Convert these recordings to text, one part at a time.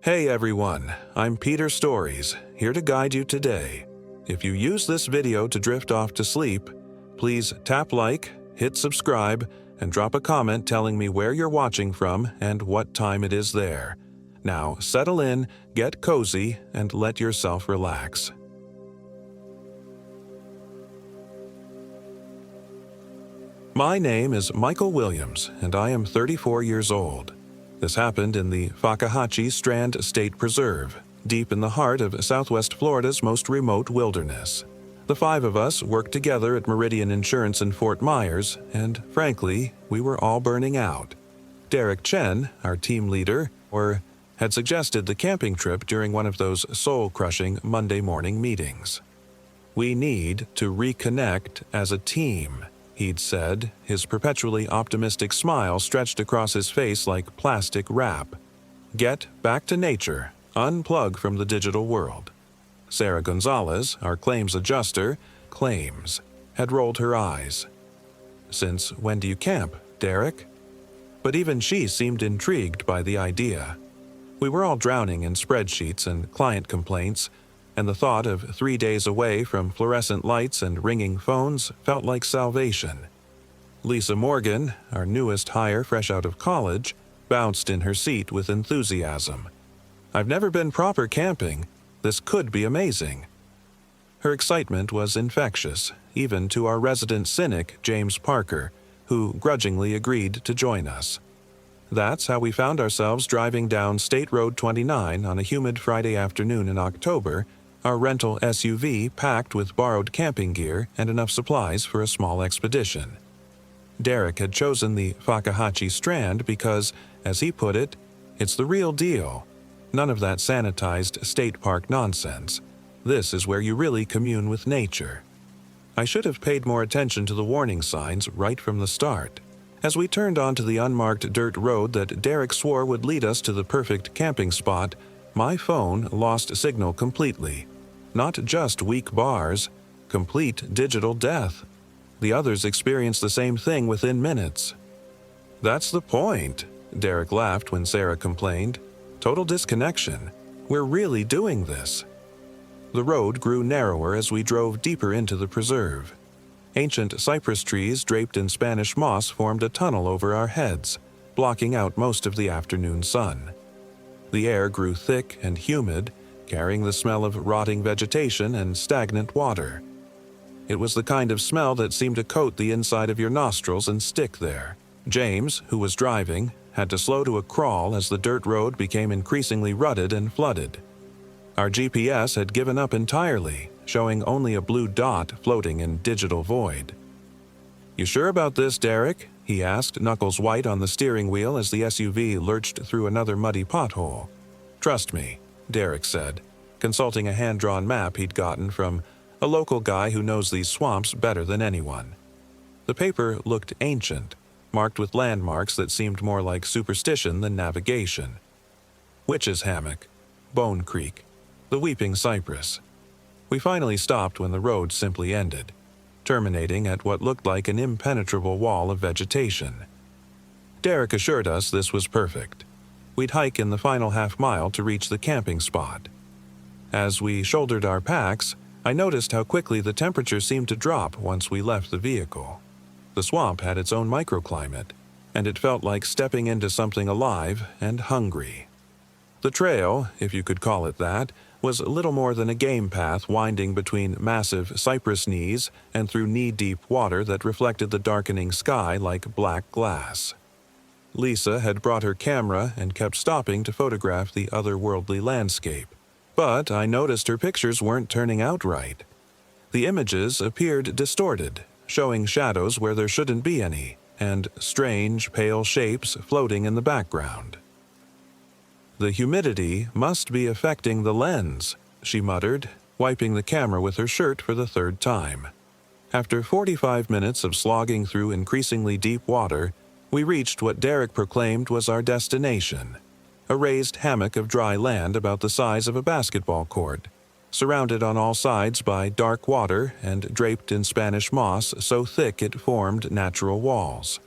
Hey everyone, I'm Peter Stories, here to guide you today. If you use this video to drift off to sleep, please tap like, hit subscribe, and drop a comment telling me where you're watching from and what time it is there. Now settle in, get cozy, and let yourself relax. My name is Michael Williams, and I am 34 years old. This happened in the Fakahatchee Strand State Preserve, deep in the heart of Southwest Florida's most remote wilderness. The five of us worked together at Meridian Insurance in Fort Myers, and frankly, we were all burning out. Derek Chen, our team leader, had suggested the camping trip during one of those soul-crushing Monday morning meetings. "We need to reconnect as a team," he'd said, his perpetually optimistic smile stretched across his face like plastic wrap. "Get back to nature, unplug from the digital world." Sarah Gonzalez, our claims adjuster, had rolled her eyes. "Since when do you camp, Derek?" But even she seemed intrigued by the idea. We were all drowning in spreadsheets and client complaints, and the thought of 3 days away from fluorescent lights and ringing phones felt like salvation. Lisa Morgan, our newest hire fresh out of college, bounced in her seat with enthusiasm. "I've never been proper camping. This could be amazing." Her excitement was infectious, even to our resident cynic, James Parker, who grudgingly agreed to join us. That's how we found ourselves driving down State Road 29 on a humid Friday afternoon in October, our rental SUV packed with borrowed camping gear and enough supplies for a small expedition. Derek had chosen the Fakahatchee Strand because, as he put it, it's the real deal. None of that sanitized state park nonsense. This is where you really commune with nature. I should have paid more attention to the warning signs right from the start. As we turned onto the unmarked dirt road that Derek swore would lead us to the perfect camping spot, my phone lost signal completely. Not just weak bars, complete digital death. The others experienced the same thing within minutes. "That's the point," Derek laughed when Sarah complained. "Total disconnection. We're really doing this." The road grew narrower as we drove deeper into the preserve. Ancient cypress trees draped in Spanish moss formed a tunnel over our heads, blocking out most of the afternoon sun. The air grew thick and humid, carrying the smell of rotting vegetation and stagnant water. It was the kind of smell that seemed to coat the inside of your nostrils and stick there. James, who was driving, had to slow to a crawl as the dirt road became increasingly rutted and flooded. Our GPS had given up entirely, showing only a blue dot floating in digital void. "You sure about this, Derek?" he asked, knuckles white on the steering wheel as the SUV lurched through another muddy pothole. "Trust me," Derek said, consulting a hand-drawn map he'd gotten from a local guy who knows these swamps better than anyone. The paper looked ancient, marked with landmarks that seemed more like superstition than navigation. Witch's Hammock, Bone Creek, the Weeping Cypress. We finally stopped when the road simply ended, terminating at what looked like an impenetrable wall of vegetation. Derek assured us this was perfect. We'd hike in the final half-mile to reach the camping spot. As we shouldered our packs, I noticed how quickly the temperature seemed to drop once we left the vehicle. The swamp had its own microclimate, and it felt like stepping into something alive and hungry. The trail, if you could call it that, was little more than a game path winding between massive cypress knees and through knee-deep water that reflected the darkening sky like black glass. Lisa had brought her camera and kept stopping to photograph the otherworldly landscape, but I noticed her pictures weren't turning out right. The images appeared distorted, showing shadows where there shouldn't be any, and strange, pale shapes floating in the background. "The humidity must be affecting the lens," she muttered, wiping the camera with her shirt for the third time. After 45 minutes of slogging through increasingly deep water, we reached what Derek proclaimed was our destination, a raised hammock of dry land about the size of a basketball court, surrounded on all sides by dark water and draped in Spanish moss so thick it formed natural walls.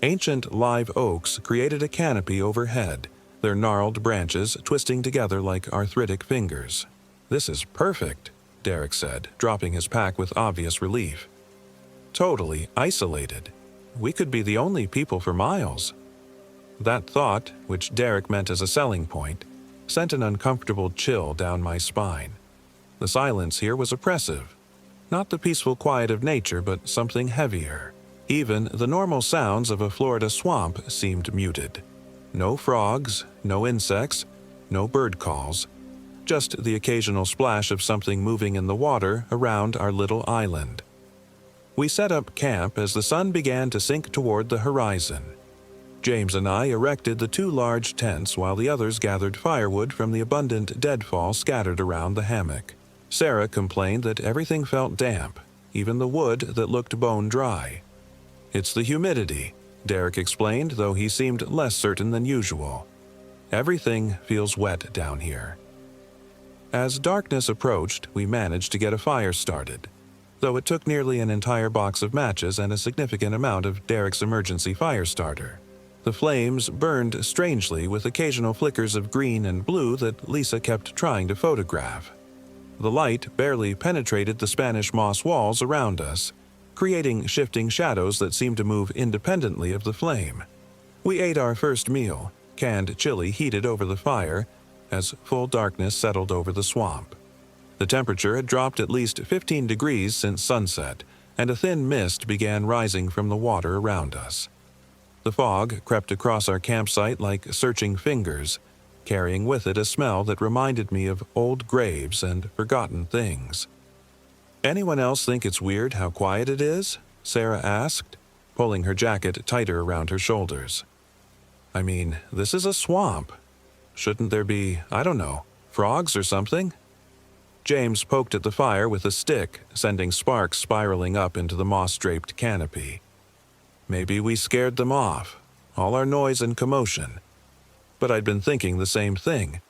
Ancient live oaks created a canopy overhead, their gnarled branches twisting together like arthritic fingers. "This is perfect," Derek said, dropping his pack with obvious relief. "Totally isolated. We could be the only people for miles." That thought, which Derek meant as a selling point, sent an uncomfortable chill down my spine. The silence here was oppressive. Not the peaceful quiet of nature, but something heavier. Even the normal sounds of a Florida swamp seemed muted. No frogs, no insects, no bird calls. Just the occasional splash of something moving in the water around our little island. We set up camp as the sun began to sink toward the horizon. James and I erected the 2 large tents while the others gathered firewood from the abundant deadfall scattered around the hammock. Sarah complained that everything felt damp, even the wood that looked bone dry. "It's the humidity," Derek explained, though he seemed less certain than usual. "Everything feels wet down here." As darkness approached, we managed to get a fire started, though it took nearly an entire box of matches and a significant amount of Derek's emergency fire starter. The flames burned strangely with occasional flickers of green and blue that Lisa kept trying to photograph. The light barely penetrated the Spanish moss walls around us, creating shifting shadows that seemed to move independently of the flame. We ate our first meal, canned chili heated over the fire, as full darkness settled over the swamp. The temperature had dropped at least 15 degrees since sunset, and a thin mist began rising from the water around us. The fog crept across our campsite like searching fingers, carrying with it a smell that reminded me of old graves and forgotten things. "Anyone else think it's weird how quiet it is?" Sarah asked, pulling her jacket tighter around her shoulders. "I mean, this is a swamp. Shouldn't there be, I don't know, frogs or something?" James poked at the fire with a stick, sending sparks spiraling up into the moss-draped canopy. "Maybe we scared them off, all our noise and commotion." But I'd been thinking the same thing.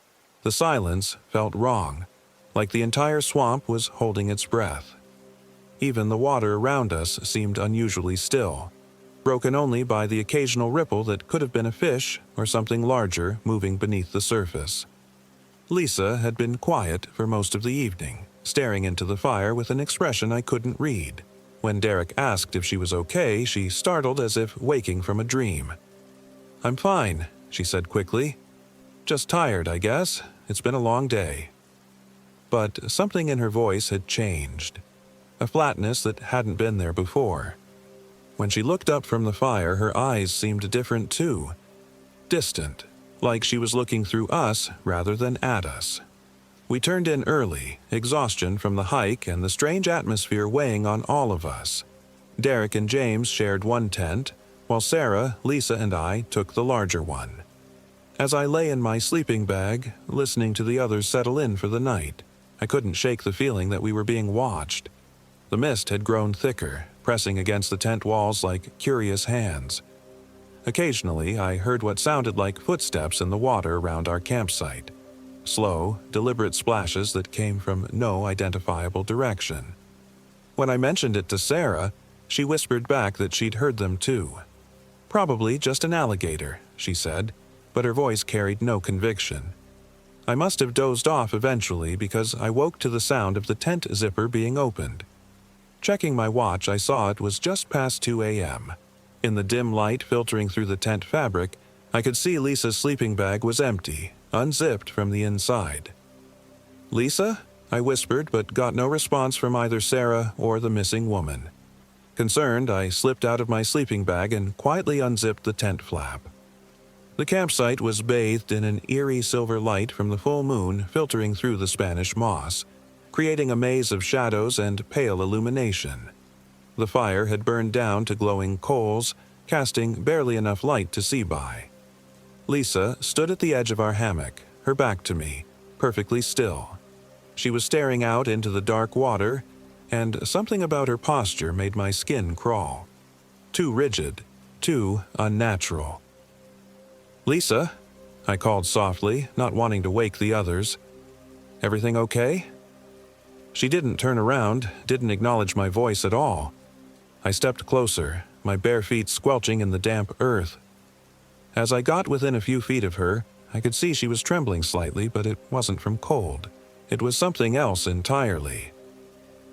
The silence felt wrong, like the entire swamp was holding its breath. Even the water around us seemed unusually still, broken only by the occasional ripple that could have been a fish or something larger moving beneath the surface. Lisa had been quiet for most of the evening, staring into the fire with an expression I couldn't read. When Derek asked if she was okay, she startled as if waking from a dream. "I'm fine," she said quickly. "Just tired, I guess. It's been a long day." But something in her voice had changed, a flatness that hadn't been there before. When she looked up from the fire, her eyes seemed different too, distant, like she was looking through us rather than at us. We turned in early, exhaustion from the hike and the strange atmosphere weighing on all of us. Derek and James shared one tent, while Sarah, Lisa, and I took the larger one. As I lay in my sleeping bag, listening to the others settle in for the night, I couldn't shake the feeling that we were being watched. The mist had grown thicker, pressing against the tent walls like curious hands. Occasionally, I heard what sounded like footsteps in the water around our campsite. Slow, deliberate splashes that came from no identifiable direction. When I mentioned it to Sarah, she whispered back that she'd heard them too. "Probably just an alligator," she said, but her voice carried no conviction. I must have dozed off eventually because I woke to the sound of the tent zipper being opened. Checking my watch, I saw it was just past 2 a.m. In the dim light filtering through the tent fabric, I could see Lisa's sleeping bag was empty, unzipped from the inside. "Lisa?" I whispered, but got no response from either Sarah or the missing woman. Concerned, I slipped out of my sleeping bag and quietly unzipped the tent flap. The campsite was bathed in an eerie silver light from the full moon filtering through the Spanish moss, creating a maze of shadows and pale illumination. The fire had burned down to glowing coals, casting barely enough light to see by. Lisa stood at the edge of our hammock, her back to me, perfectly still. She was staring out into the dark water, and something about her posture made my skin crawl. Too rigid, too unnatural. "Lisa?" I called softly, not wanting to wake the others. "Everything okay?" She didn't turn around, didn't acknowledge my voice at all. I stepped closer, my bare feet squelching in the damp earth. As I got within a few feet of her, I could see she was trembling slightly, but it wasn't from cold. It was something else entirely.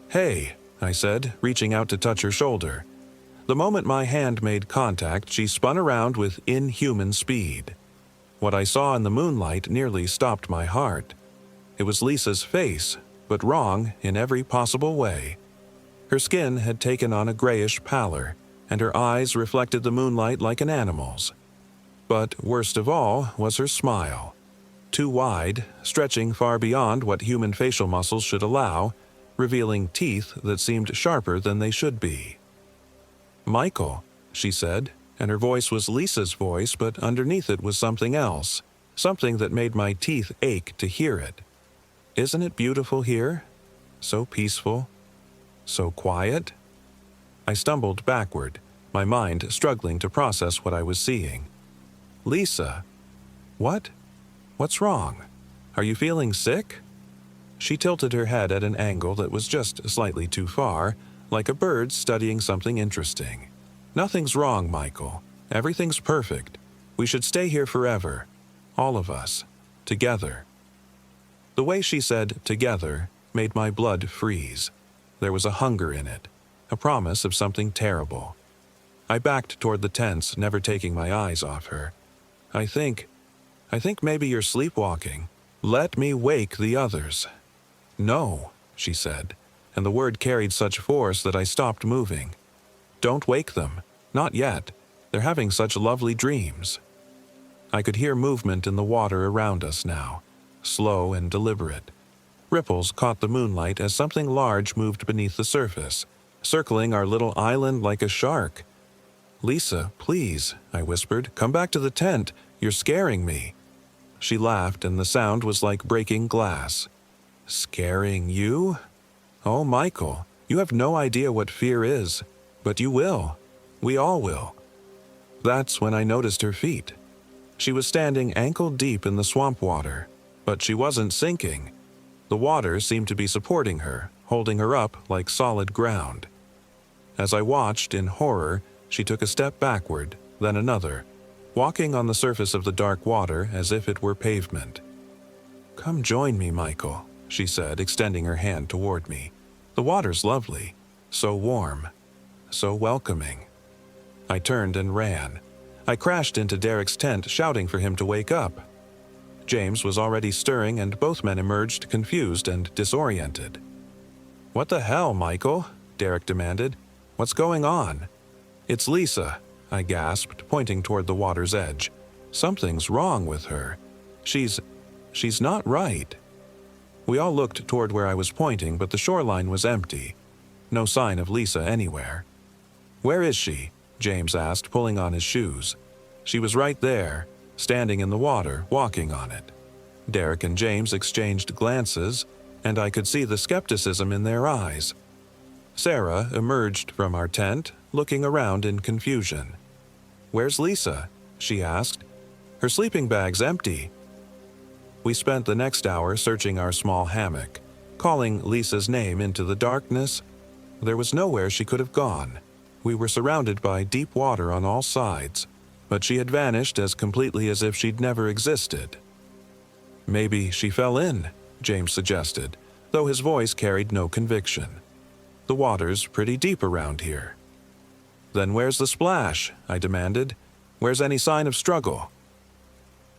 "Hey," I said, reaching out to touch her shoulder. The moment my hand made contact, she spun around with inhuman speed. What I saw in the moonlight nearly stopped my heart. It was Lisa's face, but wrong in every possible way. Her skin had taken on a grayish pallor, and her eyes reflected the moonlight like an animal's. But worst of all was her smile. Too wide, stretching far beyond what human facial muscles should allow, revealing teeth that seemed sharper than they should be. "Michael," she said, and her voice was Lisa's voice, but underneath it was something else, something that made my teeth ache to hear it. "Isn't it beautiful here? So peaceful, so quiet?" I stumbled backward, my mind struggling to process what I was seeing. "Lisa, what? What's wrong? Are you feeling sick?" She tilted her head at an angle that was just slightly too far, like a bird studying something interesting. "Nothing's wrong, Michael. Everything's perfect. We should stay here forever. All of us. Together." The way she said "together" made my blood freeze. There was a hunger in it, a promise of something terrible. I backed toward the tents, never taking my eyes off her. I think maybe you're sleepwalking. Let me wake the others." "No," she said, and the word carried such force that I stopped moving. "Don't wake them. Not yet. They're having such lovely dreams." I could hear movement in the water around us now, slow and deliberate. Ripples caught the moonlight as something large moved beneath the surface, circling our little island like a shark. "Lisa, please," I whispered, "come back to the tent. You're scaring me." She laughed, and the sound was like breaking glass. "Scaring you? Oh, Michael, you have no idea what fear is. But you will. We all will." That's when I noticed her feet. She was standing ankle-deep in the swamp water, but she wasn't sinking. The water seemed to be supporting her, holding her up like solid ground. As I watched in horror, she took a step backward, then another, walking on the surface of the dark water as if it were pavement. "Come join me, Michael," she said, extending her hand toward me. "The water's lovely, so warm, so welcoming." I turned and ran. I crashed into Derek's tent, shouting for him to wake up. James was already stirring, and both men emerged confused and disoriented. "What the hell, Michael?" Derek demanded. "What's going on?" "It's Lisa," I gasped, pointing toward the water's edge. "Something's wrong with her. She's not right." We all looked toward where I was pointing, but the shoreline was empty. No sign of Lisa anywhere. "Where is she?" James asked, pulling on his shoes. "She was right there, standing in the water, walking on it." Derek and James exchanged glances, and I could see the skepticism in their eyes. Sarah emerged from our tent, looking around in confusion. "Where's Lisa?" she asked. "Her sleeping bag's empty." We spent the next hour searching our small hammock, calling Lisa's name into the darkness. There was nowhere she could have gone. We were surrounded by deep water on all sides, but she had vanished as completely as if she'd never existed. "Maybe she fell in," James suggested, though his voice carried no conviction. "The water's pretty deep around here." "Then where's the splash?" I demanded. "Where's any sign of struggle?"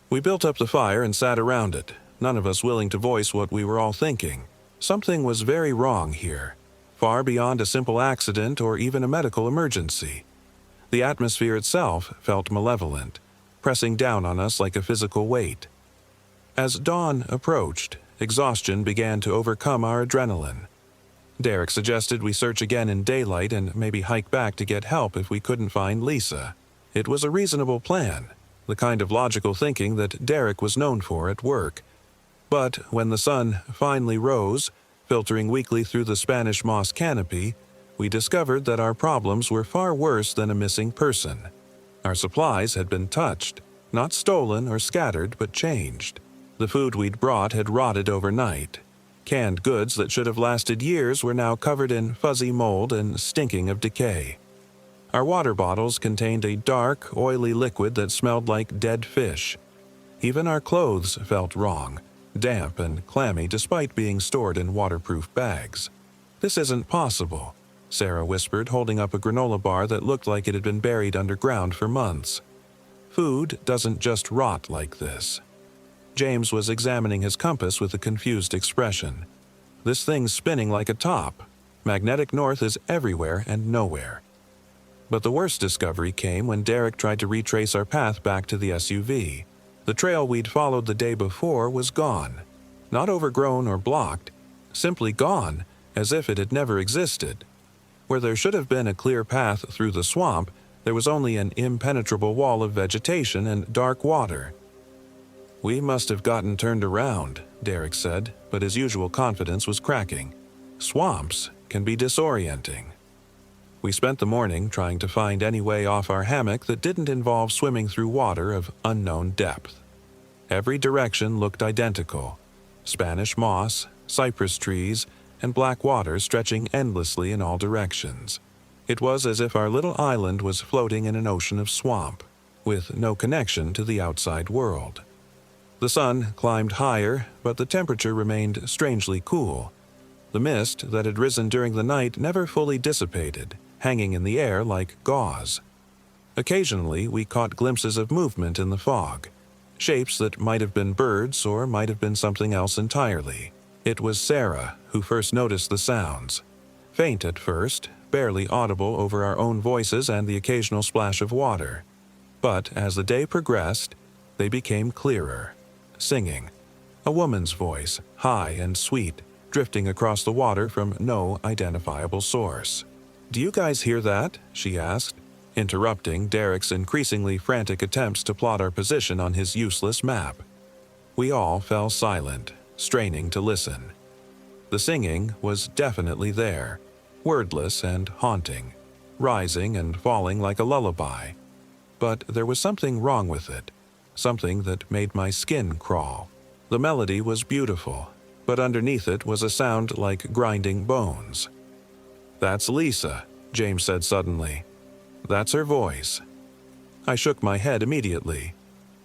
We built up the fire and sat around it, none of us willing to voice what we were all thinking. Something was very wrong here, far beyond a simple accident or even a medical emergency. The atmosphere itself felt malevolent, pressing down on us like a physical weight. As dawn approached, exhaustion began to overcome our adrenaline. Derek suggested we search again in daylight and maybe hike back to get help if we couldn't find Lisa. It was a reasonable plan, the kind of logical thinking that Derek was known for at work. But when the sun finally rose, filtering weakly through the Spanish moss canopy, we discovered that our problems were far worse than a missing person. Our supplies had been touched, not stolen or scattered, but changed. The food we'd brought had rotted overnight. Canned goods that should have lasted years were now covered in fuzzy mold and stinking of decay. Our water bottles contained a dark, oily liquid that smelled like dead fish. Even our clothes felt wrong, damp and clammy despite being stored in waterproof bags. "This isn't possible," Sarah whispered, holding up a granola bar that looked like it had been buried underground for months. "Food doesn't just rot like this." James was examining his compass with a confused expression. "This thing's spinning like a top. Magnetic north is everywhere and nowhere." But the worst discovery came when Derek tried to retrace our path back to the SUV. The trail we'd followed the day before was gone. Not overgrown or blocked, simply gone, as if it had never existed. Where there should have been a clear path through the swamp, there was only an impenetrable wall of vegetation and dark water. "We must have gotten turned around," Derek said, but his usual confidence was cracking. "Swamps can be disorienting." We spent the morning trying to find any way off our hammock that didn't involve swimming through water of unknown depth. Every direction looked identical: Spanish moss, cypress trees, and black water stretching endlessly in all directions. It was as if our little island was floating in an ocean of swamp, with no connection to the outside world. The sun climbed higher, but the temperature remained strangely cool. The mist that had risen during the night never fully dissipated, hanging in the air like gauze. Occasionally, we caught glimpses of movement in the fog, shapes that might have been birds or might have been something else entirely. It was Sarah who first noticed the sounds. Faint at first, barely audible over our own voices and the occasional splash of water. But as the day progressed, they became clearer. Singing. A woman's voice, high and sweet, drifting across the water from no identifiable source. "Do you guys hear that?" she asked, interrupting Derek's increasingly frantic attempts to plot our position on his useless map. We all fell silent, straining to listen. The singing was definitely there, wordless and haunting, rising and falling like a lullaby. But there was something wrong with it, something that made my skin crawl. The melody was beautiful, but underneath it was a sound like grinding bones. "That's Lisa," James said suddenly. "That's her voice." I shook my head immediately.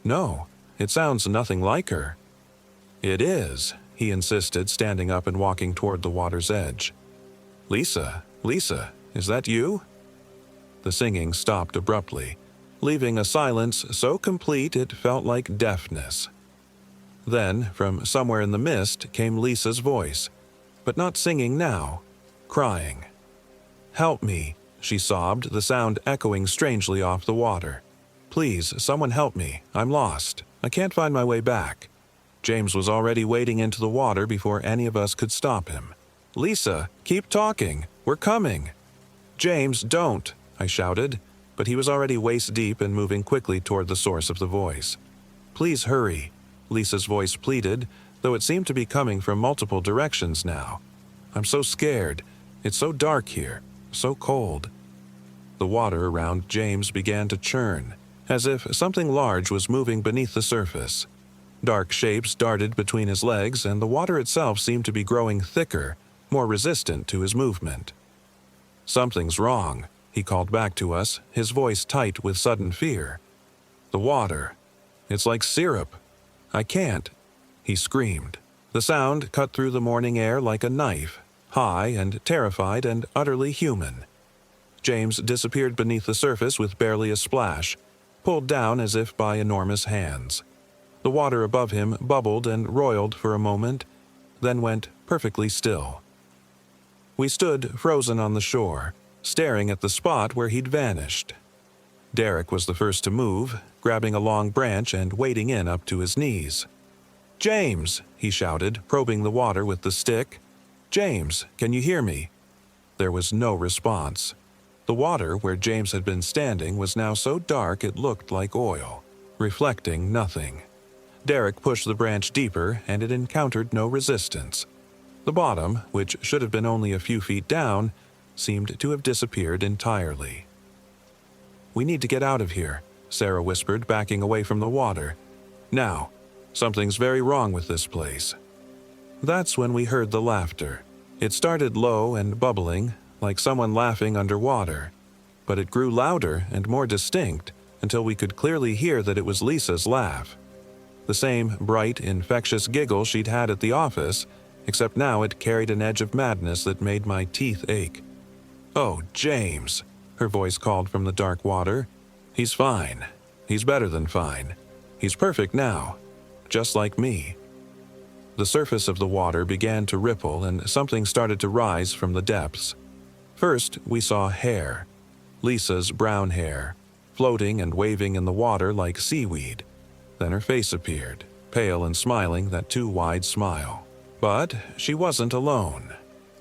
"No, it sounds nothing like her." "It is," he insisted, standing up and walking toward the water's edge. Lisa, is that you?" The singing stopped abruptly, leaving a silence so complete it felt like deafness. Then, from somewhere in the mist, came Lisa's voice, but not singing now, crying. "Help me," she sobbed, the sound echoing strangely off the water. "Please, someone help me. I'm lost. I can't find my way back." James was already wading into the water before any of us could stop him. "Lisa, keep talking. We're coming." "James, don't," I shouted, but he was already waist-deep and moving quickly toward the source of the voice. "Please hurry," Lisa's voice pleaded, though it seemed to be coming from multiple directions now. "I'm so scared. It's so dark here, so cold." The water around James began to churn, as if something large was moving beneath the surface. Dark shapes darted between his legs, and the water itself seemed to be growing thicker, more resistant to his movement. "Something's wrong," he called back to us, his voice tight with sudden fear. "The water. It's like syrup. I can't," he screamed. The sound cut through the morning air like a knife, high and terrified and utterly human. James disappeared beneath the surface with barely a splash, pulled down as if by enormous hands. The water above him bubbled and roiled for a moment, then went perfectly still. We stood frozen on the shore, staring at the spot where he'd vanished. Derek was the first to move, grabbing a long branch and wading in up to his knees. "James!" he shouted, probing the water with the stick. "James, can you hear me?" There was no response. The water where James had been standing was now so dark it looked like oil, reflecting nothing. Derek pushed the branch deeper, and it encountered no resistance. The bottom, which should have been only a few feet down, seemed to have disappeared entirely. "We need to get out of here," Sarah whispered, backing away from the water. "Now, something's very wrong with this place." That's when we heard the laughter. It started low and bubbling, like someone laughing underwater, but it grew louder and more distinct until we could clearly hear that it was Lisa's laugh. The same bright, infectious giggle she'd had at the office, except now it carried an edge of madness that made my teeth ache. "Oh, James," her voice called from the dark water. "He's fine. He's better than fine. He's perfect now. Just like me." The surface of the water began to ripple and something started to rise from the depths. First, we saw hair. Lisa's brown hair, floating and waving in the water like seaweed. Then her face appeared, pale and smiling that too wide smile. But she wasn't alone.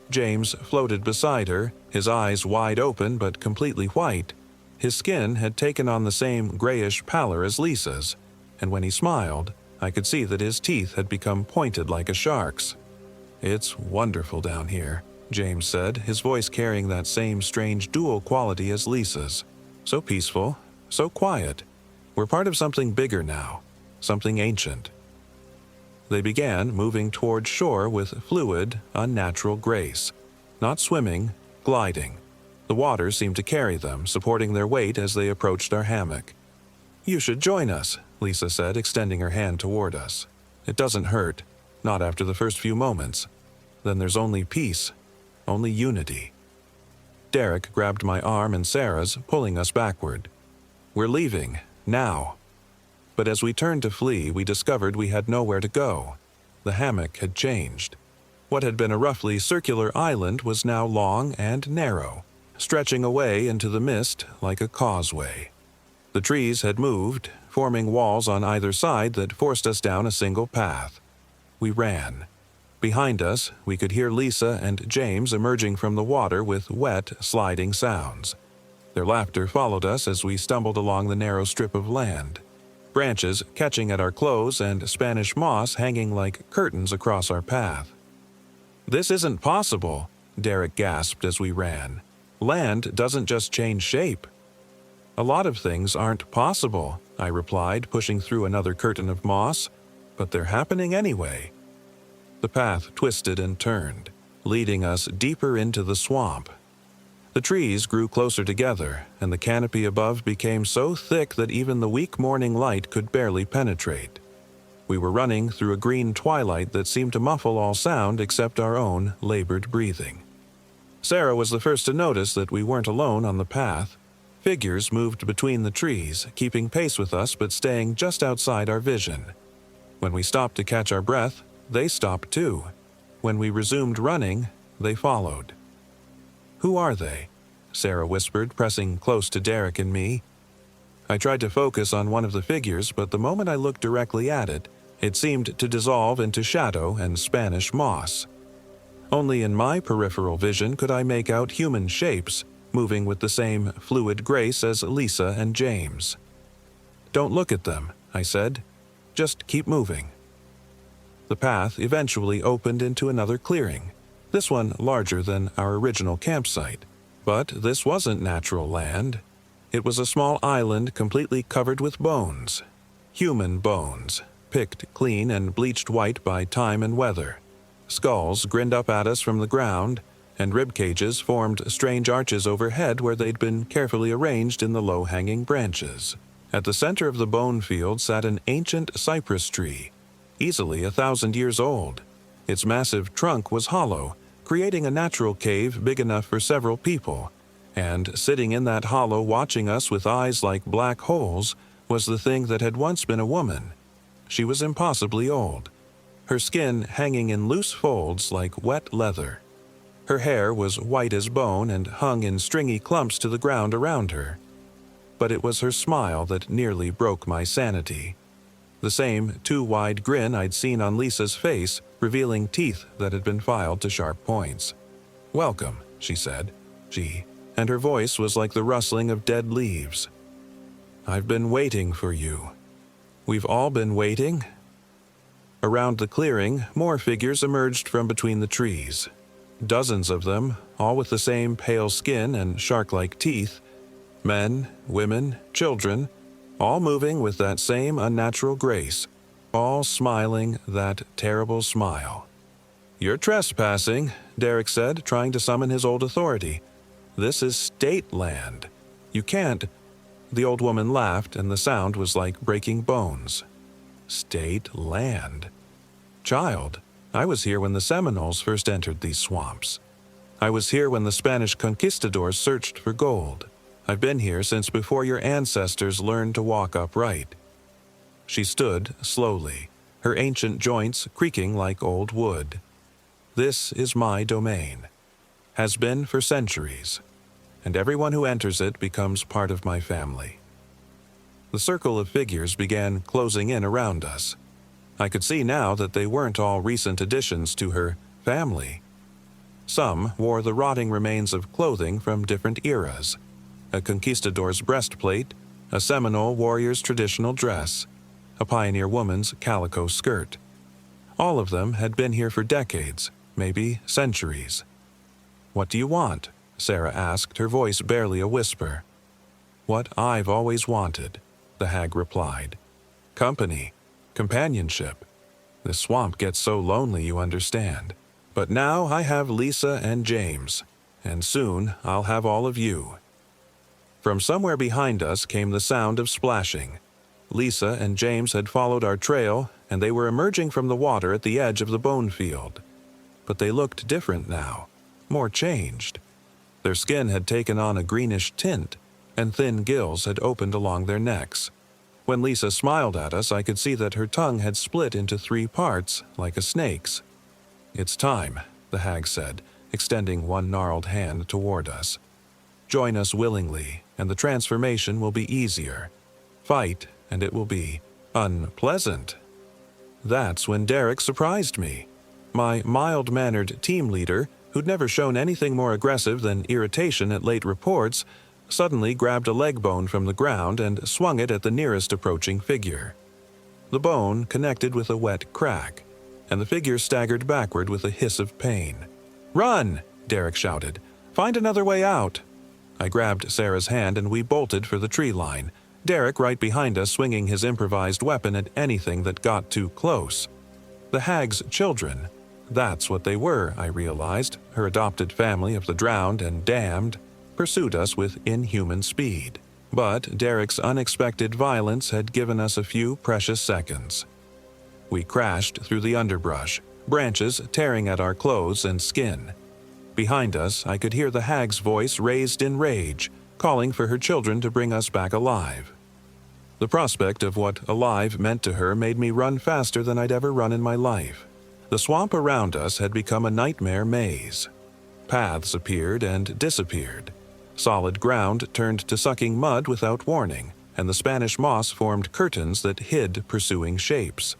James floated beside her, his eyes wide open but completely white. His skin had taken on the same grayish pallor as Lisa's, and when he smiled, I could see that his teeth had become pointed like a shark's. "It's wonderful down here," James said, his voice carrying that same strange dual quality as Lisa's. "So peaceful, so quiet. We're part of something bigger now, something ancient." They began moving toward shore with fluid, unnatural grace. Not swimming, gliding. The water seemed to carry them, supporting their weight as they approached our hammock. "You should join us," Lisa said, extending her hand toward us. "It doesn't hurt, not after the first few moments. Then there's only peace, only unity." Derek grabbed my arm and Sarah's, pulling us backward. "We're leaving, now." But as we turned to flee, we discovered we had nowhere to go. The hammock had changed. What had been a roughly circular island was now long and narrow, stretching away into the mist like a causeway. The trees had moved, forming walls on either side that forced us down a single path. We ran. Behind us, we could hear Lisa and James emerging from the water with wet, sliding sounds. Their laughter followed us as we stumbled along the narrow strip of land. Branches catching at our clothes and Spanish moss hanging like curtains across our path. "This isn't possible," Derek gasped as we ran. "Land doesn't just change shape." "A lot of things aren't possible," I replied, pushing through another curtain of moss, "but they're happening anyway." The path twisted and turned, leading us deeper into the swamp. The trees grew closer together, and the canopy above became so thick that even the weak morning light could barely penetrate. We were running through a green twilight that seemed to muffle all sound except our own labored breathing. Sarah was the first to notice that we weren't alone on the path. Figures moved between the trees, keeping pace with us but staying just outside our vision. When we stopped to catch our breath, they stopped too. When we resumed running, they followed. "Who are they?" Sarah whispered, pressing close to Derek and me. I tried to focus on one of the figures, but the moment I looked directly at it, it seemed to dissolve into shadow and Spanish moss. Only in my peripheral vision could I make out human shapes, moving with the same fluid grace as Lisa and James. "Don't look at them," I said. "Just keep moving." The path eventually opened into another clearing, this one larger than our original campsite. But this wasn't natural land. It was a small island completely covered with bones. Human bones, picked clean and bleached white by time and weather. Skulls grinned up at us from the ground, and rib cages formed strange arches overhead where they'd been carefully arranged in the low-hanging branches. At the center of the bone field sat an ancient cypress tree, easily 1,000 years old. Its massive trunk was hollow, creating a natural cave big enough for several people, and sitting in that hollow watching us with eyes like black holes was the thing that had once been a woman. She was impossibly old, her skin hanging in loose folds like wet leather. Her hair was white as bone and hung in stringy clumps to the ground around her. But it was her smile that nearly broke my sanity. The same too-wide grin I'd seen on Lisa's face, revealing teeth that had been filed to sharp points. "Welcome," she said. And her voice was like the rustling of dead leaves. "I've been waiting for you. We've all been waiting." Around the clearing, more figures emerged from between the trees. Dozens of them, all with the same pale skin and shark-like teeth. Men, women, children, all moving with that same unnatural grace, all smiling that terrible smile. "You're trespassing," Derek said, trying to summon his old authority. "This is state land. You can't—" The old woman laughed, and the sound was like breaking bones. State land. Child, I was here when the Seminoles first entered these swamps. I was here when the Spanish conquistadors searched for gold. I've been here since before your ancestors learned to walk upright. She stood slowly, her ancient joints creaking like old wood. This is my domain. Has been for centuries, and everyone who enters it becomes part of my family. The circle of figures began closing in around us. I could see now that they weren't all recent additions to her family. Some wore the rotting remains of clothing from different eras: a conquistador's breastplate, a Seminole warrior's traditional dress, a pioneer woman's calico skirt. All of them had been here for decades, maybe centuries. "What do you want?" Sarah asked, her voice barely a whisper. "What I've always wanted," the hag replied. "Company, companionship. This swamp gets so lonely, you understand. But now I have Lisa and James, and soon I'll have all of you." From somewhere behind us came the sound of splashing. Lisa and James had followed our trail, and they were emerging from the water at the edge of the bone field. But they looked different now, more changed. Their skin had taken on a greenish tint, and thin gills had opened along their necks. When Lisa smiled at us, I could see that her tongue had split into 3 parts, like a snake's. "It's time," the hag said, extending one gnarled hand toward us. "Join us willingly, and the transformation will be easier. Fight, and it will be unpleasant." That's when Derek surprised me. My mild-mannered team leader, who'd never shown anything more aggressive than irritation at late reports, suddenly grabbed a leg bone from the ground and swung it at the nearest approaching figure. The bone connected with a wet crack, and the figure staggered backward with a hiss of pain. "Run!" Derek shouted. "Find another way out!" I grabbed Sarah's hand and we bolted for the tree line, Derek right behind us swinging his improvised weapon at anything that got too close. The hag's children. That's what they were, I realized. Her adopted family of the drowned and damned pursued us with inhuman speed. But Derek's unexpected violence had given us a few precious seconds. We crashed through the underbrush, branches tearing at our clothes and skin. Behind us, I could hear the hag's voice raised in rage, calling for her children to bring us back alive. The prospect of what alive meant to her made me run faster than I'd ever run in my life. The swamp around us had become a nightmare maze. Paths appeared and disappeared. Solid ground turned to sucking mud without warning, and the Spanish moss formed curtains that hid pursuing shapes.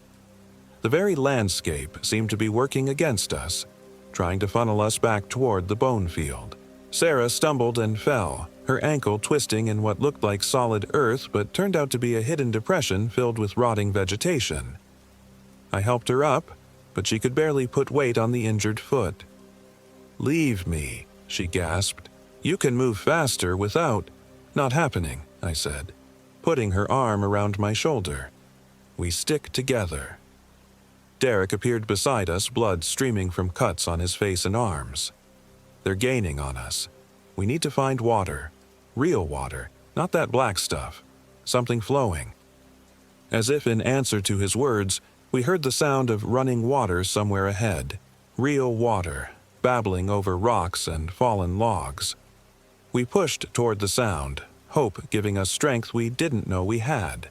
The very landscape seemed to be working against us, trying to funnel us back toward the bone field. Sarah stumbled and fell, her ankle twisting in what looked like solid earth but turned out to be a hidden depression filled with rotting vegetation. I helped her up, but she could barely put weight on the injured foot. "Leave me," she gasped. "You can move faster without—" "Not happening," I said, putting her arm around my shoulder. "We stick together." Derek appeared beside us, blood streaming from cuts on his face and arms. "They're gaining on us. We need to find water. Real water, not that black stuff. Something flowing." As if in answer to his words, we heard the sound of running water somewhere ahead. Real water, babbling over rocks and fallen logs. We pushed toward the sound, hope giving us strength we didn't know we had.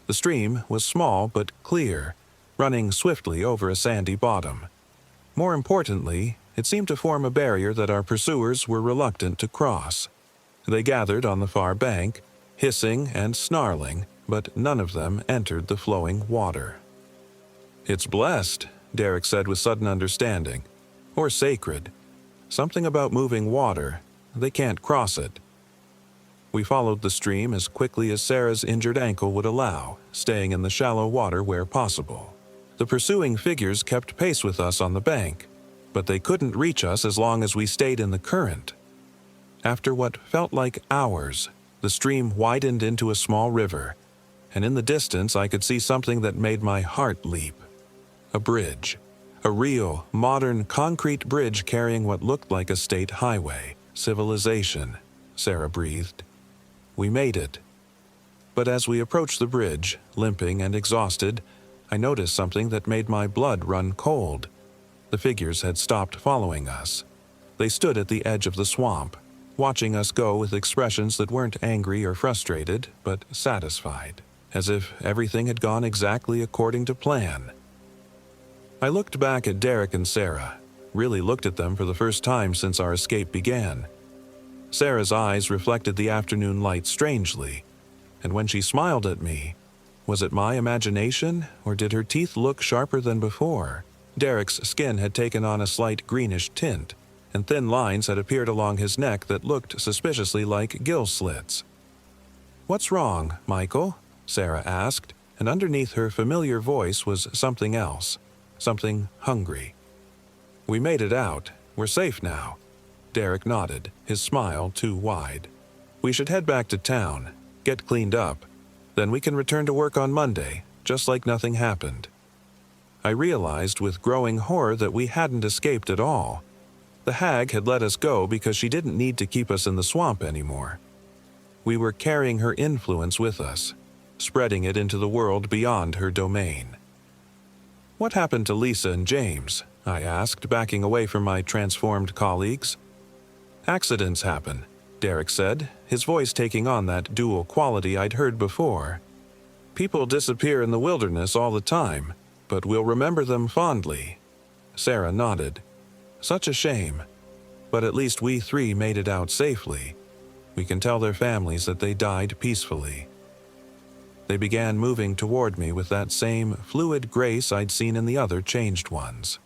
The stream was small but clear, running swiftly over a sandy bottom. More importantly, it seemed to form a barrier that our pursuers were reluctant to cross. They gathered on the far bank, hissing and snarling, but none of them entered the flowing water. "It's blessed," Derek said with sudden understanding. "Or sacred. Something about moving water. They can't cross it." We followed the stream as quickly as Sarah's injured ankle would allow, staying in the shallow water where possible. The pursuing figures kept pace with us on the bank, but they couldn't reach us as long as we stayed in the current. After what felt like hours, the stream widened into a small river, and in the distance I could see something that made my heart leap. A bridge. A real, modern concrete bridge carrying what looked like a state highway. Civilization, Sarah breathed. We made it. But as we approached the bridge, limping and exhausted, I noticed something that made my blood run cold. The figures had stopped following us. They stood at the edge of the swamp, watching us go with expressions that weren't angry or frustrated, but satisfied, as if everything had gone exactly according to plan. I looked back at Derek and Sarah, really looked at them for the first time since our escape began. Sarah's eyes reflected the afternoon light strangely, and when she smiled at me, was it my imagination, or did her teeth look sharper than before? Derek's skin had taken on a slight greenish tint, and thin lines had appeared along his neck that looked suspiciously like gill slits. "What's wrong, Michael?" Sarah asked, and underneath her familiar voice was something else, something hungry. "We made it out. We're safe now." Derek nodded, his smile too wide. "We should head back to town, get cleaned up. Then we can return to work on Monday, just like nothing happened." I realized with growing horror that we hadn't escaped at all. The hag had let us go because she didn't need to keep us in the swamp anymore. We were carrying her influence with us, spreading it into the world beyond her domain. "What happened to Lisa and James?" I asked, backing away from my transformed colleagues. "Accidents happen," Derek said, his voice taking on that dual quality I'd heard before. "People disappear in the wilderness all the time, but we'll remember them fondly." Sarah nodded. "Such a shame. But at least we three made it out safely. We can tell their families that they died peacefully." They began moving toward me with that same fluid grace I'd seen in the other changed ones.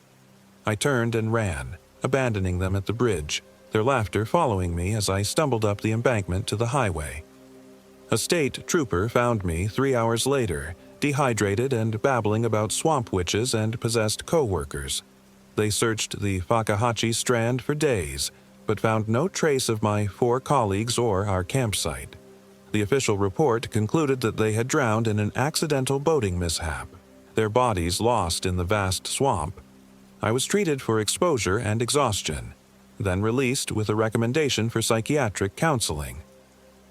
I turned and ran, abandoning them at the bridge, their laughter following me as I stumbled up the embankment to the highway. A state trooper found me 3 hours later, dehydrated and babbling about swamp witches and possessed co-workers. They searched the Fakahatchee Strand for days, but found no trace of my 4 colleagues or our campsite. The official report concluded that they had drowned in an accidental boating mishap, their bodies lost in the vast swamp. I was treated for exposure and exhaustion, then released with a recommendation for psychiatric counseling.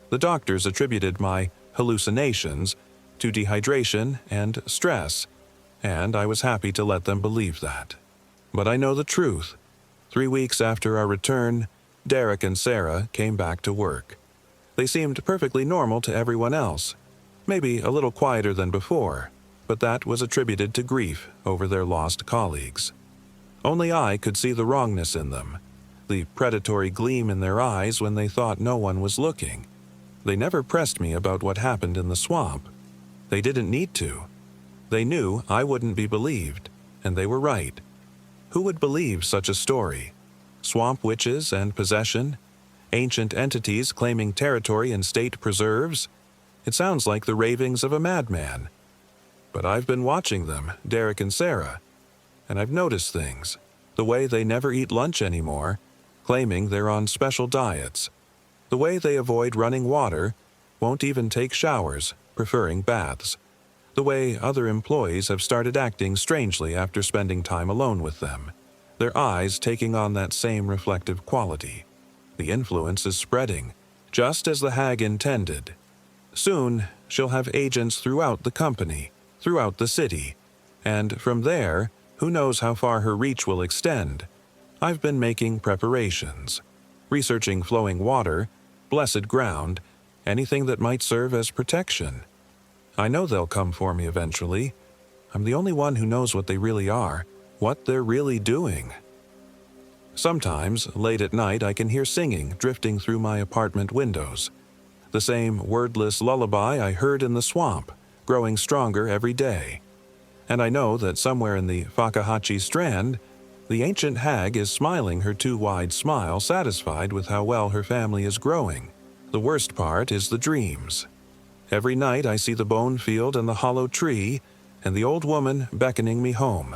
The doctors attributed my hallucinations to dehydration and stress, and I was happy to let them believe that. But I know the truth. 3 weeks after our return, Derek and Sarah came back to work. They seemed perfectly normal to everyone else, maybe a little quieter than before, but that was attributed to grief over their lost colleagues. Only I could see the wrongness in them, the predatory gleam in their eyes when they thought no one was looking. They never pressed me about what happened in the swamp. They didn't need to. They knew I wouldn't be believed, and they were right. Who would believe such a story? Swamp witches and possession? Ancient entities claiming territory in state preserves? It sounds like the ravings of a madman. But I've been watching them, Derek and Sarah, and I've noticed things. The way they never eat lunch anymore, claiming they're on special diets. The way they avoid running water, won't even take showers, preferring baths. The way other employees have started acting strangely after spending time alone with them, their eyes taking on that same reflective quality. The influence is spreading, just as the hag intended. Soon, she'll have agents throughout the company, throughout the city, and from there, who knows how far her reach will extend. I've been making preparations, researching flowing water, blessed ground, anything that might serve as protection. I know they'll come for me eventually. I'm the only one who knows what they really are, what they're really doing. Sometimes, late at night, I can hear singing drifting through my apartment windows. The same wordless lullaby I heard in the swamp, growing stronger every day. And I know that somewhere in the Fakahatchee Strand, the ancient hag is smiling her too wide smile, satisfied with how well her family is growing. The worst part is the dreams. Every night I see the bone field and the hollow tree, and the old woman beckoning me home.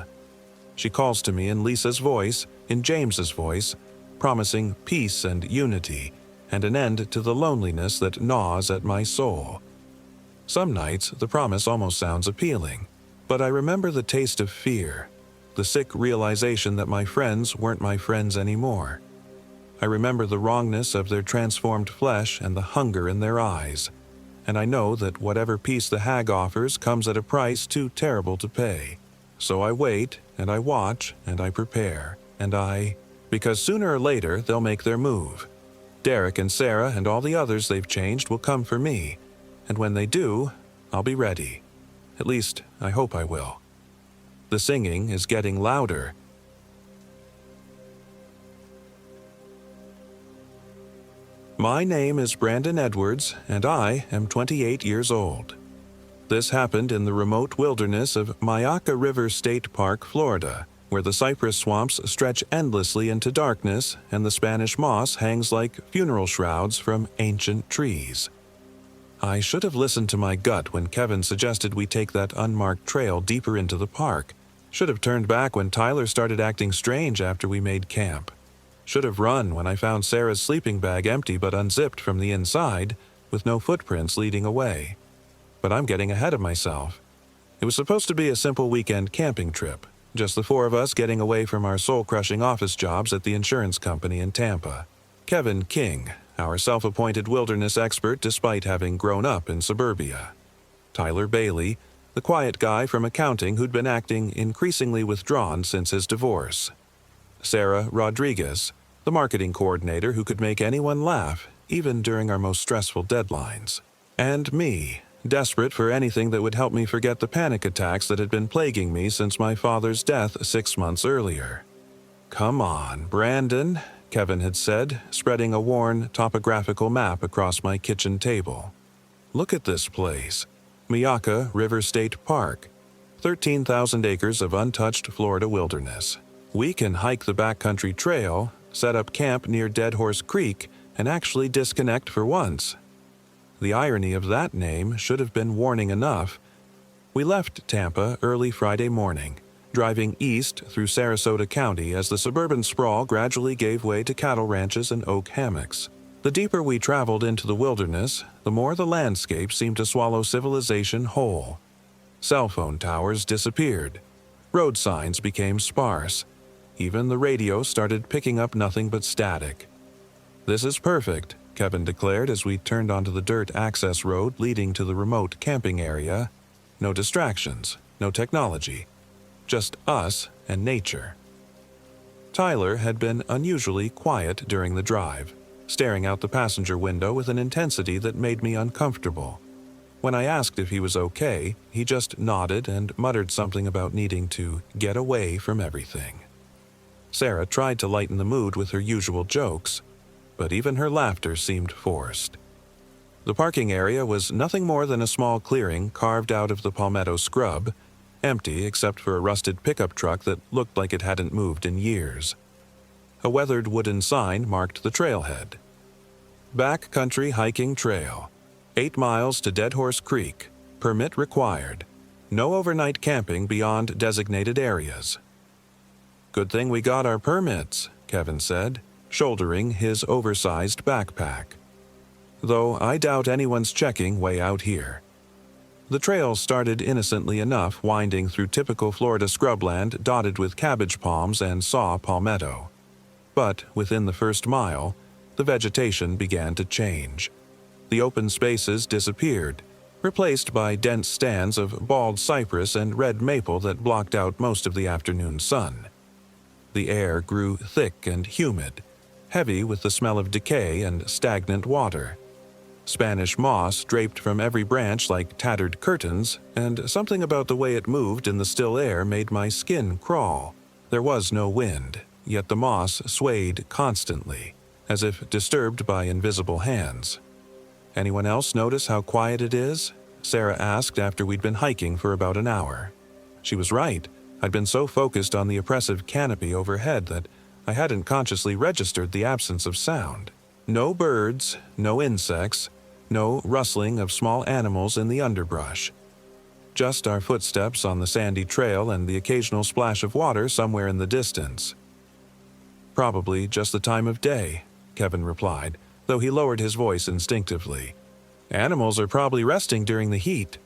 She calls to me in Lisa's voice, in James's voice, promising peace and unity, and an end to the loneliness that gnaws at my soul. Some nights the promise almost sounds appealing, but I remember the taste of fear, the sick realization that my friends weren't my friends anymore. I remember the wrongness of their transformed flesh and the hunger in their eyes. and I know that whatever piece the hag offers comes at a price too terrible to pay. So I wait, and I watch, and I prepare, because sooner or later they'll make their move. Derek and Sarah and all the others they've changed will come for me, and when they do, I'll be ready. At least, I hope I will. The singing is getting louder. My name is Brandon Edwards, and I am 28 years old. This happened in the remote wilderness of Myakka River State Park, Florida, where the cypress swamps stretch endlessly into darkness and the Spanish moss hangs like funeral shrouds from ancient trees. I should have listened to my gut when Kevin suggested we take that unmarked trail deeper into the park. Should have turned back when Tyler started acting strange after we made camp. Should have run when I found Sarah's sleeping bag empty but unzipped from the inside, with no footprints leading away. But I'm getting ahead of myself. It was supposed to be a simple weekend camping trip, just the four of us getting away from our soul-crushing office jobs at the insurance company in Tampa. Kevin King, our self-appointed wilderness expert despite having grown up in suburbia. Tyler Bailey, the quiet guy from accounting who'd been acting increasingly withdrawn since his divorce. Sarah Rodriguez, the marketing coordinator who could make anyone laugh, even during our most stressful deadlines. And me, desperate for anything that would help me forget the panic attacks that had been plaguing me since my father's death 6 months earlier. "Come on, Brandon," Kevin had said, spreading a worn topographical map across my kitchen table. "Look at this place. Myakka River State Park. 13,000 acres of untouched Florida wilderness. We can hike the backcountry trail, set up camp near Dead Horse Creek, and actually disconnect for once." The irony of that name should have been warning enough. We left Tampa early Friday morning, driving east through Sarasota County as the suburban sprawl gradually gave way to cattle ranches and oak hammocks. The deeper we traveled into the wilderness, the more the landscape seemed to swallow civilization whole. Cell phone towers disappeared. Road signs became sparse. Even the radio started picking up nothing but static. "This is perfect," Kevin declared as we turned onto the dirt access road leading to the remote camping area. No distractions, no technology. Just us and nature. Tyler had been unusually quiet during the drive, staring out the passenger window with an intensity that made me uncomfortable. When I asked if he was okay, he just nodded and muttered something about needing to get away from everything. Sarah tried to lighten the mood with her usual jokes, but even her laughter seemed forced. The parking area was nothing more than a small clearing carved out of the palmetto scrub, empty except for a rusted pickup truck that looked like it hadn't moved in years. A weathered wooden sign marked the trailhead. "Backcountry Hiking Trail. 8 miles to Dead Horse Creek. Permit required. No overnight camping beyond designated areas." "Good thing we got our permits," Kevin said, shouldering his oversized backpack. "Though I doubt anyone's checking way out here." The trail started innocently enough, winding through typical Florida scrubland dotted with cabbage palms and saw palmetto. But within the first mile, the vegetation began to change. The open spaces disappeared, replaced by dense stands of bald cypress and red maple that blocked out most of the afternoon sun. The air grew thick and humid, heavy with the smell of decay and stagnant water. Spanish moss draped from every branch like tattered curtains, and something about the way it moved in the still air made my skin crawl. There was no wind, yet the moss swayed constantly, as if disturbed by invisible hands. "Anyone else notice how quiet it is?" Sarah asked after we'd been hiking for about an hour. She was right. I'd been so focused on the oppressive canopy overhead that I hadn't consciously registered the absence of sound. No birds, no insects, no rustling of small animals in the underbrush. Just our footsteps on the sandy trail and the occasional splash of water somewhere in the distance. "Probably just the time of day," Kevin replied, though he lowered his voice instinctively. "Animals are probably resting during the heat."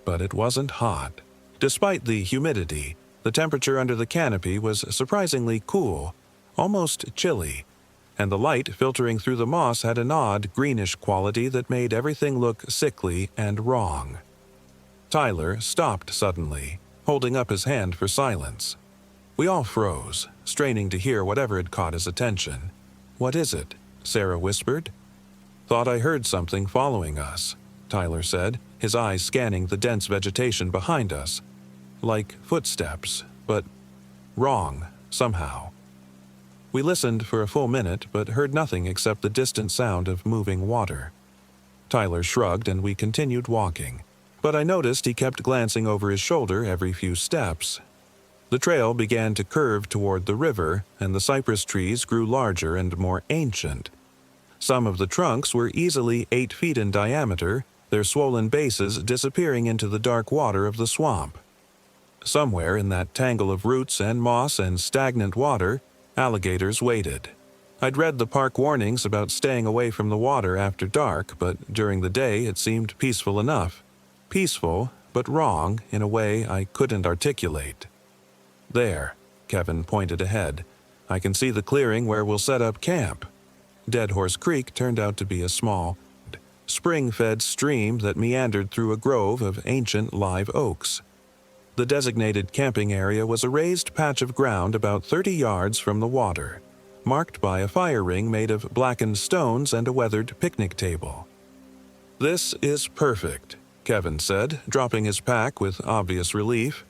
But it wasn't hot. Despite the humidity, the temperature under the canopy was surprisingly cool, almost chilly, and the light filtering through the moss had an odd, greenish quality that made everything look sickly and wrong. Tyler stopped suddenly, holding up his hand for silence. We all froze, straining to hear whatever had caught his attention. "What is it?" Sarah whispered. "Thought I heard something following us," Tyler said, his eyes scanning the dense vegetation behind us. "Like footsteps, but wrong, somehow." We listened for a full minute, but heard nothing except the distant sound of moving water. Tyler shrugged and we continued walking, but I noticed he kept glancing over his shoulder every few steps. The trail began to curve toward the river, and the cypress trees grew larger and more ancient. Some of the trunks were easily 8 feet in diameter, their swollen bases disappearing into the dark water of the swamp. Somewhere in that tangle of roots and moss and stagnant water, alligators waded. I'd read the park warnings about staying away from the water after dark, but during the day it seemed peaceful enough. Peaceful, but wrong in a way I couldn't articulate. "There," Kevin pointed ahead. "I can see the clearing where we'll set up camp." Dead Horse Creek turned out to be a small, spring-fed stream that meandered through a grove of ancient live oaks. The designated camping area was a raised patch of ground about 30 yards from the water, marked by a fire ring made of blackened stones and a weathered picnic table. "This is perfect," Kevin said, dropping his pack with obvious relief.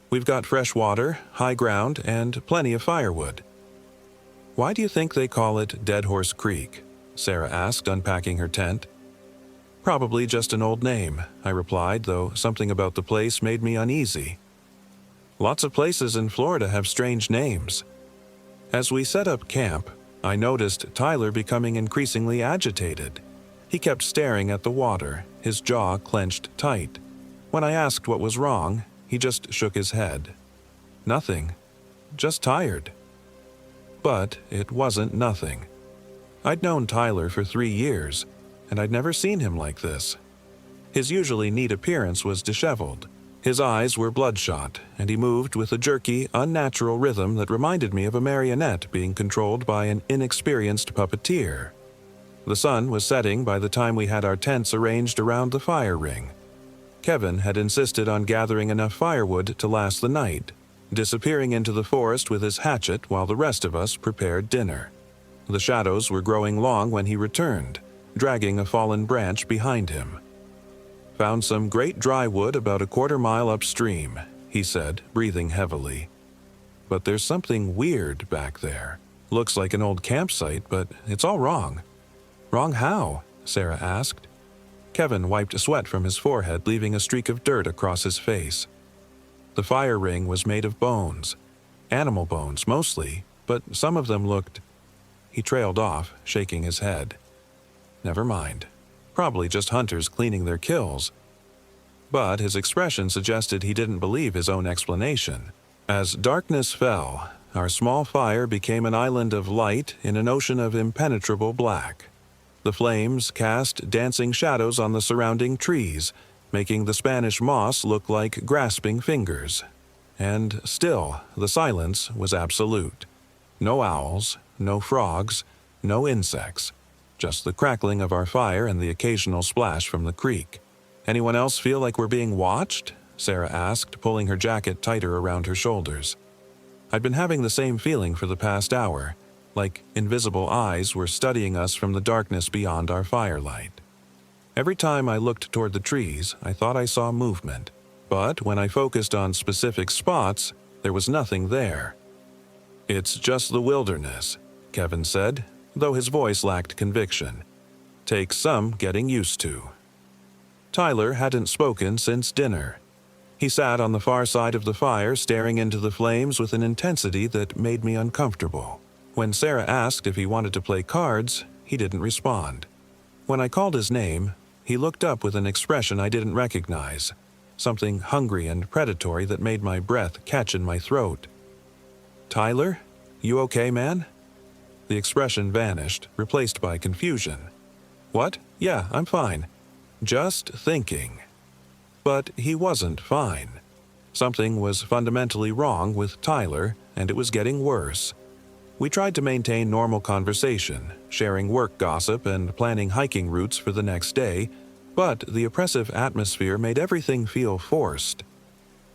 "We've got fresh water, high ground, and plenty of firewood." "Why do you think they call it Dead Horse Creek?" Sarah asked, unpacking her tent. "Probably just an old name," I replied, though something about the place made me uneasy. "Lots of places in Florida have strange names." As we set up camp, I noticed Tyler becoming increasingly agitated. He kept staring at the water, his jaw clenched tight. When I asked what was wrong, he just shook his head. "Nothing. Just tired." But it wasn't nothing. I'd known Tyler for 3 years, and I'd never seen him like this. His usually neat appearance was disheveled. His eyes were bloodshot, and he moved with a jerky, unnatural rhythm that reminded me of a marionette being controlled by an inexperienced puppeteer. The sun was setting by the time we had our tents arranged around the fire ring. Kevin had insisted on gathering enough firewood to last the night, disappearing into the forest with his hatchet while the rest of us prepared dinner. The shadows were growing long when he returned, dragging a fallen branch behind him. "Found some great dry wood about a quarter-mile upstream," he said, breathing heavily. "But there's something weird back there. Looks like an old campsite, but it's all wrong." "Wrong how?" Sarah asked. Kevin wiped sweat from his forehead, leaving a streak of dirt across his face. The fire ring was made of bones. Animal bones, mostly, but some of them looked... He trailed off, shaking his head. "Never mind. Probably just hunters cleaning their kills." But his expression suggested he didn't believe his own explanation. As darkness fell, our small fire became an island of light in an ocean of impenetrable black. The flames cast dancing shadows on the surrounding trees, making the Spanish moss look like grasping fingers. And still, the silence was absolute. No owls, no frogs, no insects. Just the crackling of our fire and the occasional splash from the creek. "Anyone else feel like we're being watched?" Sarah asked, pulling her jacket tighter around her shoulders. I'd been having the same feeling for the past hour, like invisible eyes were studying us from the darkness beyond our firelight. Every time I looked toward the trees, I thought I saw movement, but when I focused on specific spots, there was nothing there. "It's just the wilderness," Kevin said, though his voice lacked conviction. "Takes some getting used to." Tyler hadn't spoken since dinner. He sat on the far side of the fire, staring into the flames with an intensity that made me uncomfortable. When Sarah asked if he wanted to play cards, he didn't respond. When I called his name, he looked up with an expression I didn't recognize, something hungry and predatory that made my breath catch in my throat. "Tyler, you okay, man?" The expression vanished, replaced by confusion. "What? Yeah, I'm fine. Just thinking." But he wasn't fine. Something was fundamentally wrong with Tyler, and it was getting worse. We tried to maintain normal conversation, sharing work gossip and planning hiking routes for the next day, but the oppressive atmosphere made everything feel forced.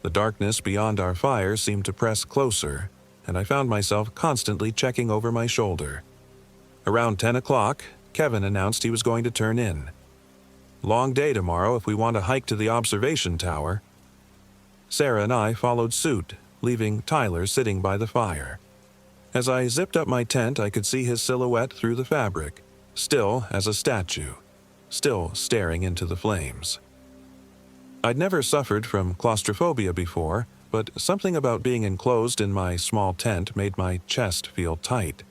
The darkness beyond our fire seemed to press closer, and I found myself constantly checking over my shoulder. Around 10 o'clock, Kevin announced he was going to turn in. "Long day tomorrow if we want to hike to the observation tower." Sarah and I followed suit, leaving Tyler sitting by the fire. As I zipped up my tent, I could see his silhouette through the fabric, still as a statue, still staring into the flames. I'd never suffered from claustrophobia before, but something about being enclosed in my small tent made my chest feel tight.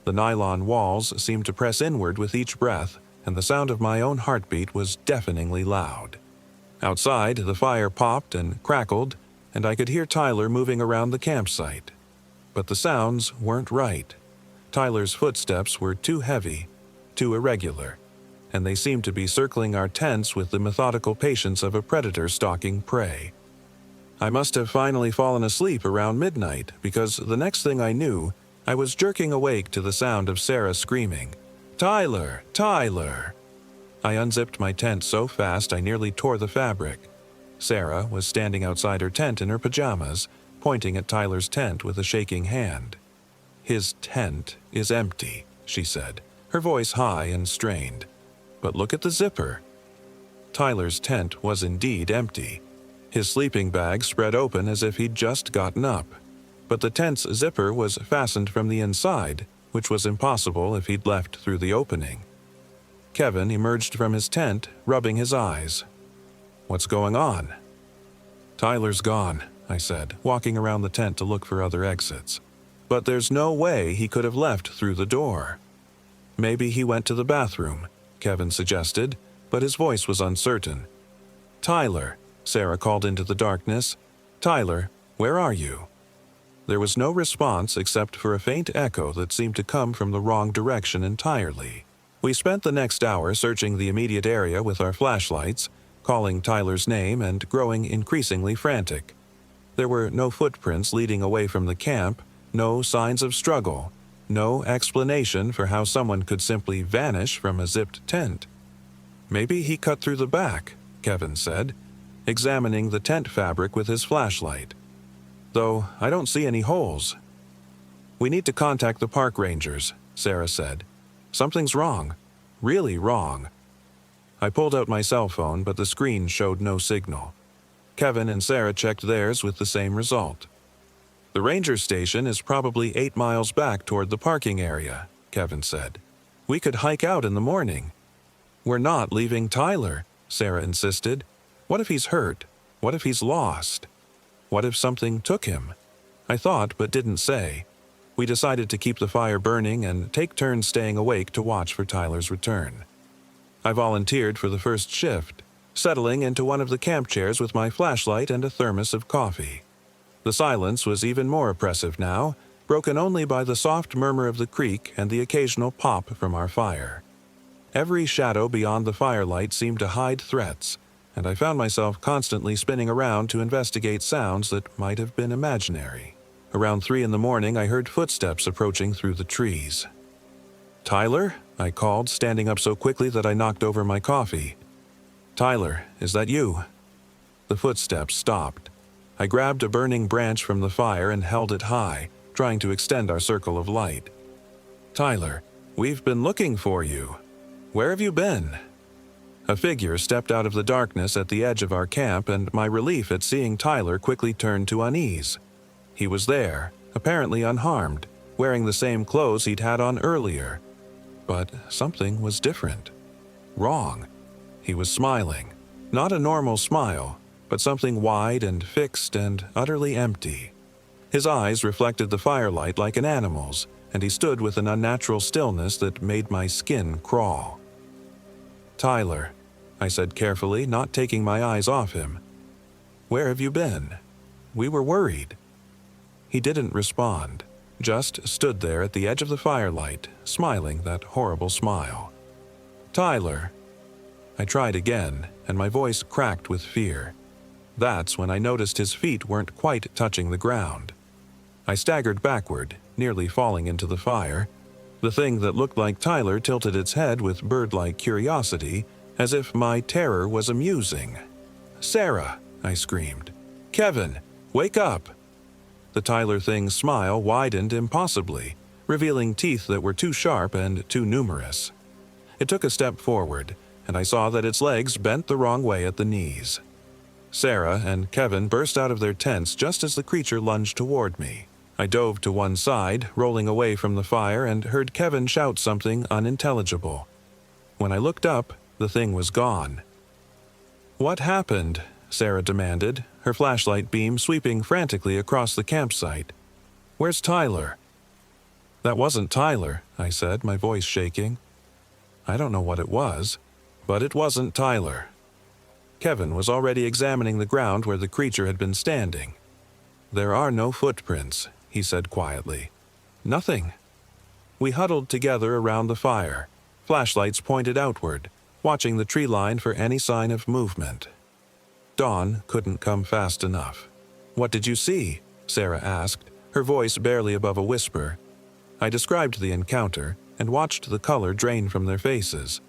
The nylon walls seemed to press inward with each breath, and the sound of my own heartbeat was deafeningly loud. Outside, the fire popped and crackled, and I could hear Tyler moving around the campsite. But the sounds weren't right. Tyler's footsteps were too heavy, too irregular, and they seemed to be circling our tents with the methodical patience of a predator stalking prey. I must have finally fallen asleep around midnight, because the next thing I knew, I was jerking awake to the sound of Sarah screaming, "Tyler! Tyler!" I unzipped my tent so fast I nearly tore the fabric. Sarah was standing outside her tent in her pajamas, pointing at Tyler's tent with a shaking hand. "His tent is empty," she said, her voice high and strained. "But look at the zipper." Tyler's tent was indeed empty. His sleeping bag spread open as if he'd just gotten up. But the tent's zipper was fastened from the inside, which was impossible if he'd left through the opening. Kevin emerged from his tent, rubbing his eyes. "What's going on?" "Tyler's gone," I said, walking around the tent to look for other exits. "But there's no way he could have left through the door." "Maybe he went to the bathroom," Kevin suggested, but his voice was uncertain. "Tyler," Sarah called into the darkness. "Tyler, where are you?" There was no response except for a faint echo that seemed to come from the wrong direction entirely. We spent the next hour searching the immediate area with our flashlights, calling Tyler's name and growing increasingly frantic. There were no footprints leading away from the camp, no signs of struggle, no explanation for how someone could simply vanish from a zipped tent. "Maybe he cut through the back," Kevin said, examining the tent fabric with his flashlight. "Though I don't see any holes." "We need to contact the park rangers," Sarah said. "Something's wrong. Really wrong." I pulled out my cell phone, but the screen showed no signal. Kevin and Sarah checked theirs with the same result. "The ranger station is probably 8 miles back toward the parking area," Kevin said. "We could hike out in the morning." "We're not leaving Tyler," Sarah insisted. "What if he's hurt? What if he's lost? What if something took him?" I thought but didn't say. We decided to keep the fire burning and take turns staying awake to watch for Tyler's return. I volunteered for the first shift, settling into one of the camp chairs with my flashlight and a thermos of coffee. The silence was even more oppressive now, broken only by the soft murmur of the creek and the occasional pop from our fire. Every shadow beyond the firelight seemed to hide threats, and I found myself constantly spinning around to investigate sounds that might have been imaginary. Around 3 in the morning, I heard footsteps approaching through the trees. "Tyler?" I called, standing up so quickly that I knocked over my coffee. "Tyler, is that you?" The footsteps stopped. I grabbed a burning branch from the fire and held it high, trying to extend our circle of light. "Tyler, we've been looking for you. Where have you been?" A figure stepped out of the darkness at the edge of our camp, and my relief at seeing Tyler quickly turned to unease. He was there, apparently unharmed, wearing the same clothes he'd had on earlier. But something was different. Wrong. He was smiling. Not a normal smile, but something wide and fixed and utterly empty. His eyes reflected the firelight like an animal's, and he stood with an unnatural stillness that made my skin crawl. "Tyler," I said carefully, not taking my eyes off him. "Where have you been? We were worried." He didn't respond, just stood there at the edge of the firelight, smiling that horrible smile. "Tyler." I tried again, and my voice cracked with fear. That's when I noticed his feet weren't quite touching the ground. I staggered backward, nearly falling into the fire. The thing that looked like Tyler tilted its head with bird-like curiosity, as if my terror was amusing. "Sarah!" I screamed. "Kevin, wake up!" The Tyler thing's smile widened impossibly, revealing teeth that were too sharp and too numerous. It took a step forward, and I saw that its legs bent the wrong way at the knees. Sarah and Kevin burst out of their tents just as the creature lunged toward me. I dove to one side, rolling away from the fire, and heard Kevin shout something unintelligible. When I looked up, the thing was gone. "What happened?" Sarah demanded, her flashlight beam sweeping frantically across the campsite. "Where's Tyler?" "That wasn't Tyler," I said, my voice shaking. I don't know what it was, but it wasn't Tyler. Kevin was already examining the ground where the creature had been standing. "There are no footprints," he said quietly. "Nothing." We huddled together around the fire, flashlights pointed outward, watching the tree line for any sign of movement. Dawn couldn't come fast enough. "What did you see?" Sarah asked, her voice barely above a whisper. I described the encounter and watched the color drain from their faces.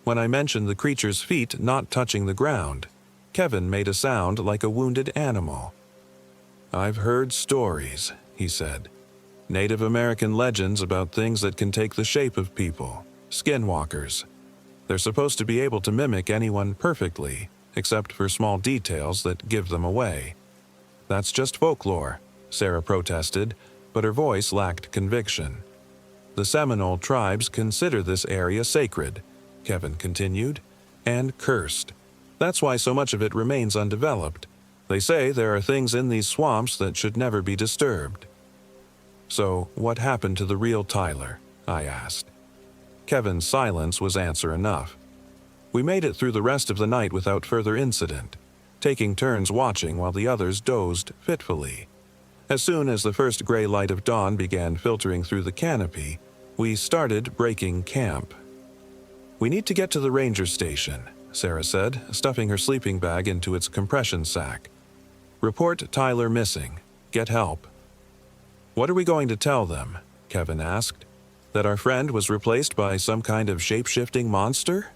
When I mentioned the creature's feet not touching the ground, Kevin made a sound like a wounded animal. "I've heard stories," he said. "Native American legends about things that can take the shape of people, skinwalkers. They're supposed to be able to mimic anyone perfectly, except for small details that give them away." "That's just folklore," Sarah protested, but her voice lacked conviction. "The Seminole tribes consider this area sacred," Kevin continued, "and cursed. That's why so much of it remains undeveloped. They say there are things in these swamps that should never be disturbed." "So, what happened to the real Tyler?" I asked. Kevin's silence was answer enough. We made it through the rest of the night without further incident, taking turns watching while the others dozed fitfully. As soon as the first gray light of dawn began filtering through the canopy, we started breaking camp. "We need to get to the ranger station," Sarah said, stuffing her sleeping bag into its compression sack. "Report Tyler missing. Get help." "What are we going to tell them?" Kevin asked. "That our friend was replaced by some kind of shape-shifting monster?"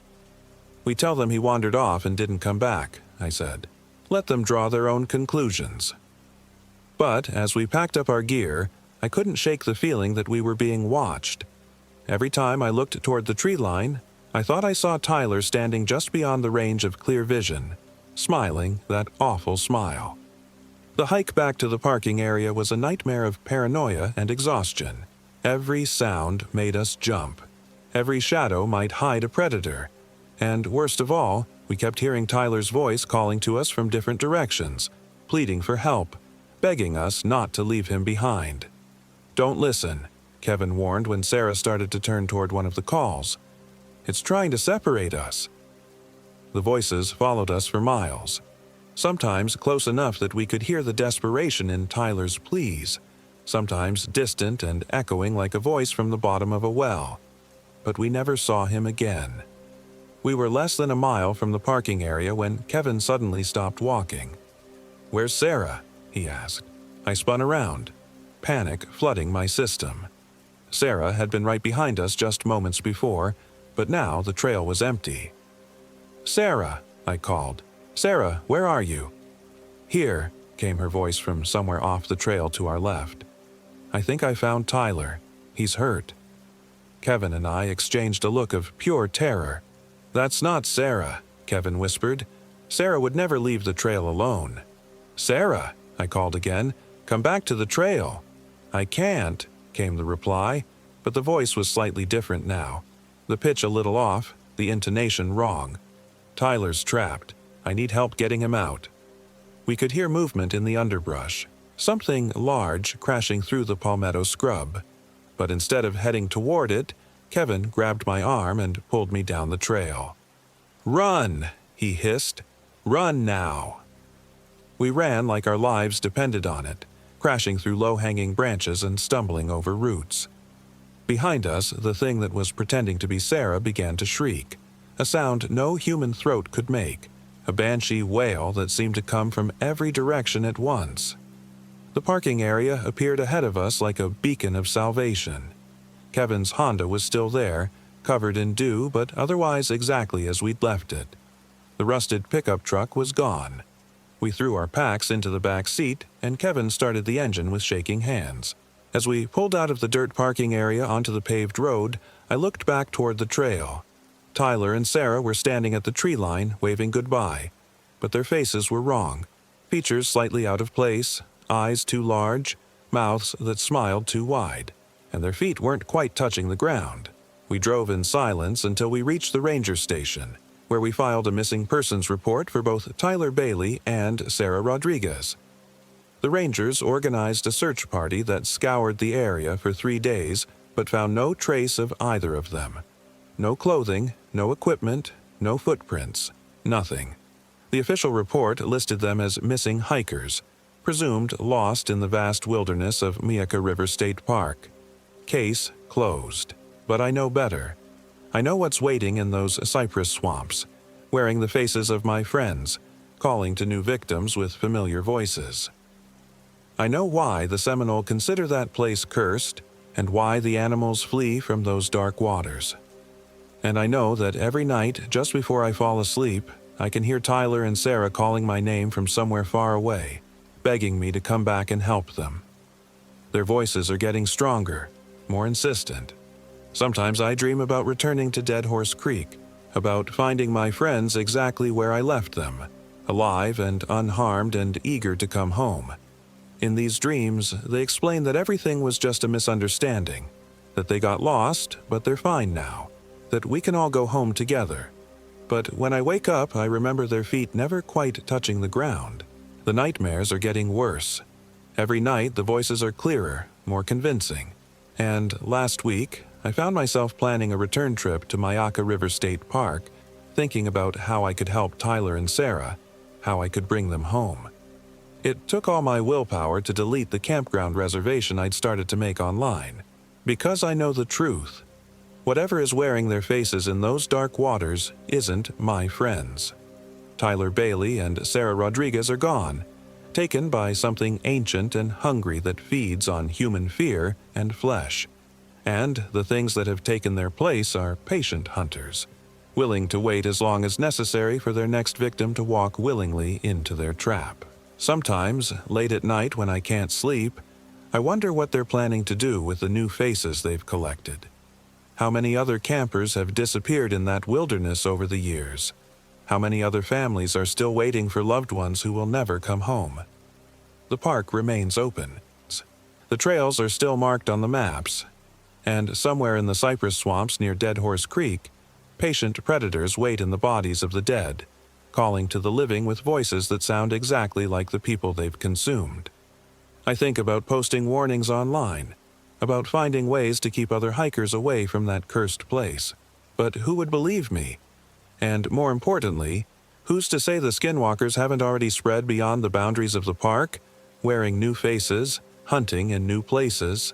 "We tell them he wandered off and didn't come back," I said. "Let them draw their own conclusions." But as we packed up our gear, I couldn't shake the feeling that we were being watched. Every time I looked toward the tree line, I thought I saw Tyler standing just beyond the range of clear vision, smiling that awful smile. The hike back to the parking area was a nightmare of paranoia and exhaustion. Every sound made us jump. Every shadow might hide a predator. And worst of all, we kept hearing Tyler's voice calling to us from different directions, pleading for help, begging us not to leave him behind. "Don't listen," Kevin warned when Sarah started to turn toward one of the calls. "It's trying to separate us." The voices followed us for miles, sometimes close enough that we could hear the desperation in Tyler's pleas, sometimes distant and echoing like a voice from the bottom of a well. But we never saw him again. We were less than a mile from the parking area when Kevin suddenly stopped walking. "Where's Sarah?" he asked. I spun around, panic flooding my system. Sarah had been right behind us just moments before, but now the trail was empty. "Sarah," I called. "Sarah, where are you?" "Here," came her voice from somewhere off the trail to our left. "I think I found Tyler. He's hurt." Kevin and I exchanged a look of pure terror. "That's not Sarah," Kevin whispered. "Sarah would never leave the trail alone." "Sarah," I called again, "come back to the trail." "I can't," came the reply, but the voice was slightly different now. The pitch a little off, the intonation wrong. "Tyler's trapped. I need help getting him out." We could hear movement in the underbrush, something large crashing through the palmetto scrub. But instead of heading toward it, Kevin grabbed my arm and pulled me down the trail. "Run!" he hissed. "Run now!" We ran like our lives depended on it, crashing through low-hanging branches and stumbling over roots. Behind us, the thing that was pretending to be Sarah began to shriek, a sound no human throat could make, a banshee wail that seemed to come from every direction at once. The parking area appeared ahead of us like a beacon of salvation. Kevin's Honda was still there, covered in dew but otherwise exactly as we'd left it. The rusted pickup truck was gone. We threw our packs into the back seat, and Kevin started the engine with shaking hands. As we pulled out of the dirt parking area onto the paved road, I looked back toward the trail. Tyler and Sarah were standing at the tree line, waving goodbye. But their faces were wrong. Features slightly out of place, eyes too large, mouths that smiled too wide, and their feet weren't quite touching the ground. We drove in silence until we reached the ranger station, where we filed a missing persons report for both Tyler Bailey and Sarah Rodriguez. The Rangers organized a search party that scoured the area for 3 days, but found no trace of either of them. No clothing, no equipment, no footprints, nothing. The official report listed them as missing hikers, presumed lost in the vast wilderness of Myakka River State Park. Case closed. But I know better. I know what's waiting in those cypress swamps, wearing the faces of my friends, calling to new victims with familiar voices. I know why the Seminole consider that place cursed, and why the animals flee from those dark waters. And I know that every night, just before I fall asleep, I can hear Tyler and Sarah calling my name from somewhere far away, begging me to come back and help them. Their voices are getting stronger, more insistent. Sometimes I dream about returning to Dead Horse Creek, about finding my friends exactly where I left them, alive and unharmed and eager to come home. In these dreams, they explain that everything was just a misunderstanding, that they got lost, but they're fine now, that we can all go home together. But when I wake up, I remember their feet never quite touching the ground. The nightmares are getting worse. Every night, the voices are clearer, more convincing. And last week, I found myself planning a return trip to Myakka River State Park, thinking about how I could help Tyler and Sarah, how I could bring them home. It took all my willpower to delete the campground reservation I'd started to make online. Because I know the truth. Whatever is wearing their faces in those dark waters isn't my friends. Tyler Bailey and Sarah Rodriguez are gone, taken by something ancient and hungry that feeds on human fear and flesh. And the things that have taken their place are patient hunters, willing to wait as long as necessary for their next victim to walk willingly into their trap. Sometimes, late at night when I can't sleep, I wonder what they're planning to do with the new faces they've collected. How many other campers have disappeared in that wilderness over the years? How many other families are still waiting for loved ones who will never come home? The park remains open. The trails are still marked on the maps, and somewhere in the cypress swamps near Dead Horse Creek, patient predators wait in the bodies of the dead, calling to the living with voices that sound exactly like the people they've consumed. I think about posting warnings online, about finding ways to keep other hikers away from that cursed place. But who would believe me? And more importantly, who's to say the skinwalkers haven't already spread beyond the boundaries of the park, wearing new faces, hunting in new places?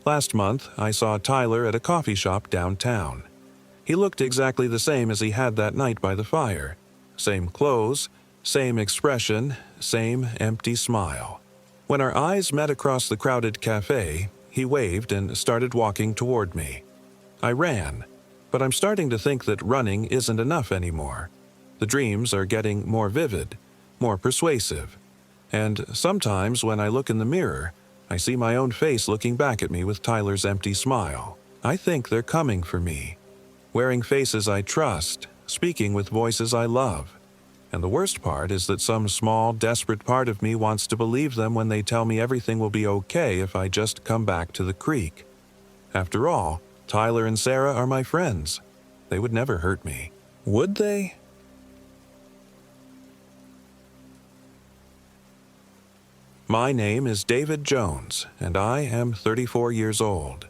Last month, I saw Tyler at a coffee shop downtown. He looked exactly the same as he had that night by the fire. Same clothes, same expression, same empty smile. When our eyes met across the crowded cafe, he waved and started walking toward me. I ran, but I'm starting to think that running isn't enough anymore. The dreams are getting more vivid, more persuasive. And sometimes when I look in the mirror, I see my own face looking back at me with Tyler's empty smile. I think they're coming for me. Wearing faces I trust, speaking with voices I love. And the worst part is that some small, desperate part of me wants to believe them when they tell me everything will be okay if I just come back to the creek. After all, Tyler and Sarah are my friends. They would never hurt me. Would they? My name is David Jones, and I am 34 years old.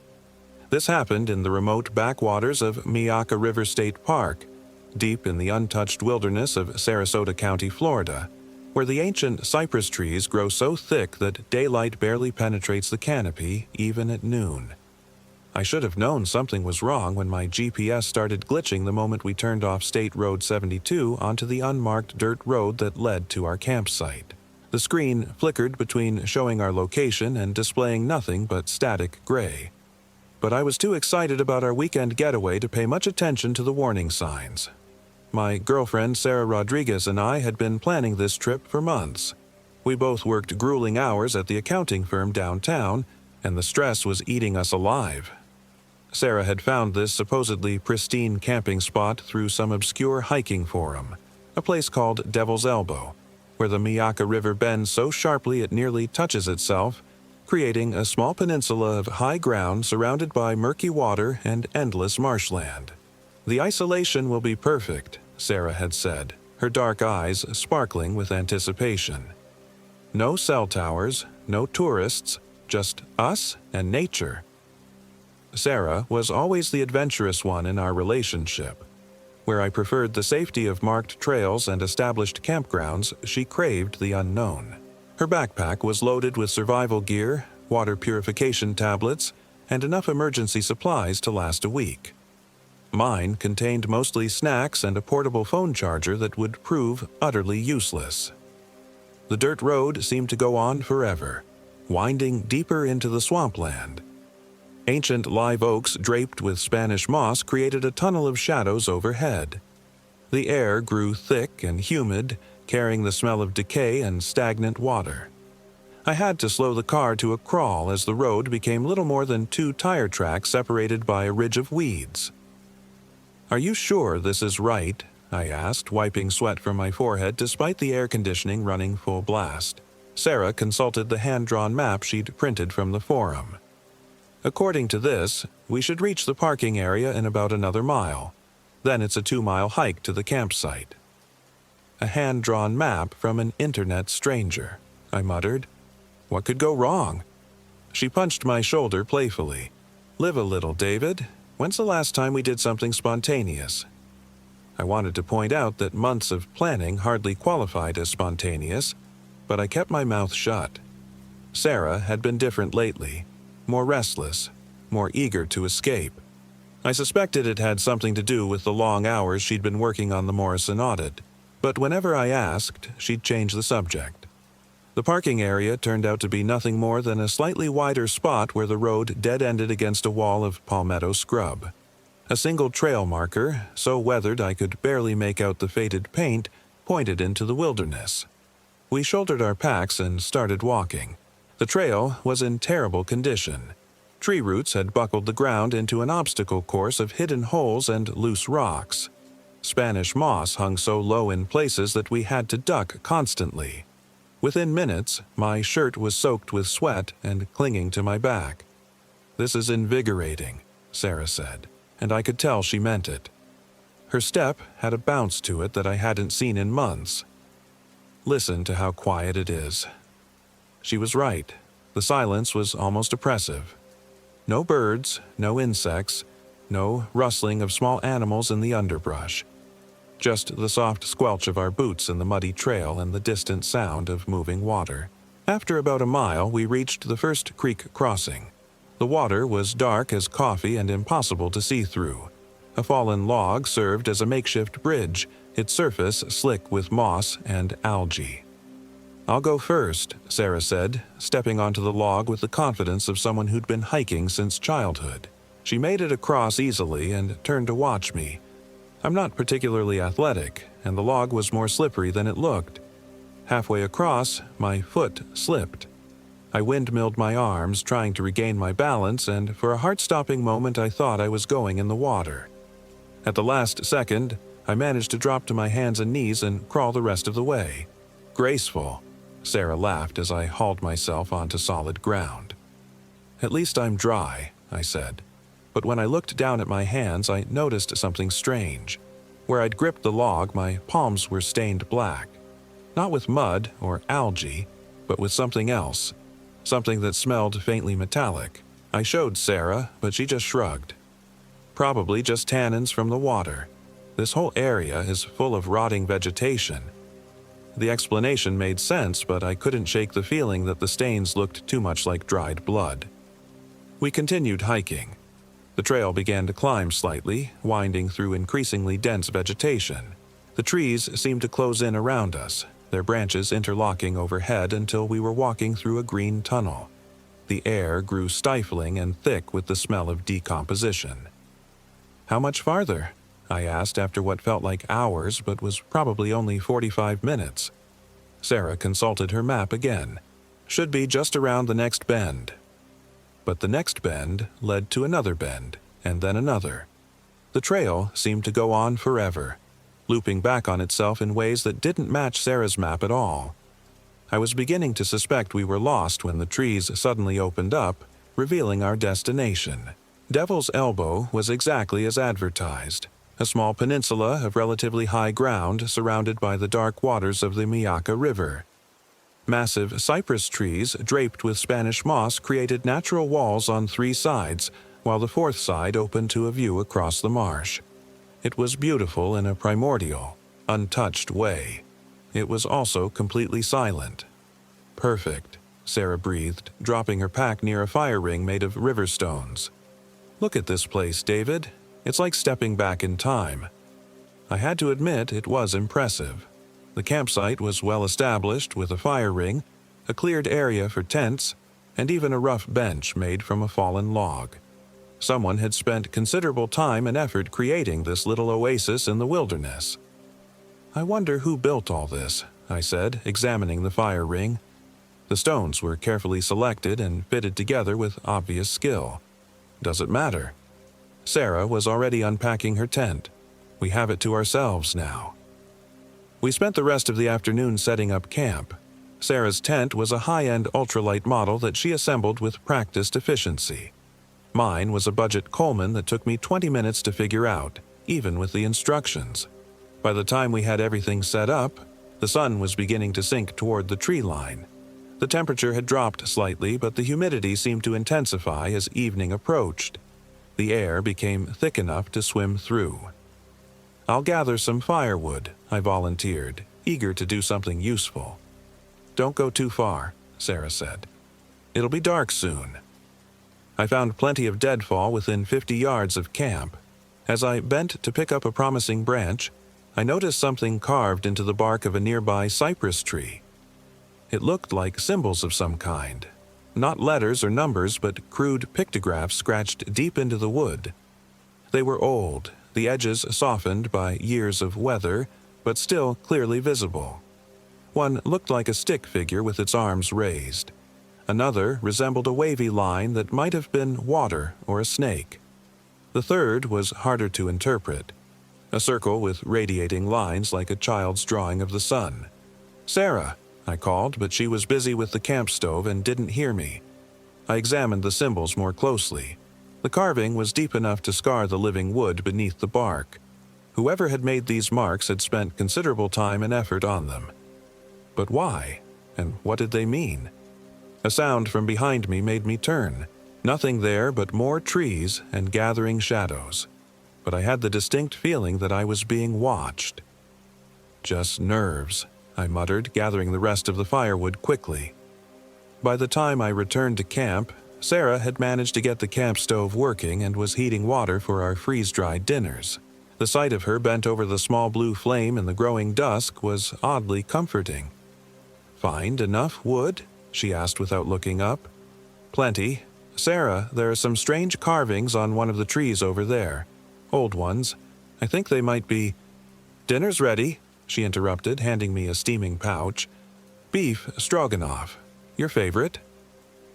This happened in the remote backwaters of Myakka River State Park, deep in the untouched wilderness of Sarasota County, Florida, where the ancient cypress trees grow so thick that daylight barely penetrates the canopy, even at noon. I should have known something was wrong when my GPS started glitching the moment we turned off State Road 72 onto the unmarked dirt road that led to our campsite. The screen flickered between showing our location and displaying nothing but static gray. But I was too excited about our weekend getaway to pay much attention to the warning signs. My girlfriend Sarah Rodriguez and I had been planning this trip for months. We both worked grueling hours at the accounting firm downtown, and the stress was eating us alive. Sarah had found this supposedly pristine camping spot through some obscure hiking forum, a place called Devil's Elbow, where the Miyaka River bends so sharply it nearly touches itself, creating a small peninsula of high ground surrounded by murky water and endless marshland. "The isolation will be perfect," Sarah had said, her dark eyes sparkling with anticipation. "No cell towers, no tourists, just us and nature." Sarah was always the adventurous one in our relationship. Where I preferred the safety of marked trails and established campgrounds, she craved the unknown. Her backpack was loaded with survival gear, water purification tablets, and enough emergency supplies to last a week. Mine contained mostly snacks and a portable phone charger that would prove utterly useless. The dirt road seemed to go on forever, winding deeper into the swampland. Ancient live oaks draped with Spanish moss created a tunnel of shadows overhead. The air grew thick and humid, carrying the smell of decay and stagnant water. I had to slow the car to a crawl as the road became little more than 2 tire tracks separated by a ridge of weeds. "Are you sure this is right?" I asked, wiping sweat from my forehead despite the air conditioning running full blast. Sarah consulted the hand-drawn map she'd printed from the forum. "According to this, we should reach the parking area in about another mile. Then it's a 2-mile hike to the campsite." "A hand-drawn map from an internet stranger," I muttered. What could go wrong? She punched my shoulder playfully. "Live a little, David. When's the last time we did something spontaneous?" I wanted to point out that months of planning hardly qualified as spontaneous, but I kept my mouth shut. Sarah had been different lately, more restless, more eager to escape. I suspected it had something to do with the long hours she'd been working on the Morrison audit, but whenever I asked, she'd change the subject. The parking area turned out to be nothing more than a slightly wider spot where the road dead-ended against a wall of palmetto scrub. A single trail marker, so weathered I could barely make out the faded paint, pointed into the wilderness. We shouldered our packs and started walking. The trail was in terrible condition. Tree roots had buckled the ground into an obstacle course of hidden holes and loose rocks. Spanish moss hung so low in places that we had to duck constantly. Within minutes, my shirt was soaked with sweat and clinging to my back. "This is invigorating," Sarah said, and I could tell she meant it. Her step had a bounce to it that I hadn't seen in months. "Listen to how quiet it is." She was right. The silence was almost oppressive. No birds, no insects, no rustling of small animals in the underbrush. Just the soft squelch of our boots in the muddy trail and the distant sound of moving water. After about a mile, we reached the first creek crossing. The water was dark as coffee and impossible to see through. A fallen log served as a makeshift bridge, its surface slick with moss and algae. "I'll go first," Sarah said, stepping onto the log with the confidence of someone who'd been hiking since childhood. She made it across easily and turned to watch me. I'm not particularly athletic, and the log was more slippery than it looked. Halfway across, my foot slipped. I windmilled my arms, trying to regain my balance, and for a heart-stopping moment I thought I was going in the water. At the last second, I managed to drop to my hands and knees and crawl the rest of the way. "Graceful," Sarah laughed as I hauled myself onto solid ground. "At least I'm dry," I said. But when I looked down at my hands, I noticed something strange. Where I'd gripped the log, my palms were stained black. Not with mud or algae, but with something else. Something that smelled faintly metallic. I showed Sarah, but she just shrugged. "Probably just tannins from the water. This whole area is full of rotting vegetation." The explanation made sense, but I couldn't shake the feeling that the stains looked too much like dried blood. We continued hiking. The trail began to climb slightly, winding through increasingly dense vegetation. The trees seemed to close in around us, their branches interlocking overhead until we were walking through a green tunnel. The air grew stifling and thick with the smell of decomposition. "How much farther?" I asked after what felt like hours but was probably only 45 minutes. Sarah consulted her map again. "Should be just around the next bend." But the next bend led to another bend, and then another. The trail seemed to go on forever, looping back on itself in ways that didn't match Sarah's map at all. I was beginning to suspect we were lost when the trees suddenly opened up, revealing our destination. Devil's Elbow was exactly as advertised, a small peninsula of relatively high ground surrounded by the dark waters of the Miyaka River. Massive cypress trees draped with Spanish moss created natural walls on 3 sides, while the 4th side opened to a view across the marsh. It was beautiful in a primordial, untouched way. It was also completely silent. "Perfect," Sarah breathed, dropping her pack near a fire ring made of river stones. "Look at this place, David. It's like stepping back in time." I had to admit it was impressive. The campsite was well established with a fire ring, a cleared area for tents, and even a rough bench made from a fallen log. Someone had spent considerable time and effort creating this little oasis in the wilderness. "I wonder who built all this," I said, examining the fire ring. The stones were carefully selected and fitted together with obvious skill. "Does it matter?" Sarah was already unpacking her tent. "We have it to ourselves now." We spent the rest of the afternoon setting up camp. Sarah's tent was a high-end ultralight model that she assembled with practiced efficiency. Mine was a budget Coleman that took me 20 minutes to figure out, even with the instructions. By the time we had everything set up, the sun was beginning to sink toward the tree line. The temperature had dropped slightly, but the humidity seemed to intensify as evening approached. The air became thick enough to swim through. "I'll gather some firewood," I volunteered, eager to do something useful. "Don't go too far," Sarah said. "It'll be dark soon." I found plenty of deadfall within 50 yards of camp. As I bent to pick up a promising branch, I noticed something carved into the bark of a nearby cypress tree. It looked like symbols of some kind. Not letters or numbers, but crude pictographs scratched deep into the wood. They were old, the edges softened by years of weather, but still clearly visible. One looked like a stick figure with its arms raised. Another resembled a wavy line that might have been water or a snake. The third was harder to interpret. A circle with radiating lines like a child's drawing of the sun. "Sarah," I called, but she was busy with the camp stove and didn't hear me. I examined the symbols more closely. The carving was deep enough to scar the living wood beneath the bark. Whoever had made these marks had spent considerable time and effort on them. But why? And what did they mean? A sound from behind me made me turn. Nothing there but more trees and gathering shadows. But I had the distinct feeling that I was being watched. "Just nerves," I muttered, gathering the rest of the firewood quickly. By the time I returned to camp, Sarah had managed to get the camp stove working and was heating water for our freeze-dried dinners. The sight of her bent over the small blue flame in the growing dusk was oddly comforting. "Find enough wood?" she asked without looking up. "Plenty. Sarah, there are some strange carvings on one of the trees over there. Old ones. I think they might be—" "Dinner's ready," she interrupted, handing me a steaming pouch. "Beef stroganoff. Your favorite?"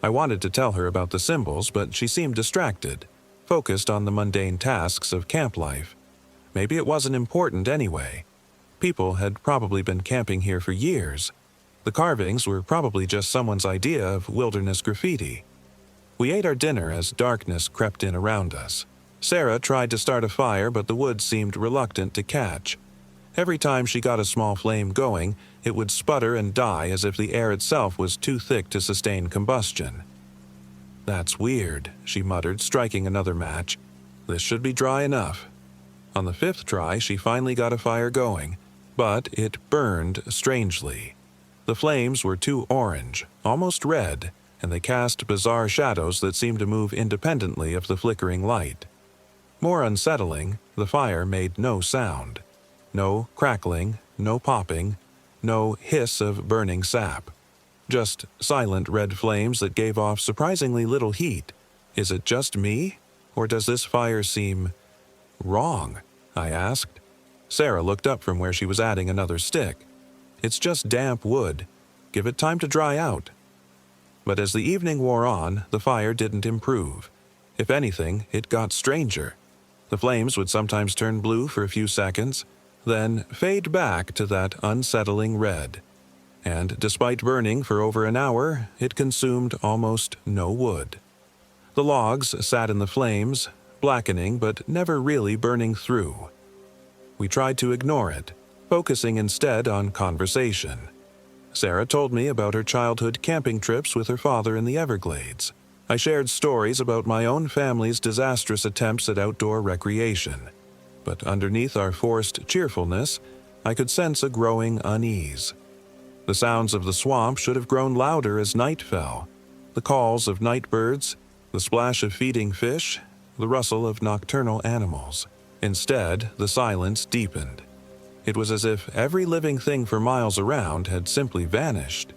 I wanted to tell her about the symbols, but she seemed distracted, focused on the mundane tasks of camp life. Maybe it wasn't important anyway. People had probably been camping here for years. The carvings were probably just someone's idea of wilderness graffiti. We ate our dinner as darkness crept in around us. Sarah tried to start a fire, but the wood seemed reluctant to catch. Every time she got a small flame going, it would sputter and die as if the air itself was too thick to sustain combustion. "That's weird," she muttered, striking another match. "This should be dry enough." On the 5th try, she finally got a fire going, but it burned strangely. The flames were too orange, almost red, and they cast bizarre shadows that seemed to move independently of the flickering light. More unsettling, the fire made no sound. No crackling, no popping, no hiss of burning sap. Just silent red flames that gave off surprisingly little heat. Is it just me? Or does this fire seem wrong? I asked. Sarah looked up from where she was adding another stick. It's just damp wood. Give it time to dry out. But as the evening wore on, the fire didn't improve. If anything, it got stranger. The flames would sometimes turn blue for a few seconds, then fade back to that unsettling red. And despite burning for over an hour, it consumed almost no wood. The logs sat in the flames, blackening but never really burning through. We tried to ignore it, focusing instead on conversation. Sarah told me about her childhood camping trips with her father in the Everglades. I shared stories about my own family's disastrous attempts at outdoor recreation. But underneath our forced cheerfulness, I could sense a growing unease. The sounds of the swamp should have grown louder as night fell. The calls of night birds, the splash of feeding fish, the rustle of nocturnal animals. Instead, the silence deepened. It was as if every living thing for miles around had simply vanished.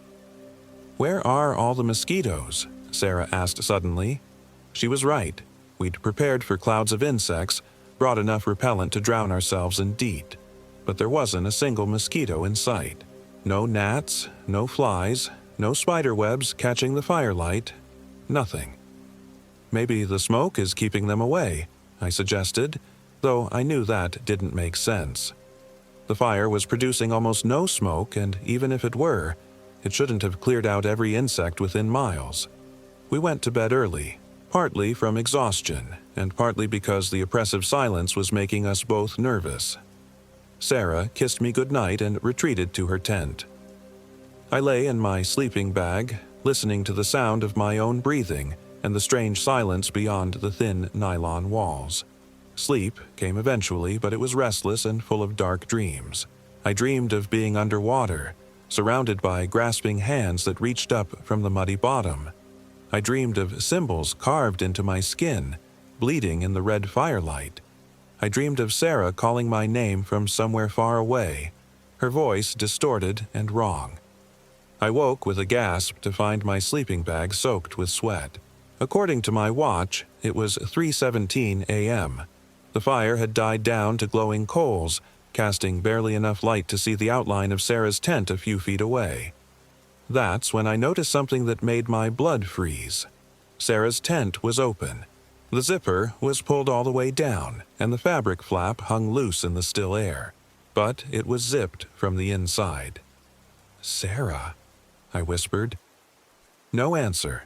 "Where are all the mosquitoes?" Sarah asked suddenly. She was right. We'd prepared for clouds of insects, brought enough repellent to drown ourselves in DEET. But there wasn't a single mosquito in sight. No gnats, no flies, no spider webs catching the firelight. Nothing. "Maybe the smoke is keeping them away," I suggested, though I knew that didn't make sense. The fire was producing almost no smoke, and even if it were, it shouldn't have cleared out every insect within miles. We went to bed early, partly from exhaustion, and partly because the oppressive silence was making us both nervous. Sarah kissed me goodnight and retreated to her tent. I lay in my sleeping bag, listening to the sound of my own breathing and the strange silence beyond the thin nylon walls. Sleep came eventually, but it was restless and full of dark dreams. I dreamed of being underwater, surrounded by grasping hands that reached up from the muddy bottom. I dreamed of symbols carved into my skin, bleeding in the red firelight. I dreamed of Sarah calling my name from somewhere far away, her voice distorted and wrong. I woke with a gasp to find my sleeping bag soaked with sweat. According to my watch, it was 3:17 a.m. The fire had died down to glowing coals, casting barely enough light to see the outline of Sarah's tent a few feet away. That's when I noticed something that made my blood freeze. Sarah's tent was open. The zipper was pulled all the way down, and the fabric flap hung loose in the still air. But it was zipped from the inside. "Sarah," I whispered. No answer.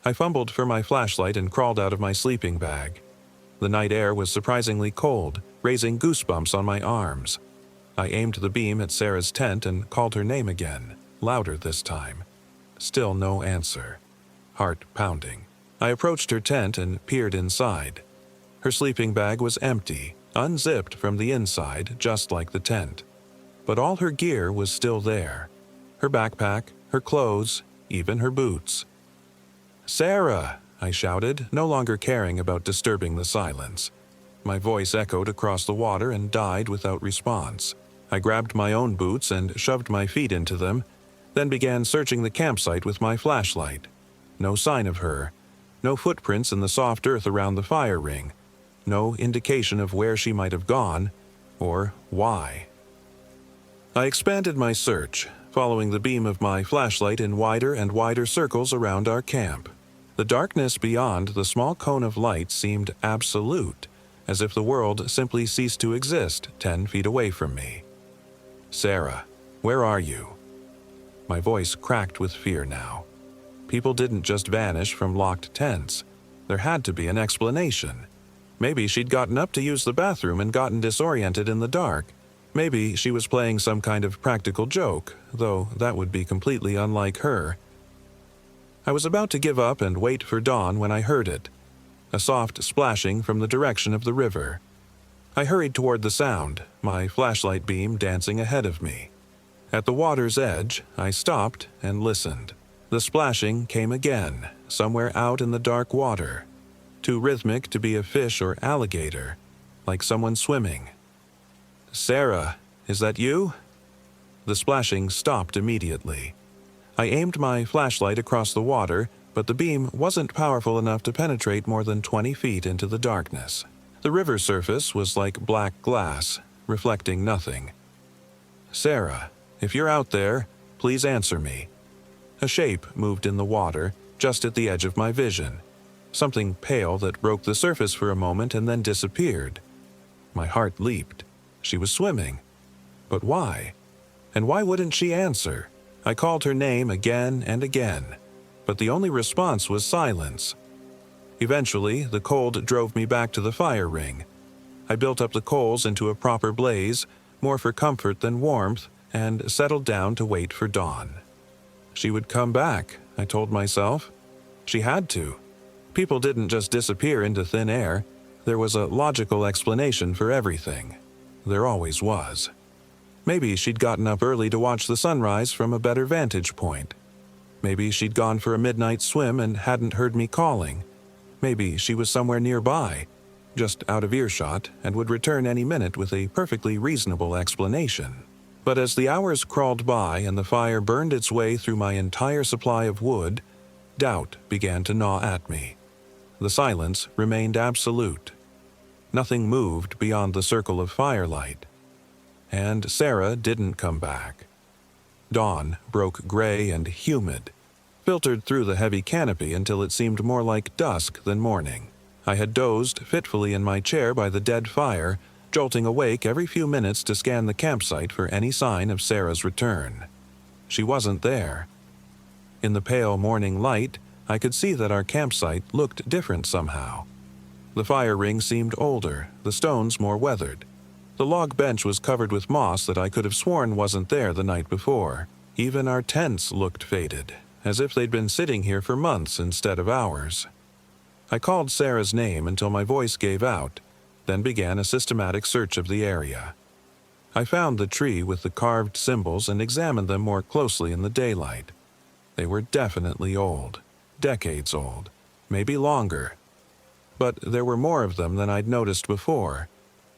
I fumbled for my flashlight and crawled out of my sleeping bag. The night air was surprisingly cold, raising goosebumps on my arms. I aimed the beam at Sarah's tent and called her name again, louder this time. Still no answer. Heart pounding. I approached her tent and peered inside. Her sleeping bag was empty, unzipped from the inside, just like the tent. But all her gear was still there. Her backpack, her clothes, even her boots. "Sarah!" I shouted, no longer caring about disturbing the silence. My voice echoed across the water and died without response. I grabbed my own boots and shoved my feet into them, then began searching the campsite with my flashlight. No sign of her. No footprints in the soft earth around the fire ring. No indication of where she might have gone, or why. I expanded my search, following the beam of my flashlight in wider and wider circles around our camp. The darkness beyond the small cone of light seemed absolute, as if the world simply ceased to exist 10 feet away from me. "Sarah, where are you?" My voice cracked with fear now. People didn't just vanish from locked tents. There had to be an explanation. Maybe she'd gotten up to use the bathroom and gotten disoriented in the dark. Maybe she was playing some kind of practical joke, though that would be completely unlike her. I was about to give up and wait for dawn when I heard it. A soft splashing from the direction of the river. I hurried toward the sound, my flashlight beam dancing ahead of me. At the water's edge, I stopped and listened. The splashing came again, somewhere out in the dark water. Too rhythmic to be a fish or alligator, like someone swimming. "Sarah, is that you?" The splashing stopped immediately. I aimed my flashlight across the water, but the beam wasn't powerful enough to penetrate more than 20 feet into the darkness. The river surface was like black glass, reflecting nothing. "Sarah, if you're out there, please answer me." A shape moved in the water, just at the edge of my vision. Something pale that broke the surface for a moment and then disappeared. My heart leaped. She was swimming. But why? And why wouldn't she answer? I called her name again and again, but the only response was silence. Eventually, the cold drove me back to the fire ring. I built up the coals into a proper blaze, more for comfort than warmth, and settled down to wait for dawn. She would come back, I told myself. She had to. People didn't just disappear into thin air. There was a logical explanation for everything. There always was. Maybe she'd gotten up early to watch the sunrise from a better vantage point. Maybe she'd gone for a midnight swim and hadn't heard me calling. Maybe she was somewhere nearby, just out of earshot, and would return any minute with a perfectly reasonable explanation. But as the hours crawled by and the fire burned its way through my entire supply of wood, doubt began to gnaw at me. The silence remained absolute. Nothing moved beyond the circle of firelight. And Sarah didn't come back. Dawn broke gray and humid, filtered through the heavy canopy until it seemed more like dusk than morning. I had dozed fitfully in my chair by the dead fire, jolting awake every few minutes to scan the campsite for any sign of Sarah's return. She wasn't there. In the pale morning light, I could see that our campsite looked different somehow. The fire ring seemed older, the stones more weathered. The log bench was covered with moss that I could have sworn wasn't there the night before. Even our tents looked faded, as if they'd been sitting here for months instead of hours. I called Sarah's name until my voice gave out, then began a systematic search of the area. I found the tree with the carved symbols and examined them more closely in the daylight. They were definitely old, decades old, maybe longer. But there were more of them than I'd noticed before,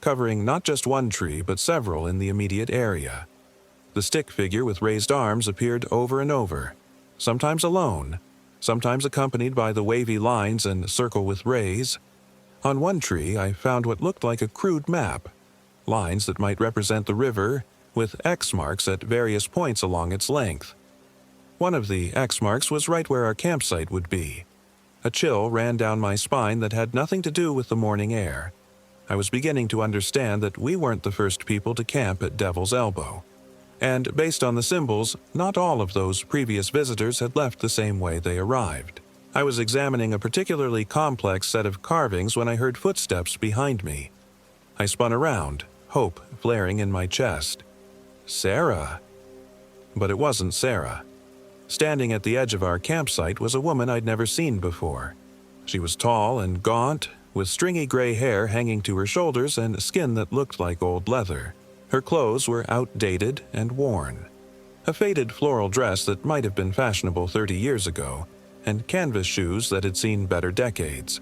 covering not just one tree but several in the immediate area. The stick figure with raised arms appeared over and over, sometimes alone, sometimes accompanied by the wavy lines and circle with rays. On one tree I found what looked like a crude map, lines that might represent the river, with X marks at various points along its length. One of the X marks was right where our campsite would be. A chill ran down my spine that had nothing to do with the morning air. I was beginning to understand that we weren't the first people to camp at Devil's Elbow. And based on the symbols, not all of those previous visitors had left the same way they arrived. I was examining a particularly complex set of carvings when I heard footsteps behind me. I spun around, hope flaring in my chest. Sarah! But it wasn't Sarah. Standing at the edge of our campsite was a woman I'd never seen before. She was tall and gaunt, with stringy gray hair hanging to her shoulders and skin that looked like old leather. Her clothes were outdated and worn. A faded floral dress that might have been fashionable 30 years ago, and canvas shoes that had seen better decades.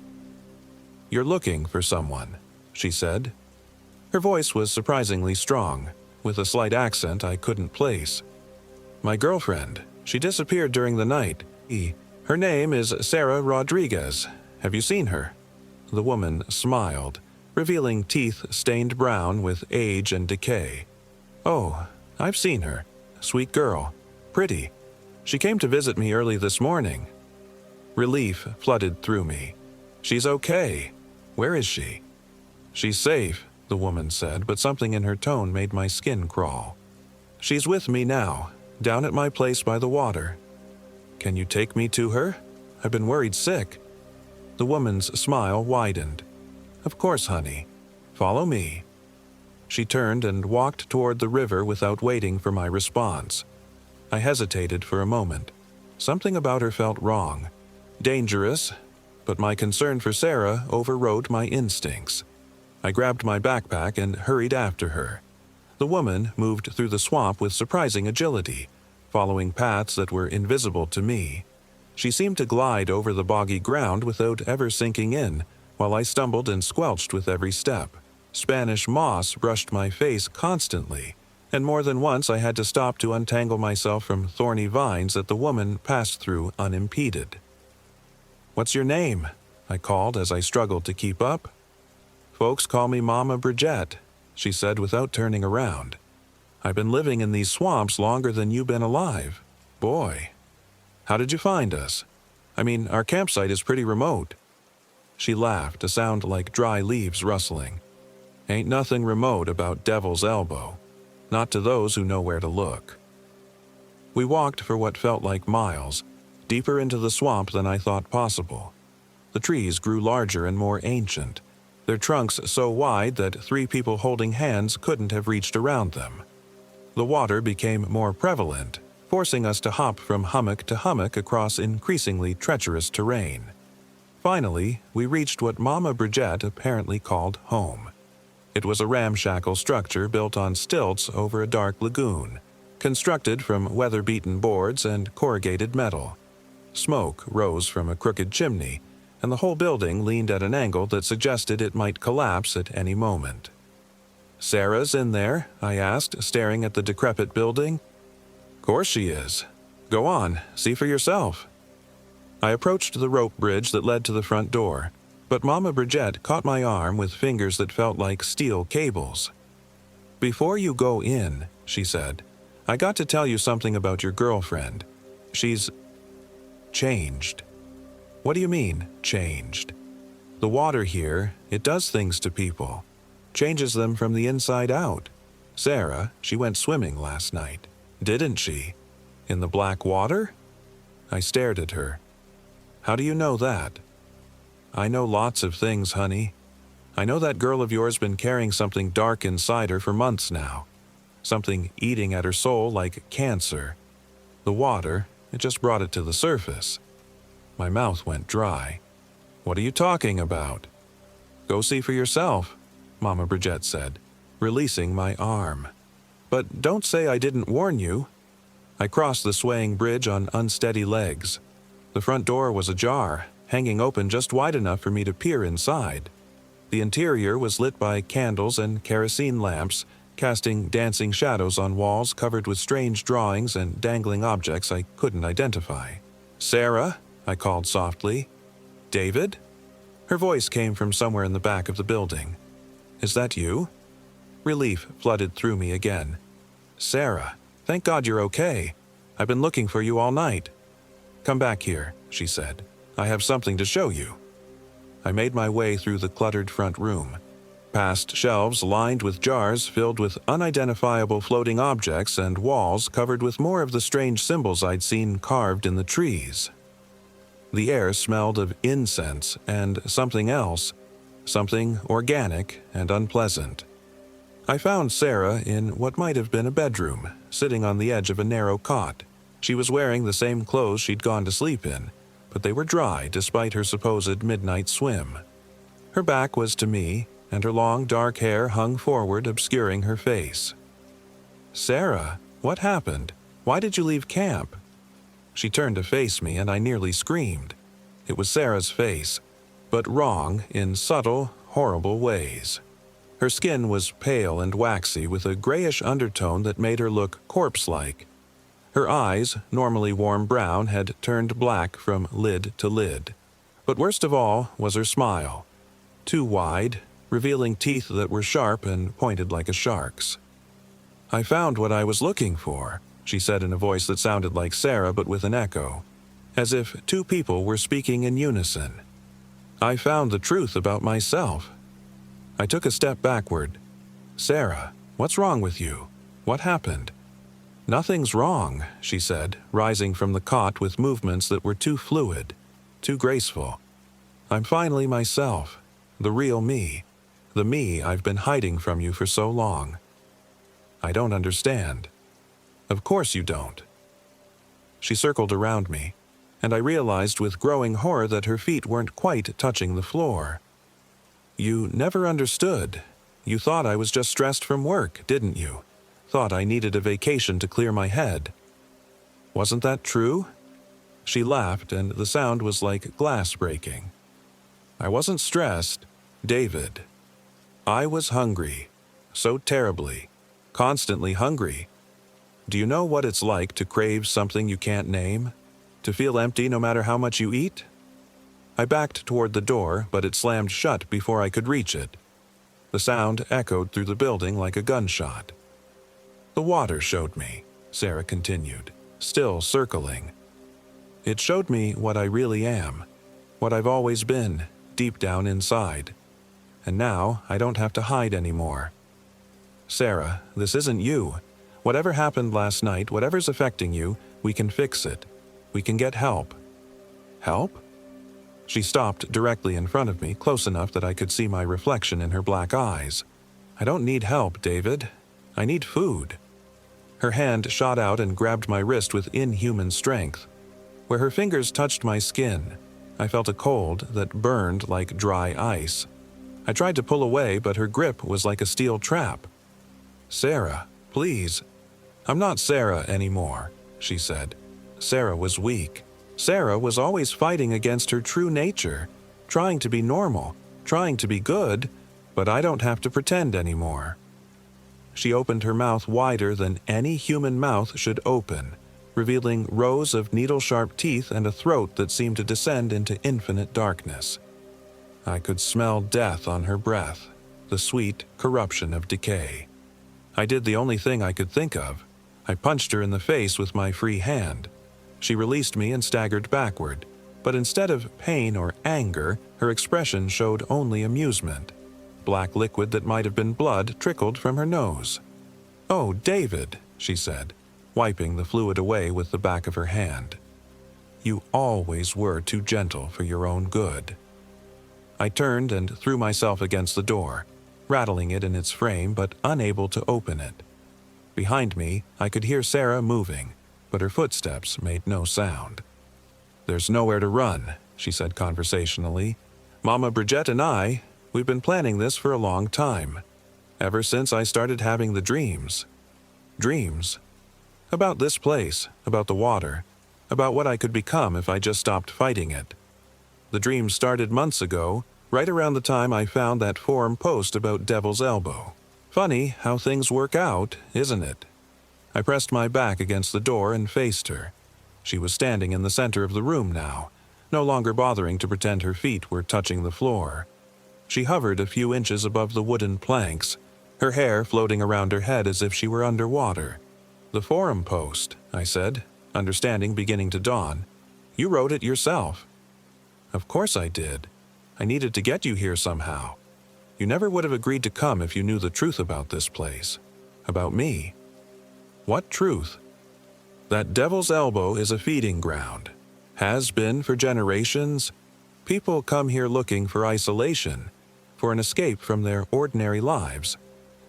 "You're looking for someone," she said. Her voice was surprisingly strong, with a slight accent I couldn't place. "My girlfriend. She disappeared during the night. Her name is Sarah Rodriguez. Have you seen her?" The woman smiled, revealing teeth stained brown with age and decay. "Oh, I've seen her. Sweet girl. Pretty. She came to visit me early this morning." Relief flooded through me. "She's okay. Where is she?" "She's safe," the woman said, but something in her tone made my skin crawl. "She's with me now, down at my place by the water. Can you take me to her? I've been worried sick." The woman's smile widened. "Of course, honey. Follow me." She turned and walked toward the river without waiting for my response. I hesitated for a moment. Something about her felt wrong. Dangerous, but my concern for Sarah overrode my instincts. I grabbed my backpack and hurried after her. The woman moved through the swamp with surprising agility, following paths that were invisible to me. She seemed to glide over the boggy ground without ever sinking in, while I stumbled and squelched with every step. Spanish moss brushed my face constantly, and more than once I had to stop to untangle myself from thorny vines that the woman passed through unimpeded. "What's your name?" I called as I struggled to keep up. "Folks call me Mama Bridgette," she said without turning around. "I've been living in these swamps longer than you've been alive. Boy. How did you find us? I mean, our campsite is pretty remote." She laughed, a sound like dry leaves rustling. "Ain't nothing remote about Devil's Elbow. Not to those who know where to look." We walked for what felt like miles, deeper into the swamp than I thought possible. The trees grew larger and more ancient, their trunks so wide that 3 people holding hands couldn't have reached around them. The water became more prevalent, forcing us to hop from hummock to hummock across increasingly treacherous terrain. Finally, we reached what Mama Bridgette apparently called home. It was a ramshackle structure built on stilts over a dark lagoon, constructed from weather-beaten boards and corrugated metal. Smoke rose from a crooked chimney, and the whole building leaned at an angle that suggested it might collapse at any moment. "Sarah's in there?" I asked, staring at the decrepit building. "Course she is. Go on, see for yourself." I approached the rope bridge that led to the front door, but Mama Bridgette caught my arm with fingers that felt like steel cables. "Before you go in," she said, "I got to tell you something about your girlfriend. She's changed." "What do you mean, changed?" "The water here, it does things to people. Changes them from the inside out. Sarah, she went swimming last night. Didn't she? In the black water?" I stared at her. "How do you know that?" "I know lots of things, honey. I know that girl of yours been carrying something dark inside her for months now. Something eating at her soul like cancer. The water, it just brought it to the surface." My mouth went dry. "What are you talking about?" "Go see for yourself," Mama Bridgette said, releasing my arm. "But don't say I didn't warn you." I crossed the swaying bridge on unsteady legs. The front door was ajar, hanging open just wide enough for me to peer inside. The interior was lit by candles and kerosene lamps, casting dancing shadows on walls covered with strange drawings and dangling objects I couldn't identify. "Sarah?" I called softly. "David?" Her voice came from somewhere in the back of the building. "Is that you?" Relief flooded through me again. "Sarah, thank God you're okay. I've been looking for you all night." "Come back here," she said. "I have something to show you." I made my way through the cluttered front room, past shelves lined with jars filled with unidentifiable floating objects and walls covered with more of the strange symbols I'd seen carved in the trees. The air smelled of incense and something else, something organic and unpleasant. I found Sarah in what might have been a bedroom, sitting on the edge of a narrow cot. She was wearing the same clothes she'd gone to sleep in, but they were dry despite her supposed midnight swim. Her back was to me, and her long dark hair hung forward, obscuring her face. "Sarah, what happened? Why did you leave camp?" She turned to face me, and I nearly screamed. It was Sarah's face, but wrong in subtle, horrible ways. Her skin was pale and waxy with a grayish undertone that made her look corpse-like. Her eyes, normally warm brown, had turned black from lid to lid. But worst of all was her smile. Too wide, revealing teeth that were sharp and pointed like a shark's. "I found what I was looking for," she said in a voice that sounded like Sarah but with an echo, as if 2 people were speaking in unison. "I found the truth about myself." I took a step backward. "Sarah, what's wrong with you? What happened?" "Nothing's wrong," she said, rising from the cot with movements that were too fluid, too graceful. "I'm finally myself, the real me, the me I've been hiding from you for so long." "I don't understand." "Of course you don't." She circled around me, and I realized with growing horror that her feet weren't quite touching the floor. "You never understood. You thought I was just stressed from work, didn't you? Thought I needed a vacation to clear my head. Wasn't that true?" She laughed, and the sound was like glass breaking. "I wasn't stressed, David. I was hungry, so terribly. constantly hungry. Do you know what it's like to crave something you can't name? To feel empty no matter how much you eat? I backed toward the door, but it slammed shut before I could reach it. The sound echoed through the building like a gunshot. The water showed me, Sarah continued, still circling. It showed me what I really am, what I've always been, deep down inside. And now I don't have to hide anymore. Sarah, this isn't you. Whatever happened last night, whatever's affecting you, we can fix it. We can get help. Help? She stopped directly in front of me, close enough that I could see my reflection in her black eyes. I don't need help, David. I need food. Her hand shot out and grabbed my wrist with inhuman strength. Where her fingers touched my skin, I felt a cold that burned like dry ice. I tried to pull away, but her grip was like a steel trap. Sarah, please. I'm not Sarah anymore, she said. Sarah was weak. Sarah was always fighting against her true nature, trying to be normal, trying to be good, but I don't have to pretend anymore. She opened her mouth wider than any human mouth should open, revealing rows of needle-sharp teeth and a throat that seemed to descend into infinite darkness. I could smell death on her breath, the sweet corruption of decay. I did the only thing I could think of. I punched her in the face with my free hand. She released me and staggered backward, but instead of pain or anger, her expression showed only amusement. Black liquid that might have been blood trickled from her nose. "Oh, David," she said, wiping the fluid away with the back of her hand. "You always were too gentle for your own good." I turned and threw myself against the door, rattling it in its frame but unable to open it. Behind me, I could hear Sarah moving, but her footsteps made no sound. "There's nowhere to run," she said conversationally. "Mama Bridget and we've been planning this for a long time. Ever since I started having the dreams. Dreams? About this place, about the water, about what I could become if I just stopped fighting it. The dreams started months ago, right around the time I found that forum post about Devil's Elbow. Funny how things work out, isn't it?" I pressed my back against the door and faced her. She was standing in the center of the room now, no longer bothering to pretend her feet were touching the floor. She hovered a few inches above the wooden planks, her hair floating around her head as if she were underwater. "The forum post," I said, understanding beginning to dawn. "You wrote it yourself." "Of course I did. I needed to get you here somehow. You never would have agreed to come if you knew the truth about this place. About me." "What truth?" "That Devil's Elbow is a feeding ground. Has been for generations. People come here looking for isolation, for an escape from their ordinary lives,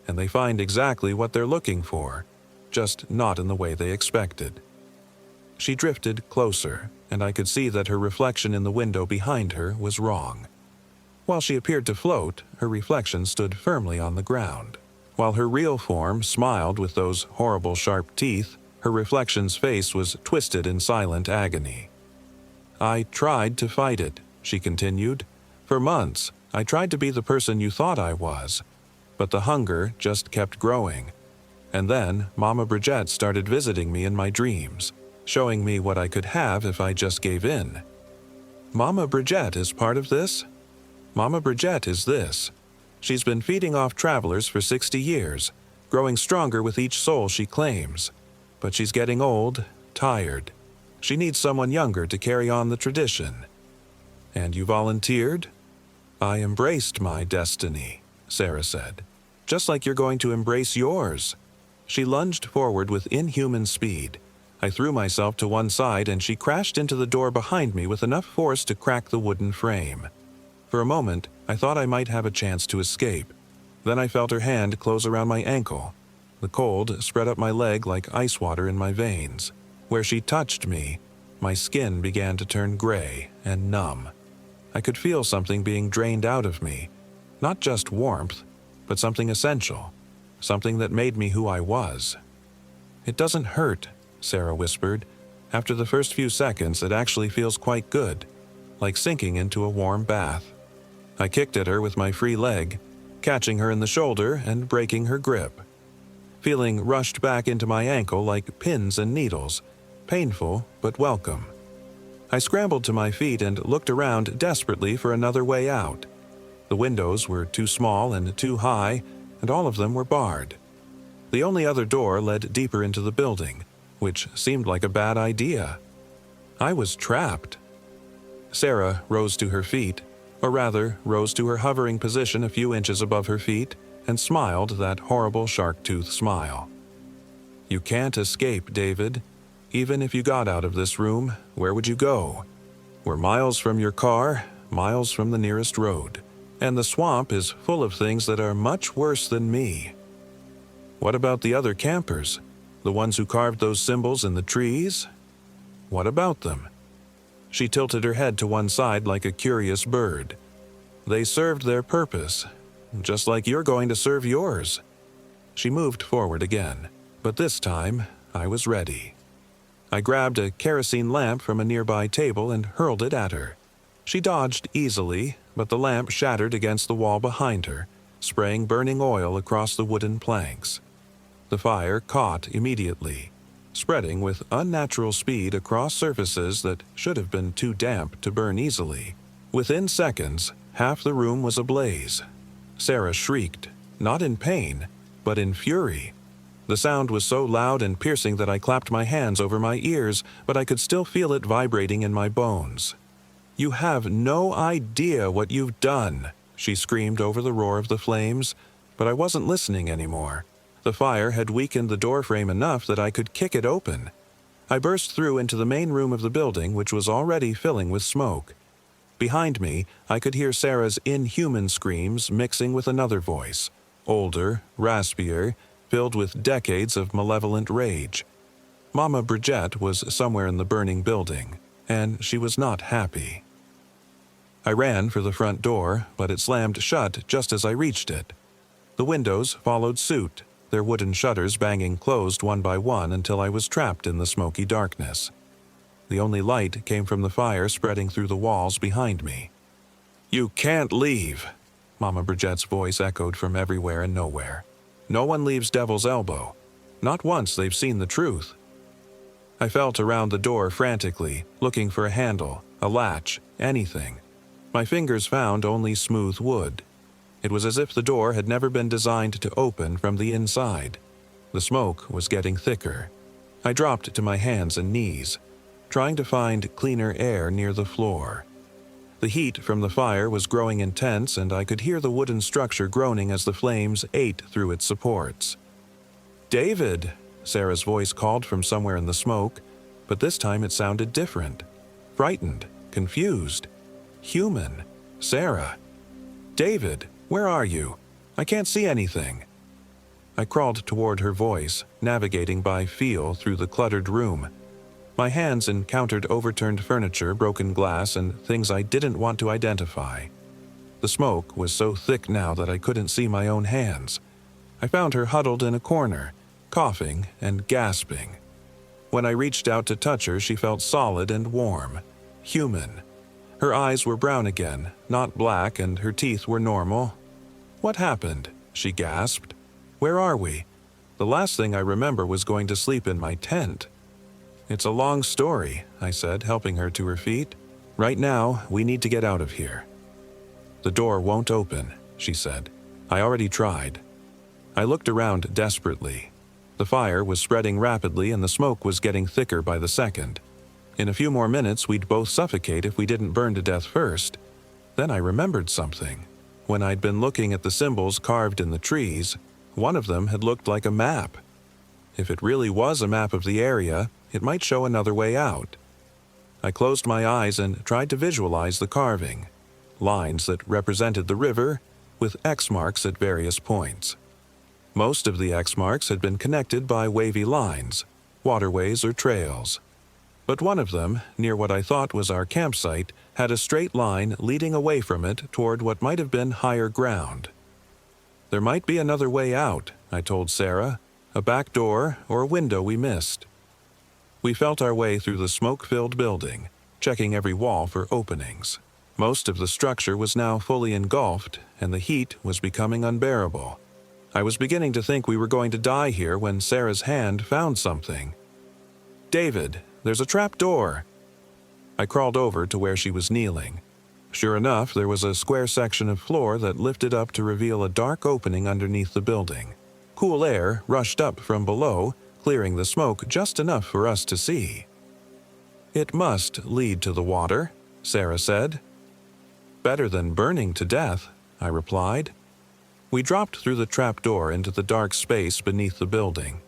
and they find exactly what they're looking for, just not in the way they expected." She drifted closer, and I could see that her reflection in the window behind her was wrong. While she appeared to float, her reflection stood firmly on the ground. While her real form smiled with those horrible sharp teeth, her reflection's face was twisted in silent agony. "I tried to fight it," she continued. "For months, I tried to be the person you thought I was, but the hunger just kept growing. And then Mama Bridget started visiting me in my dreams, showing me what I could have if I just gave in." "Mama Bridget is part of this?" "Mama Bridget is this. She's been feeding off travelers for 60 years, growing stronger with each soul she claims. But she's getting old, tired. She needs someone younger to carry on the tradition." "And you volunteered?" "I embraced my destiny," Sarah said. "Just like you're going to embrace yours." She lunged forward with inhuman speed. I threw myself to one side and she crashed into the door behind me with enough force to crack the wooden frame. For a moment, I thought I might have a chance to escape. Then I felt her hand close around my ankle. The cold spread up my leg like ice water in my veins. Where she touched me, my skin began to turn gray and numb. I could feel something being drained out of me. Not just warmth, but something essential. Something that made me who I was. "It doesn't hurt," Sarah whispered. "After the first few seconds, it actually feels quite good, like sinking into a warm bath." I kicked at her with my free leg, catching her in the shoulder and breaking her grip. feeling rushed back into my ankle like pins and needles, painful but welcome. I scrambled to my feet and looked around desperately for another way out. The windows were too small and too high, and all of them were barred. The only other door led deeper into the building, which seemed like a bad idea. I was trapped. Sarah rose to her feet, or rather, rose to her hovering position a few inches above her feet, and smiled that horrible shark-tooth smile. "You can't escape, David. Even if you got out of this room, where would you go? We're miles from your car, miles from the nearest road, and the swamp is full of things that are much worse than me. What about the other campers? The ones who carved those symbols in the trees? What about them?" She tilted her head to one side like a curious bird. "They served their purpose, just like you're going to serve yours." She moved forward again, but this time I was ready. I grabbed a kerosene lamp from a nearby table and hurled it at her. She dodged easily, but the lamp shattered against the wall behind her, spraying burning oil across the wooden planks. The fire caught immediately, spreading with unnatural speed across surfaces that should have been too damp to burn easily. Within seconds, half the room was ablaze. Sarah shrieked, not in pain, but in fury. The sound was so loud and piercing that I clapped my hands over my ears, but I could still feel it vibrating in my bones. "You have no idea what you've done," she screamed over the roar of the flames, but I wasn't listening anymore. The fire had weakened the doorframe enough that I could kick it open. I burst through into the main room of the building, which was already filling with smoke. Behind me, I could hear Sarah's inhuman screams mixing with another voice, older, raspier, filled with decades of malevolent rage. Mama Bridget was somewhere in the burning building, and she was not happy. I ran for the front door, but it slammed shut just as I reached it. The windows followed suit, their wooden shutters banging closed one by one until I was trapped in the smoky darkness. The only light came from the fire spreading through the walls behind me. "You can't leave," Mama Bridget's voice echoed from everywhere and nowhere. "No one leaves Devil's Elbow. Not once they've seen the truth." I felt around the door frantically, looking for a handle, a latch, anything. My fingers found only smooth wood. It was as if the door had never been designed to open from the inside. The smoke was getting thicker. I dropped to my hands and knees, trying to find cleaner air near the floor. The heat from the fire was growing intense, and I could hear the wooden structure groaning as the flames ate through its supports. "David!" Sarah's voice called from somewhere in the smoke, but this time it sounded different. Frightened, confused, human. "Sarah! David! Where are you? I can't see anything." I crawled toward her voice, navigating by feel through the cluttered room. My hands encountered overturned furniture, broken glass, and things I didn't want to identify. The smoke was so thick now that I couldn't see my own hands. I found her huddled in a corner, coughing and gasping. When I reached out to touch her, she felt solid and warm, human. Her eyes were brown again, not black, and her teeth were normal. "What happened?" she gasped. "Where are we? The last thing I remember was going to sleep in my tent." "It's a long story," I said, helping her to her feet. "Right now, we need to get out of here." "The door won't open," she said. "I already tried." I looked around desperately. The fire was spreading rapidly and the smoke was getting thicker by the second. In a few more minutes, we'd both suffocate if we didn't burn to death first. Then I remembered something. When I'd been looking at the symbols carved in the trees, one of them had looked like a map. If it really was a map of the area, it might show another way out. I closed my eyes and tried to visualize the carving. Lines that represented the river, with X marks at various points. Most of the X marks had been connected by wavy lines, waterways or trails. But one of them, near what I thought was our campsite, had a straight line leading away from it toward what might have been higher ground. "There might be another way out," I told Sarah, "a back door or a window we missed." We felt our way through the smoke-filled building, checking every wall for openings. Most of the structure was now fully engulfed, and the heat was becoming unbearable. I was beginning to think we were going to die here when Sarah's hand found something. "David, there's a trap door." I crawled over to where she was kneeling. Sure enough, there was a square section of floor that lifted up to reveal a dark opening underneath the building. Cool air rushed up from below, clearing the smoke just enough for us to see. "It must lead to the water," Sarah said. "Better than burning to death," I replied. We dropped through the trapdoor into the dark space beneath the building.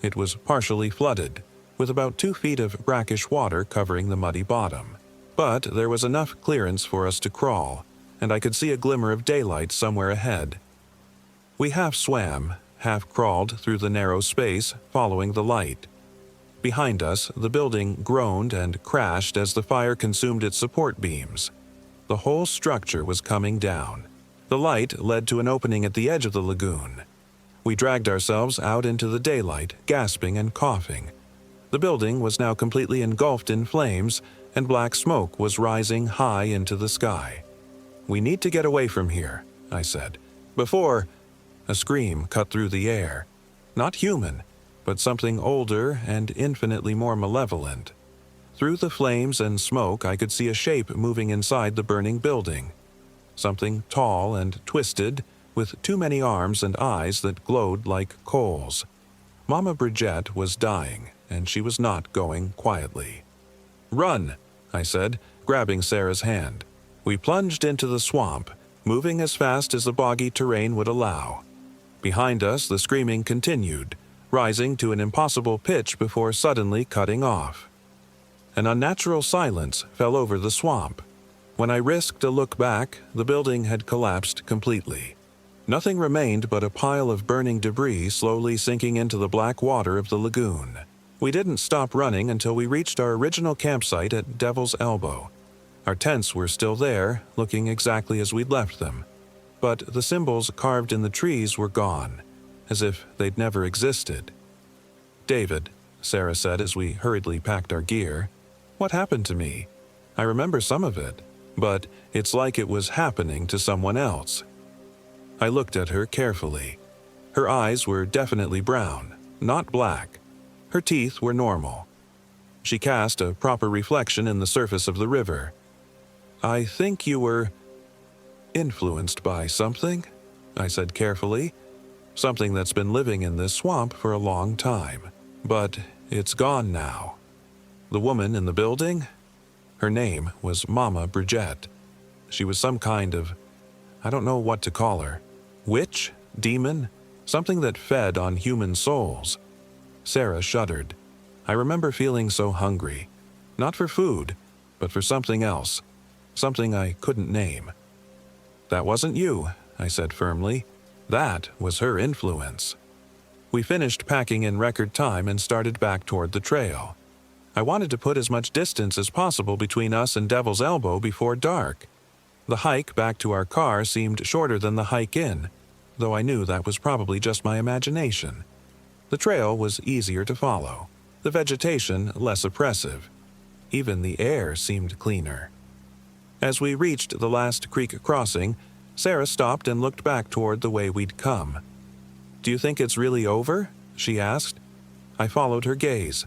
It was partially flooded, with about 2 feet of brackish water covering the muddy bottom. But there was enough clearance for us to crawl, and I could see a glimmer of daylight somewhere ahead. We half swam, half crawled through the narrow space, following the light. Behind us, the building groaned and crashed as the fire consumed its support beams. The whole structure was coming down. The light led to an opening at the edge of the lagoon. We dragged ourselves out into the daylight, gasping and coughing. The building was now completely engulfed in flames, and black smoke was rising high into the sky. "We need to get away from here," I said. "Before—" A scream cut through the air. Not human, but something older and infinitely more malevolent. Through the flames and smoke, I could see a shape moving inside the burning building. Something tall and twisted, with too many arms and eyes that glowed like coals. Mama Bridget was dying, and she was not going quietly. "Run," I said, grabbing Sarah's hand. We plunged into the swamp, moving as fast as the boggy terrain would allow. Behind us, the screaming continued, rising to an impossible pitch before suddenly cutting off. An unnatural silence fell over the swamp. When I risked a look back, the building had collapsed completely. Nothing remained but a pile of burning debris slowly sinking into the black water of the lagoon. We didn't stop running until we reached our original campsite at Devil's Elbow. Our tents were still there, looking exactly as we'd left them. But the symbols carved in the trees were gone, as if they'd never existed. "David," Sarah said as we hurriedly packed our gear, "what happened to me? I remember some of it, but it's like it was happening to someone else." I looked at her carefully. Her eyes were definitely brown, not black. Her teeth were normal. She cast a proper reflection in the surface of the river. "I think you were influenced by something," I said carefully. "Something that's been living in this swamp for a long time. But it's gone now." The woman in the building? Her name was Mama Bridget. She was some kind of, I don't know what to call her. Witch? Demon? Something that fed on human souls. Sarah shuddered. I remember feeling so hungry. Not for food, but for something else. Something I couldn't name. "That wasn't you," I said firmly. "That was her influence." We finished packing in record time and started back toward the trail. I wanted to put as much distance as possible between us and Devil's Elbow before dark. The hike back to our car seemed shorter than the hike in, though I knew that was probably just my imagination. The trail was easier to follow, the vegetation less oppressive. Even the air seemed cleaner. As we reached the last creek crossing, Sarah stopped and looked back toward the way we'd come. "Do you think it's really over?" she asked. I followed her gaze.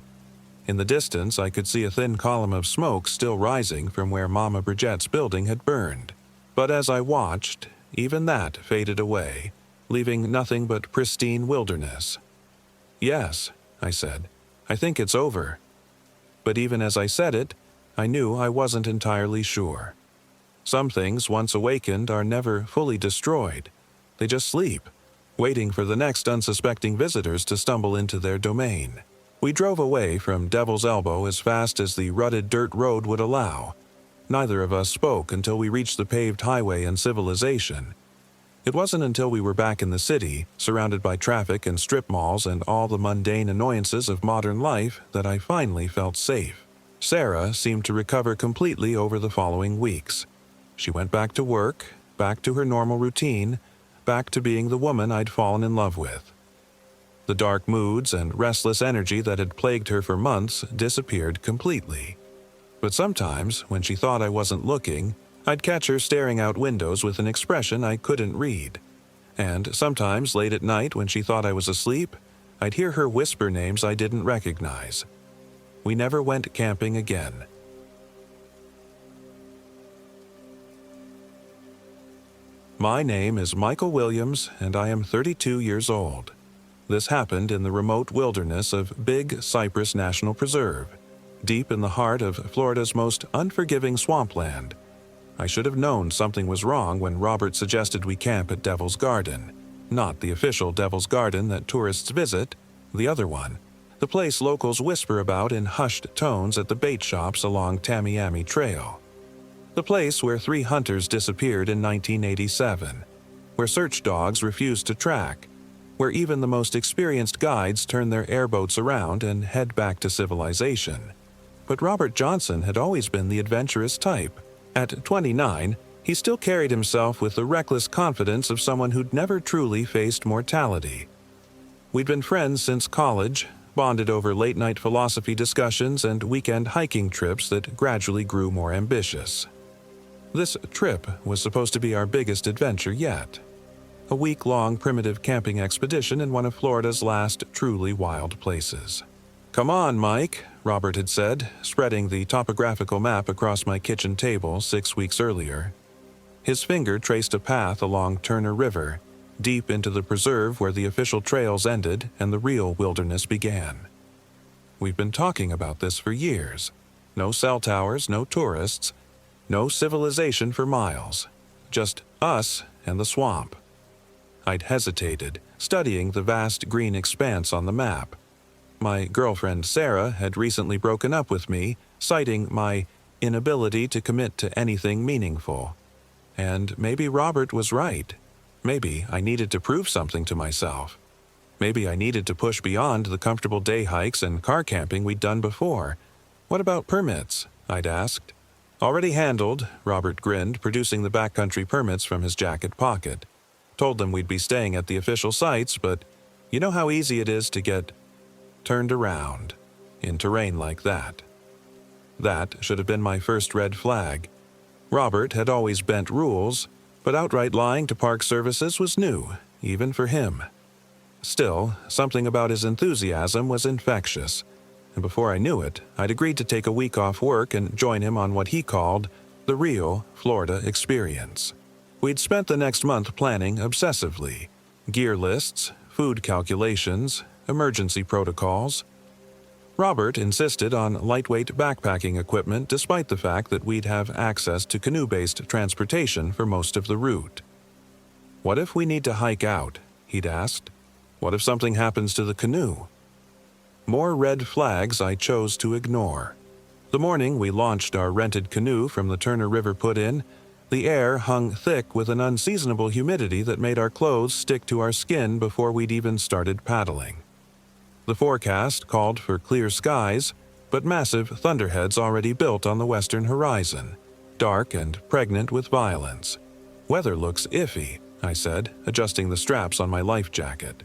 In the distance, I could see a thin column of smoke still rising from where Mama Bridget's building had burned. But as I watched, even that faded away, leaving nothing but pristine wilderness. "Yes," I said, "I think it's over." But even as I said it, I knew I wasn't entirely sure. Some things, once awakened, are never fully destroyed. They just sleep, waiting for the next unsuspecting visitors to stumble into their domain. We drove away from Devil's Elbow as fast as the rutted dirt road would allow. Neither of us spoke until we reached the paved highway and civilization. It wasn't until we were back in the city, surrounded by traffic and strip malls and all the mundane annoyances of modern life, that I finally felt safe. Sarah seemed to recover completely over the following weeks. She went back to work, back to her normal routine, back to being the woman I'd fallen in love with. The dark moods and restless energy that had plagued her for months disappeared completely. But sometimes, when she thought I wasn't looking, I'd catch her staring out windows with an expression I couldn't read. And sometimes late at night when she thought I was asleep, I'd hear her whisper names I didn't recognize. We never went camping again. My name is Michael Williams, and I am 32 years old. This happened in the remote wilderness of Big Cypress National Preserve, deep in the heart of Florida's most unforgiving swampland. I should have known something was wrong when Robert suggested we camp at Devil's Garden. Not the official Devil's Garden that tourists visit, the other one. The place locals whisper about in hushed tones at the bait shops along Tamiami Trail. The place where 3 hunters disappeared in 1987. Where search dogs refused to track. Where even the most experienced guides turn their airboats around and head back to civilization. But Robert Johnson had always been the adventurous type. At 29, he still carried himself with the reckless confidence of someone who'd never truly faced mortality. We'd been friends since college, bonded over late-night philosophy discussions and weekend hiking trips that gradually grew more ambitious. This trip was supposed to be our biggest adventure yet. A week-long primitive camping expedition in one of Florida's last truly wild places. "Come on, Mike," Robert had said, spreading the topographical map across my kitchen table 6 weeks earlier. His finger traced a path along Turner River, deep into the preserve where the official trails ended and the real wilderness began. We've been talking about this for years. No cell towers, no tourists, no civilization for miles. Just us and the swamp. I'd hesitated, studying the vast green expanse on the map. My girlfriend Sarah had recently broken up with me, citing my inability to commit to anything meaningful. And maybe Robert was right. Maybe I needed to prove something to myself. Maybe I needed to push beyond the comfortable day hikes and car camping we'd done before. "What about permits?" I'd asked. "Already handled," Robert grinned, producing the backcountry permits from his jacket pocket. Told them we'd be staying at the official sites, but you know how easy it is to get turned around in terrain like that. That should have been my first red flag. Robert had always bent rules, but outright lying to park services was new, even for him. Still, something about his enthusiasm was infectious, and before I knew it, I'd agreed to take a week off work and join him on what he called the real Florida experience. We'd spent the next month planning obsessively. Gear lists, food calculations, emergency protocols. Robert insisted on lightweight backpacking equipment despite the fact that we'd have access to canoe-based transportation for most of the route. "What if we need to hike out?" he'd asked. "What if something happens to the canoe?" More red flags I chose to ignore. The morning we launched our rented canoe from the Turner River put-in, the air hung thick with an unseasonable humidity that made our clothes stick to our skin before we'd even started paddling. The forecast called for clear skies, but massive thunderheads already built on the western horizon, dark and pregnant with violence. "Weather looks iffy," I said, adjusting the straps on my life jacket.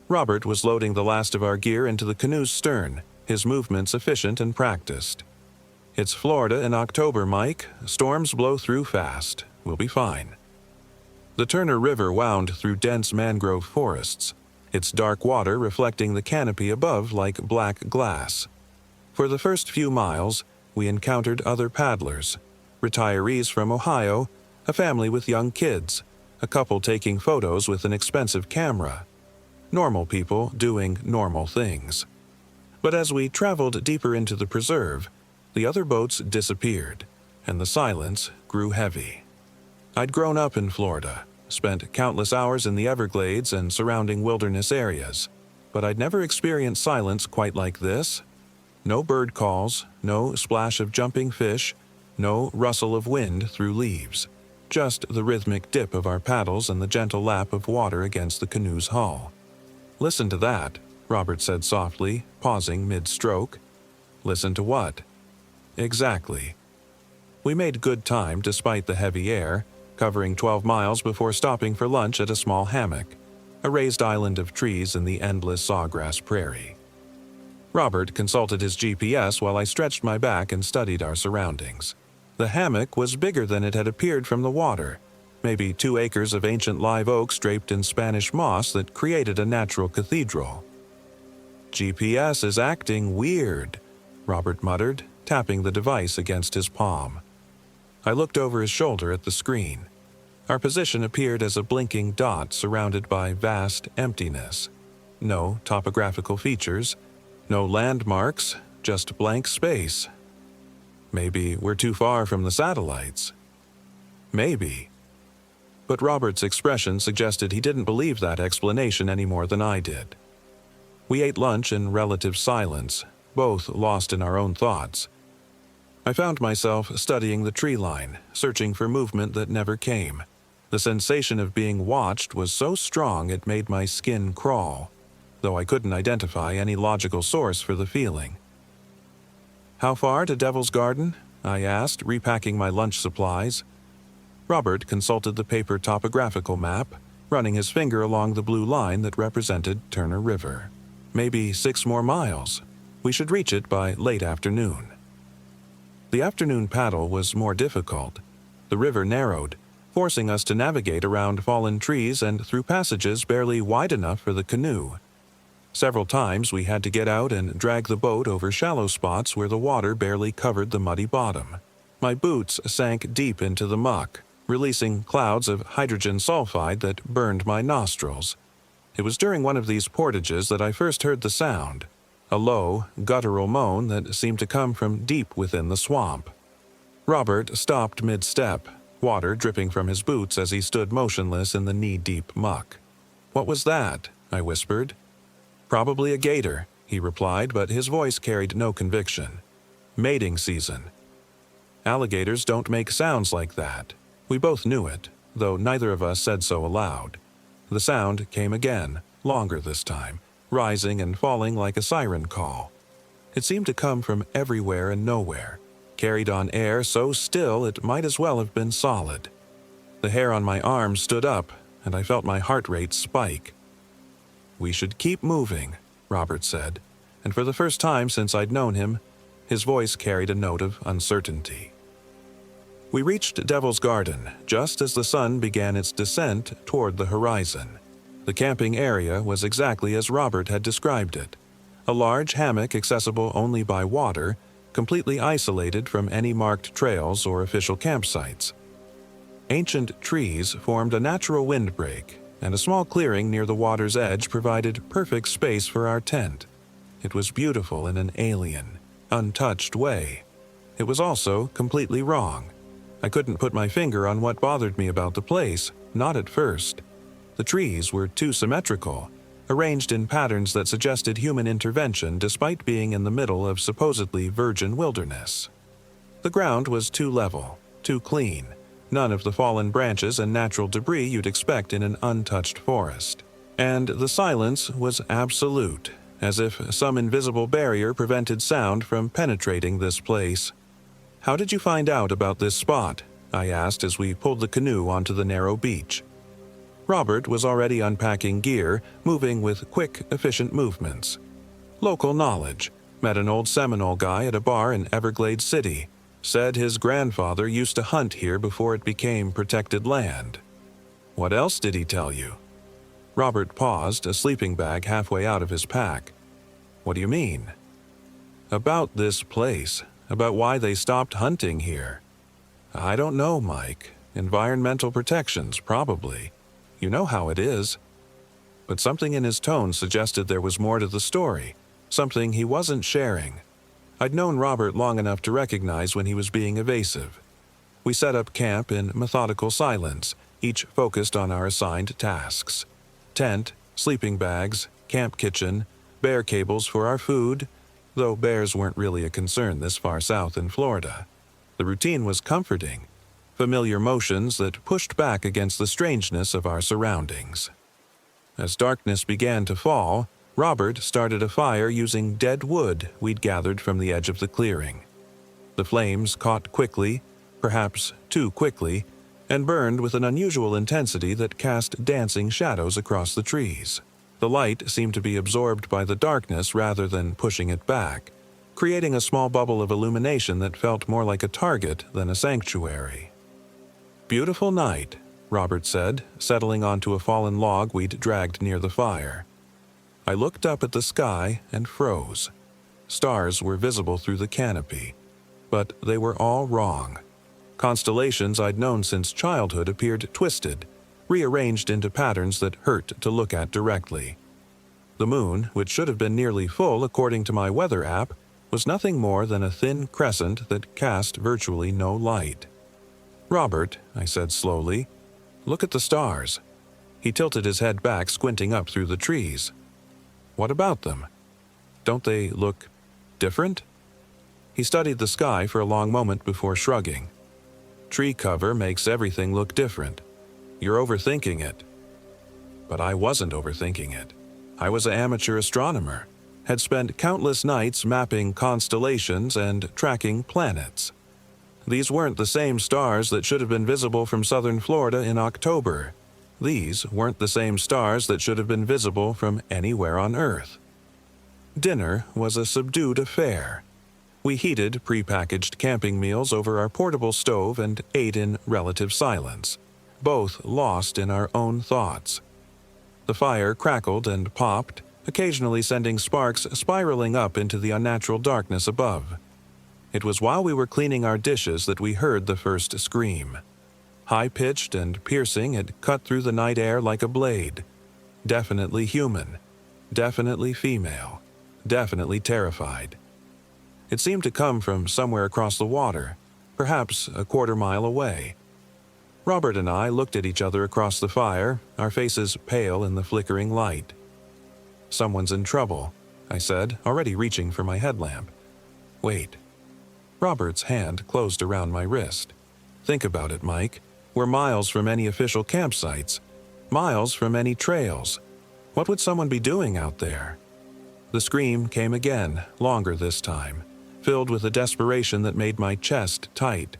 Robert was loading the last of our gear into the canoe's stern, his movements efficient and practiced. "It's Florida in October, Mike. Storms blow through fast. We'll be fine." The Turner River wound through dense mangrove forests, its dark water reflecting the canopy above like black glass. For the first few miles, we encountered other paddlers, retirees from Ohio, a family with young kids, a couple taking photos with an expensive camera. Normal people doing normal things. But as we traveled deeper into the preserve, the other boats disappeared, and the silence grew heavy. I'd grown up in Florida, spent countless hours in the Everglades and surrounding wilderness areas, but I'd never experienced silence quite like this. No bird calls, no splash of jumping fish, no rustle of wind through leaves. Just the rhythmic dip of our paddles and the gentle lap of water against the canoe's hull. "Listen to that," Robert said softly, pausing mid-stroke. "Listen to what?" "Exactly." We made good time despite the heavy air, covering 12 miles before stopping for lunch at a small hammock, a raised island of trees in the endless sawgrass prairie. Robert consulted his GPS while I stretched my back and studied our surroundings. The hammock was bigger than it had appeared from the water, maybe 2 acres of ancient live oaks draped in Spanish moss that created a natural cathedral. "GPS is acting weird," Robert muttered, tapping the device against his palm. I looked over his shoulder at the screen. Our position appeared as a blinking dot surrounded by vast emptiness. No topographical features, no landmarks, just blank space. Maybe we're too far from the satellites. Maybe. But Robert's expression suggested he didn't believe that explanation any more than I did. We ate lunch in relative silence, both lost in our own thoughts. I found myself studying the tree line, searching for movement that never came. The sensation of being watched was so strong it made my skin crawl, though I couldn't identify any logical source for the feeling. "How far to Devil's Garden?" I asked, repacking my lunch supplies. Robert consulted the paper topographical map, running his finger along the blue line that represented Turner River. "Maybe 6 more miles. We should reach it by late afternoon." The afternoon paddle was more difficult. The river narrowed, forcing us to navigate around fallen trees and through passages barely wide enough for the canoe. Several times we had to get out and drag the boat over shallow spots where the water barely covered the muddy bottom. My boots sank deep into the muck, releasing clouds of hydrogen sulfide that burned my nostrils. It was during one of these portages that I first heard the sound, a low, guttural moan that seemed to come from deep within the swamp. Robert stopped mid-step, water dripping from his boots as he stood motionless in the knee-deep muck. "What was that?" I whispered. "Probably a gator," he replied, but his voice carried no conviction. "Mating season." Alligators don't make sounds like that. We both knew it, though neither of us said so aloud. The sound came again, longer this time, rising and falling like a siren call. It seemed to come from everywhere and nowhere, carried on air so still it might as well have been solid. The hair on my arm stood up, and I felt my heart rate spike. "We should keep moving," Robert said, and for the first time since I'd known him, his voice carried a note of uncertainty. We reached Devil's Garden just as the sun began its descent toward the horizon. The camping area was exactly as Robert had described it, a large hammock accessible only by water, completely isolated from any marked trails or official campsites. Ancient trees formed a natural windbreak, and a small clearing near the water's edge provided perfect space for our tent. It was beautiful in an alien, untouched way. It was also completely wrong. I couldn't put my finger on what bothered me about the place, not at first. The trees were too symmetrical, arranged in patterns that suggested human intervention despite being in the middle of supposedly virgin wilderness. The ground was too level, too clean, none of the fallen branches and natural debris you'd expect in an untouched forest. And the silence was absolute, as if some invisible barrier prevented sound from penetrating this place. "How did you find out about this spot?" I asked as we pulled the canoe onto the narrow beach. Robert was already unpacking gear, moving with quick, efficient movements. "Local knowledge. Met an old Seminole guy at a bar in Everglades City. Said his grandfather used to hunt here before it became protected land." "What else did he tell you?" Robert paused, a sleeping bag halfway out of his pack. "What do you mean?" "About this place, about why they stopped hunting here." "I don't know, Mike. Environmental protections, probably. You know how it is." But something in his tone suggested there was more to the story, something he wasn't sharing. I'd known Robert long enough to recognize when he was being evasive. We set up camp in methodical silence, each focused on our assigned tasks. Tent, sleeping bags, camp kitchen, bear cables for our food, though bears weren't really a concern this far south in Florida. The routine was comforting, familiar motions that pushed back against the strangeness of our surroundings. As darkness began to fall, Robert started a fire using dead wood we'd gathered from the edge of the clearing. The flames caught quickly, perhaps too quickly, and burned with an unusual intensity that cast dancing shadows across the trees. The light seemed to be absorbed by the darkness rather than pushing it back, creating a small bubble of illumination that felt more like a target than a sanctuary. "Beautiful night," Robert said, settling onto a fallen log we'd dragged near the fire. I looked up at the sky and froze. Stars were visible through the canopy, but they were all wrong. Constellations I'd known since childhood appeared twisted, rearranged into patterns that hurt to look at directly. The moon, which should have been nearly full according to my weather app, was nothing more than a thin crescent that cast virtually no light. "Robert," I said slowly, "look at the stars." He tilted his head back, squinting up through the trees. "What about them? Don't they look different?" He studied the sky for a long moment before shrugging. "Tree cover makes everything look different. You're overthinking it." But I wasn't overthinking it. I was an amateur astronomer, had spent countless nights mapping constellations and tracking planets. These weren't the same stars that should have been visible from southern Florida in October. These weren't the same stars that should have been visible from anywhere on Earth. Dinner was a subdued affair. We heated prepackaged camping meals over our portable stove and ate in relative silence, both lost in our own thoughts. The fire crackled and popped, occasionally sending sparks spiraling up into the unnatural darkness above. It was while we were cleaning our dishes that we heard the first scream. High-pitched and piercing, it cut through the night air like a blade. Definitely human. Definitely female. Definitely terrified. It seemed to come from somewhere across the water, perhaps a quarter-mile away. Robert and I looked at each other across the fire, our faces pale in the flickering light. "Someone's in trouble," I said, already reaching for my headlamp. "Wait." Robert's hand closed around my wrist. "Think about it, Mike. We're miles from any official campsites, miles from any trails. What would someone be doing out there?" The scream came again, longer this time, filled with a desperation that made my chest tight.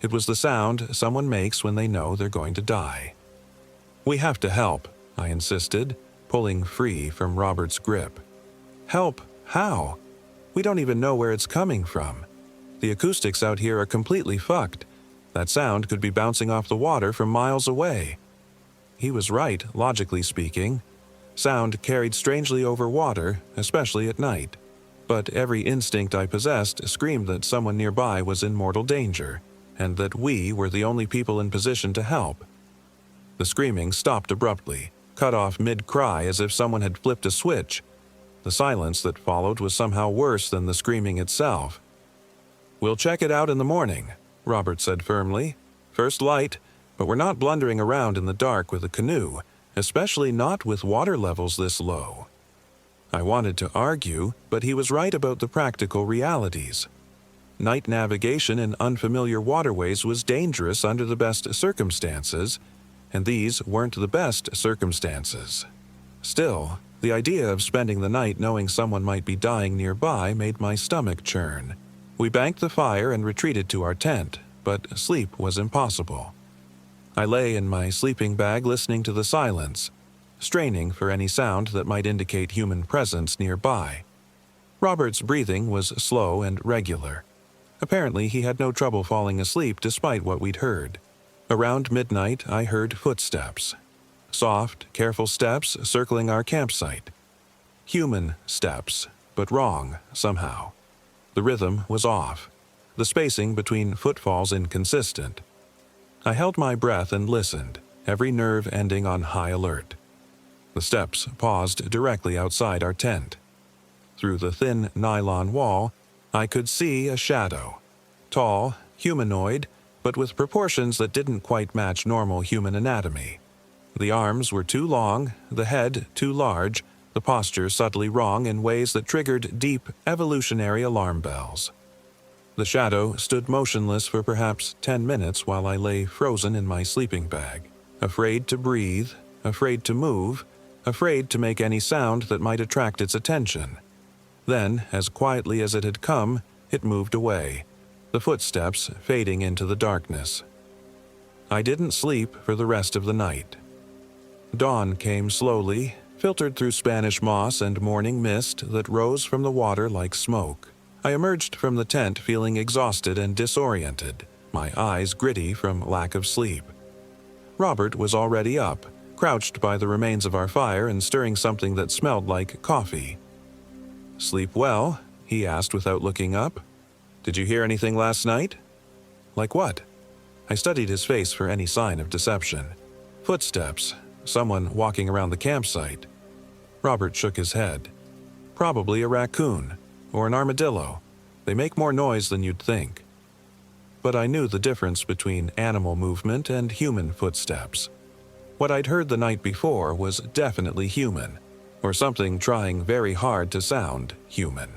It was the sound someone makes when they know they're going to die. "We have to help," I insisted, pulling free from Robert's grip. "Help? How? We don't even know where it's coming from. The acoustics out here are completely fucked. That sound could be bouncing off the water from miles away." He was right, logically speaking. Sound carried strangely over water, especially at night. But every instinct I possessed screamed that someone nearby was in mortal danger, and that we were the only people in position to help. The screaming stopped abruptly, cut off mid-cry as if someone had flipped a switch. The silence that followed was somehow worse than the screaming itself. "We'll check it out in the morning," Robert said firmly. "First light, but we're not blundering around in the dark with a canoe, especially not with water levels this low." I wanted to argue, but he was right about the practical realities. Night navigation in unfamiliar waterways was dangerous under the best circumstances, and these weren't the best circumstances. Still, the idea of spending the night knowing someone might be dying nearby made my stomach churn. We banked the fire and retreated to our tent, but sleep was impossible. I lay in my sleeping bag listening to the silence, straining for any sound that might indicate human presence nearby. Robert's breathing was slow and regular. Apparently, he had no trouble falling asleep despite what we'd heard. Around midnight, I heard footsteps. Soft, careful steps circling our campsite. Human steps, but wrong somehow. The rhythm was off. The spacing between footfalls inconsistent. I held my breath and listened, every nerve ending on high alert. The steps paused directly outside our tent. Through the thin nylon wall, I could see a shadow. Tall, humanoid, but with proportions that didn't quite match normal human anatomy. The arms were too long, the head too large, the posture subtly wrong in ways that triggered deep, evolutionary alarm bells. The shadow stood motionless for perhaps 10 minutes while I lay frozen in my sleeping bag, afraid to breathe, afraid to move, afraid to make any sound that might attract its attention. Then, as quietly as it had come, it moved away, the footsteps fading into the darkness. I didn't sleep for the rest of the night. Dawn came slowly, filtered through Spanish moss and morning mist that rose from the water like smoke. I emerged from the tent feeling exhausted and disoriented, my eyes gritty from lack of sleep. Robert was already up, crouched by the remains of our fire and stirring something that smelled like coffee. "Sleep well?" he asked without looking up. "Did you hear anything last night?" "Like what?" I studied his face for any sign of deception. "Footsteps. Someone walking around the campsite." Robert shook his head. "Probably a raccoon. Or an armadillo. They make more noise than you'd think." But I knew the difference between animal movement and human footsteps. What I'd heard the night before was definitely human, or something trying very hard to sound human.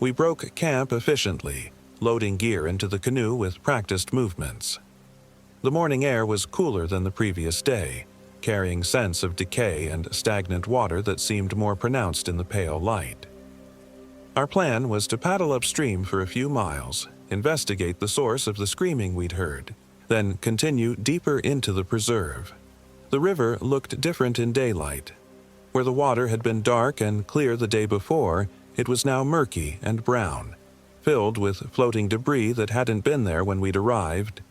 We broke camp efficiently, loading gear into the canoe with practiced movements. The morning air was cooler than the previous day, carrying scents of decay and stagnant water that seemed more pronounced in the pale light. Our plan was to paddle upstream for a few miles, investigate the source of the screaming we'd heard, then continue deeper into the preserve. The river looked different in daylight. Where the water had been dark and clear the day before, it was now murky and brown, filled with floating debris that hadn't been there when we'd arrived.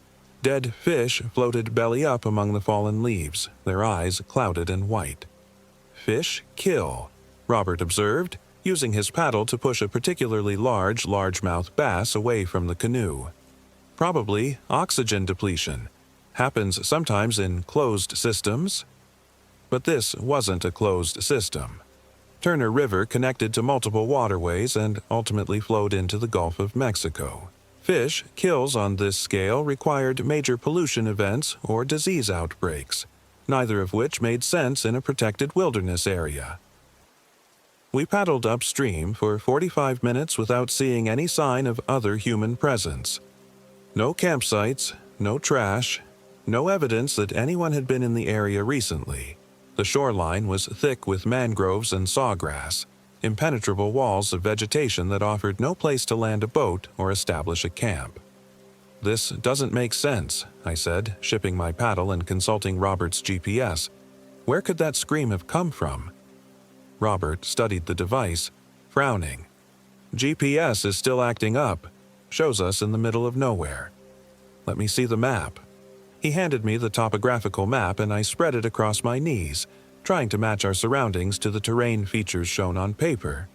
Dead fish floated belly up among the fallen leaves, their eyes clouded and white. "Fish kill," Robert observed, using his paddle to push a particularly largemouth bass away from the canoe. "Probably oxygen depletion. Happens sometimes in closed systems." But this wasn't a closed system. Turner River connected to multiple waterways and ultimately flowed into the Gulf of Mexico. Fish kills on this scale required major pollution events or disease outbreaks, neither of which made sense in a protected wilderness area. We paddled upstream for 45 minutes without seeing any sign of other human presence. No campsites, no trash, no evidence that anyone had been in the area recently. The shoreline was thick with mangroves and sawgrass, impenetrable walls of vegetation that offered no place to land a boat or establish a camp. "This doesn't make sense," I said, shipping my paddle and consulting Robert's GPS. "Where could that scream have come from?" Robert studied the device, frowning. "GPS is still acting up. Shows us in the middle of nowhere." "Let me see the map." He handed me the topographical map and I spread it across my knees, trying to match our surroundings to the terrain features shown on paper.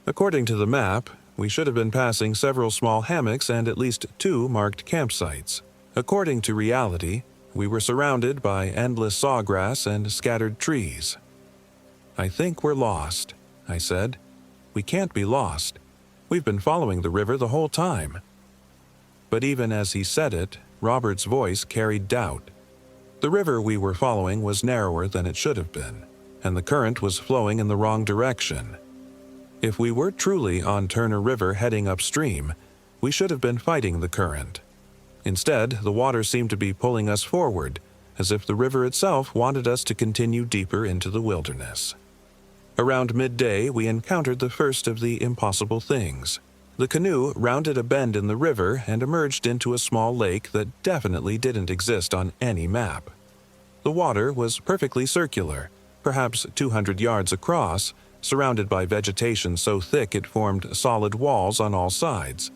According to the map, we should have been passing several small hammocks and at least 2 marked campsites. According to reality, we were surrounded by endless sawgrass and scattered trees. "I think we're lost," I said. "We can't be lost. We've been following the river the whole time." But even as he said it, Robert's voice carried doubt. The river we were following was narrower than it should have been, and the current was flowing in the wrong direction. If we were truly on Turner River heading upstream, we should have been fighting the current. Instead, the water seemed to be pulling us forward, as if the river itself wanted us to continue deeper into the wilderness. Around midday, we encountered the first of the impossible things. The canoe rounded a bend in the river and emerged into a small lake that definitely didn't exist on any map. The water was perfectly circular, perhaps 200 yards across, surrounded by vegetation so thick it formed solid walls on all sides.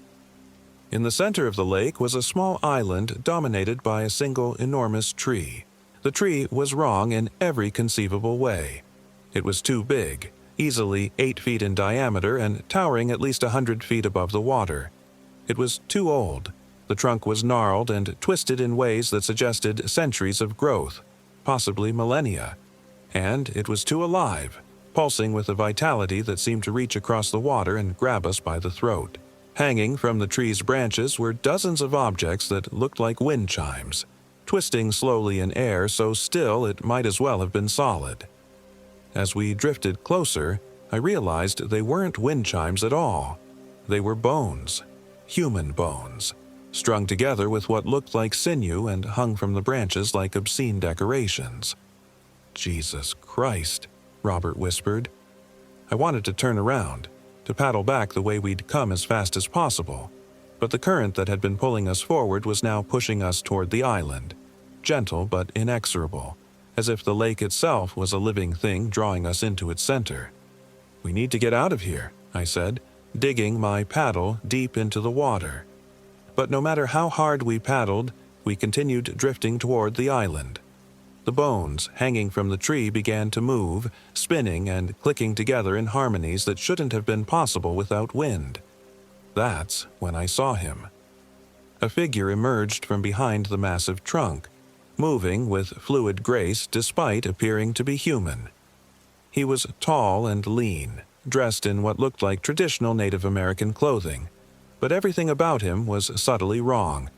In the center of the lake was a small island dominated by a single enormous tree. The tree was wrong in every conceivable way. It was too big, easily 8 feet in diameter and towering at least 100 feet above the water. It was too old. The trunk was gnarled and twisted in ways that suggested centuries of growth, possibly millennia. And it was too alive, pulsing with a vitality that seemed to reach across the water and grab us by the throat. Hanging from the tree's branches were dozens of objects that looked like wind chimes, twisting slowly in air so still it might as well have been solid. As we drifted closer, I realized they weren't wind chimes at all. They were bones, human bones, strung together with what looked like sinew and hung from the branches like obscene decorations. "Jesus Christ," Robert whispered. I wanted to turn around, to paddle back the way we'd come as fast as possible, but the current that had been pulling us forward was now pushing us toward the island, gentle but inexorable, as if the lake itself was a living thing drawing us into its center. "We need to get out of here," I said, digging my paddle deep into the water. But no matter how hard we paddled, we continued drifting toward the island. The bones hanging from the tree began to move, spinning and clicking together in harmonies that shouldn't have been possible without wind. That's when I saw him. A figure emerged from behind the massive trunk, moving with fluid grace despite appearing to be human. He was tall and lean, dressed in what looked like traditional Native American clothing, but everything about him was subtly wrong.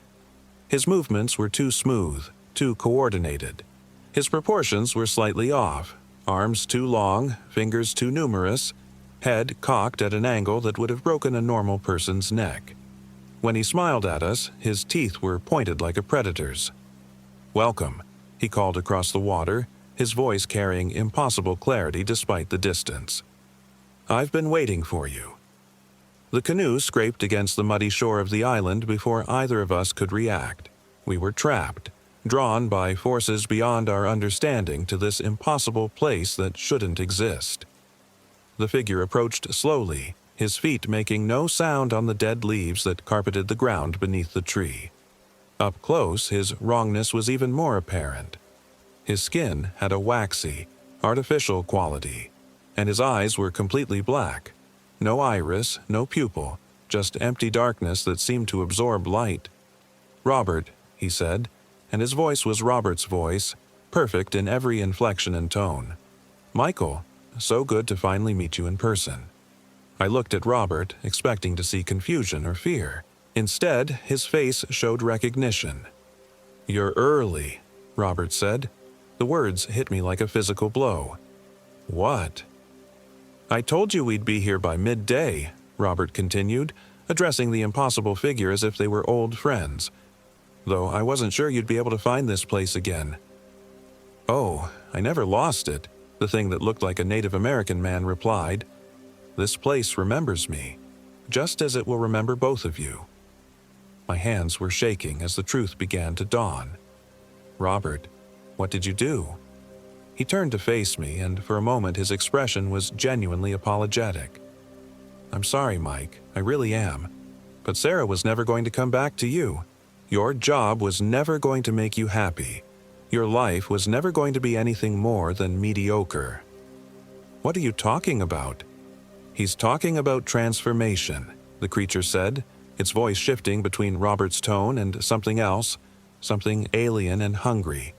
His movements were too smooth, too coordinated. His proportions were slightly off, arms too long, fingers too numerous, head cocked at an angle that would have broken a normal person's neck. When he smiled at us, his teeth were pointed like a predator's. "Welcome," he called across the water, his voice carrying impossible clarity despite the distance. "I've been waiting for you." The canoe scraped against the muddy shore of the island before either of us could react. We were trapped, drawn by forces beyond our understanding to this impossible place that shouldn't exist. The figure approached slowly, his feet making no sound on the dead leaves that carpeted the ground beneath the tree. Up close, his wrongness was even more apparent. His skin had a waxy, artificial quality, and his eyes were completely black. No iris, no pupil, just empty darkness that seemed to absorb light. "Robert," he said, and his voice was Robert's voice, perfect in every inflection and tone. "Michael, so good to finally meet you in person." I looked at Robert, expecting to see confusion or fear. Instead, his face showed recognition. "You're early," Robert said. The words hit me like a physical blow. "What?" "I told you we'd be here by midday," Robert continued, addressing the impossible figure as if they were old friends. "Though I wasn't sure you'd be able to find this place again." "Oh, I never lost it," the thing that looked like a Native American man replied. "This place remembers me, just as it will remember both of you." My hands were shaking as the truth began to dawn. "Robert, what did you do?" He turned to face me, and for a moment his expression was genuinely apologetic. "I'm sorry, Mike, I really am. But Sarah was never going to come back to you. Your job was never going to make you happy. Your life was never going to be anything more than mediocre." "What are you talking about?" "He's talking about transformation," the creature said, its voice shifting between Robert's tone and something else, something alien and hungry.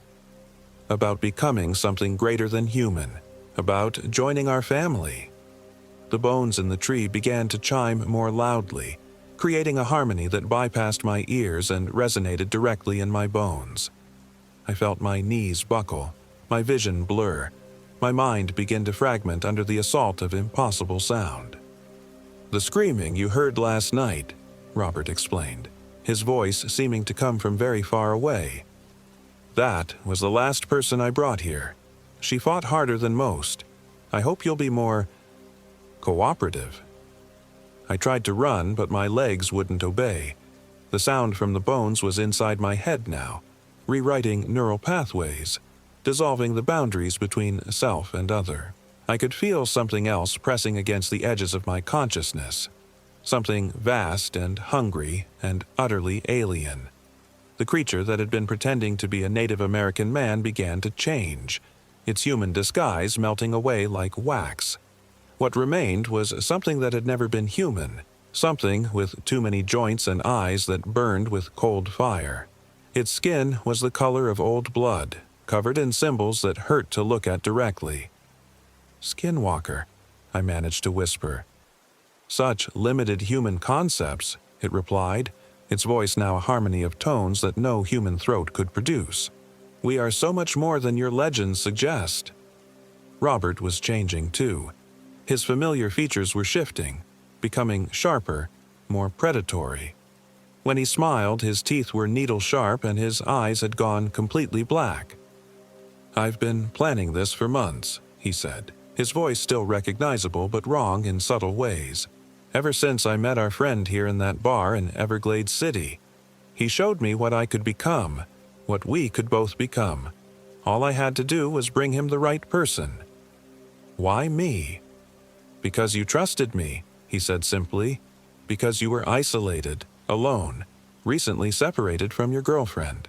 "About becoming something greater than human, about joining our family." The bones in the tree began to chime more loudly, creating a harmony that bypassed my ears and resonated directly in my bones. I felt my knees buckle, my vision blur, my mind begin to fragment under the assault of impossible sound. "The screaming you heard last night," Robert explained, his voice seeming to come from very far away. "That was the last person I brought here. She fought harder than most. I hope you'll be more cooperative." I tried to run, but my legs wouldn't obey. The sound from the bones was inside my head now, rewriting neural pathways, dissolving the boundaries between self and other. I could feel something else pressing against the edges of my consciousness, something vast and hungry and utterly alien. The creature that had been pretending to be a Native American man began to change, its human disguise melting away like wax. What remained was something that had never been human, something with too many joints and eyes that burned with cold fire. Its skin was the color of old blood, covered in symbols that hurt to look at directly. "Skinwalker," I managed to whisper. "Such limited human concepts," it replied, its voice now a harmony of tones that no human throat could produce. "We are so much more than your legends suggest." Robert was changing too. His familiar features were shifting, becoming sharper, more predatory. When he smiled, his teeth were needle-sharp and his eyes had gone completely black. "I've been planning this for months," he said, his voice still recognizable but wrong in subtle ways. "Ever since I met our friend here in that bar in Everglades City. He showed me what I could become, what we could both become. All I had to do was bring him the right person." "Why me?" "Because you trusted me," he said simply. "Because you were isolated, alone, recently separated from your girlfriend."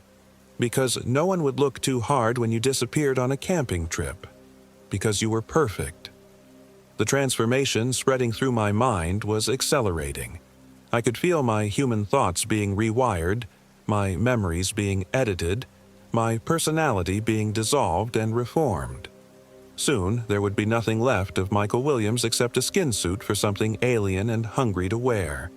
Because no one would look too hard when you disappeared on a camping trip. Because you were perfect. The transformation spreading through my mind was accelerating. I could feel my human thoughts being rewired, my memories being edited, my personality being dissolved and reformed. Soon, there would be nothing left of Michael Williams except a skin suit for something alien and hungry to wear.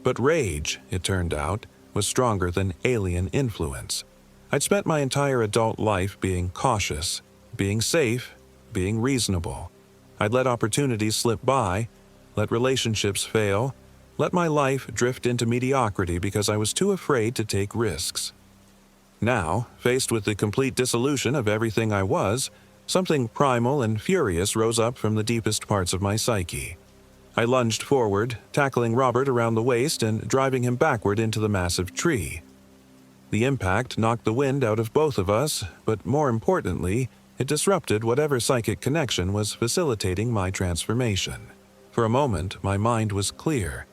But rage, it turned out, was stronger than alien influence. I'd spent my entire adult life being cautious, being safe, being reasonable. I'd let opportunities slip by, let relationships fail, let my life drift into mediocrity because I was too afraid to take risks. Now, faced with the complete dissolution of everything I was, something primal and furious rose up from the deepest parts of my psyche. I lunged forward, tackling Robert around the waist and driving him backward into the massive tree. The impact knocked the wind out of both of us, but more importantly, it disrupted whatever psychic connection was facilitating my transformation. For a moment, my mind was clear.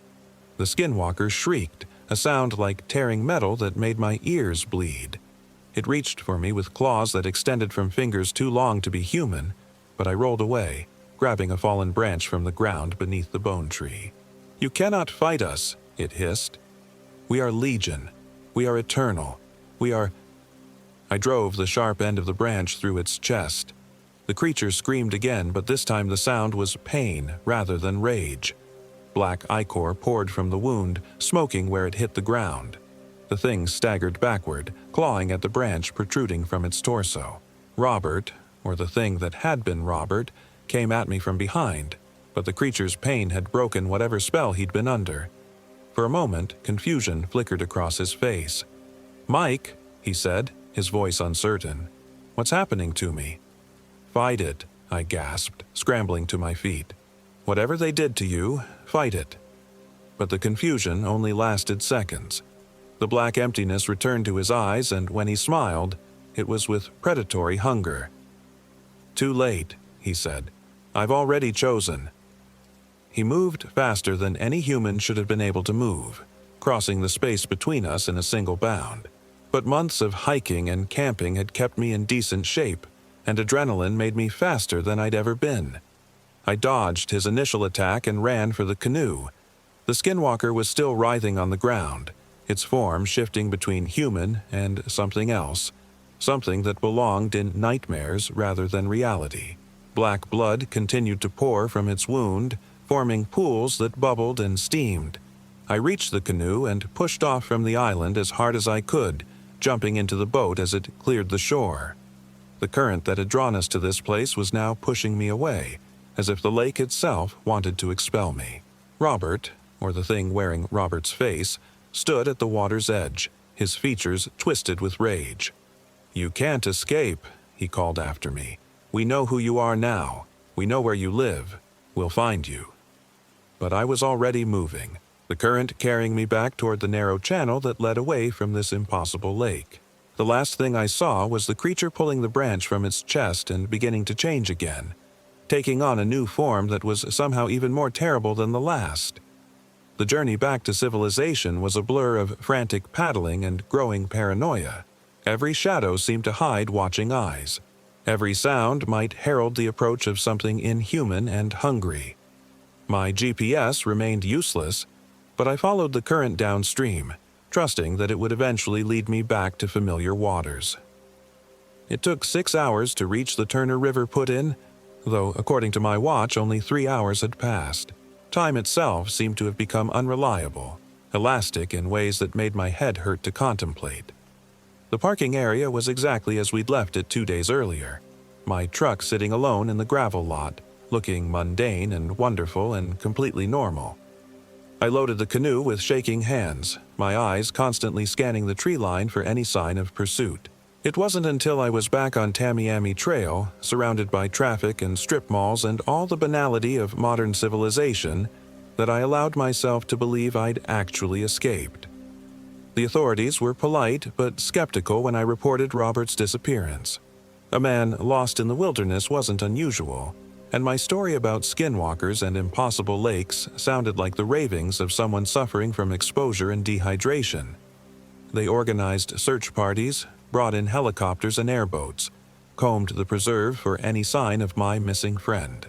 The skinwalker shrieked, a sound like tearing metal that made my ears bleed. It reached for me with claws that extended from fingers too long to be human, but I rolled away, grabbing a fallen branch from the ground beneath the bone tree. "You cannot fight us," it hissed. "We are legion. We are eternal. We are—" I drove the sharp end of the branch through its chest. The creature screamed again, but this time the sound was pain rather than rage. Black ichor poured from the wound, smoking where it hit the ground. The thing staggered backward, clawing at the branch protruding from its torso. Robert, or the thing that had been Robert, came at me from behind, but the creature's pain had broken whatever spell he'd been under. For a moment, confusion flickered across his face. "Mike," he said, his voice uncertain. "What's happening to me?" "Fight it," I gasped, scrambling to my feet. "Whatever they did to you, fight it." But the confusion only lasted seconds. The black emptiness returned to his eyes, and when he smiled, it was with predatory hunger. "Too late," he said. "I've already chosen." He moved faster than any human should have been able to move, crossing the space between us in a single bound. But months of hiking and camping had kept me in decent shape, and adrenaline made me faster than I'd ever been. I dodged his initial attack and ran for the canoe. The skinwalker was still writhing on the ground, its form shifting between human and something else, something that belonged in nightmares rather than reality. Black blood continued to pour from its wound, forming pools that bubbled and steamed. I reached the canoe and pushed off from the island as hard as I could, jumping into the boat as it cleared the shore. The current that had drawn us to this place was now pushing me away, as if the lake itself wanted to expel me. Robert, or the thing wearing Robert's face, stood at the water's edge, his features twisted with rage. "You can't escape," he called after me. "We know who you are now. We know where you live. We'll find you." But I was already moving, the current carrying me back toward the narrow channel that led away from this impossible lake. The last thing I saw was the creature pulling the branch from its chest and beginning to change again, taking on a new form that was somehow even more terrible than the last. The journey back to civilization was a blur of frantic paddling and growing paranoia. Every shadow seemed to hide watching eyes. Every sound might herald the approach of something inhuman and hungry. My GPS remained useless, but I followed the current downstream, trusting that it would eventually lead me back to familiar waters. It took 6 hours to reach the Turner River put-in, though according to my watch only 3 hours had passed. Time itself seemed to have become unreliable, elastic in ways that made my head hurt to contemplate. The parking area was exactly as we'd left it 2 days earlier, my truck sitting alone in the gravel lot, looking mundane and wonderful and completely normal. I loaded the canoe with shaking hands, my eyes constantly scanning the tree line for any sign of pursuit. It wasn't until I was back on Tamiami Trail, surrounded by traffic and strip malls and all the banality of modern civilization, that I allowed myself to believe I'd actually escaped. The authorities were polite but skeptical when I reported Robert's disappearance. A man lost in the wilderness wasn't unusual, and my story about skinwalkers and impossible lakes sounded like the ravings of someone suffering from exposure and dehydration. They organized search parties, brought in helicopters and airboats, combed the preserve for any sign of my missing friend.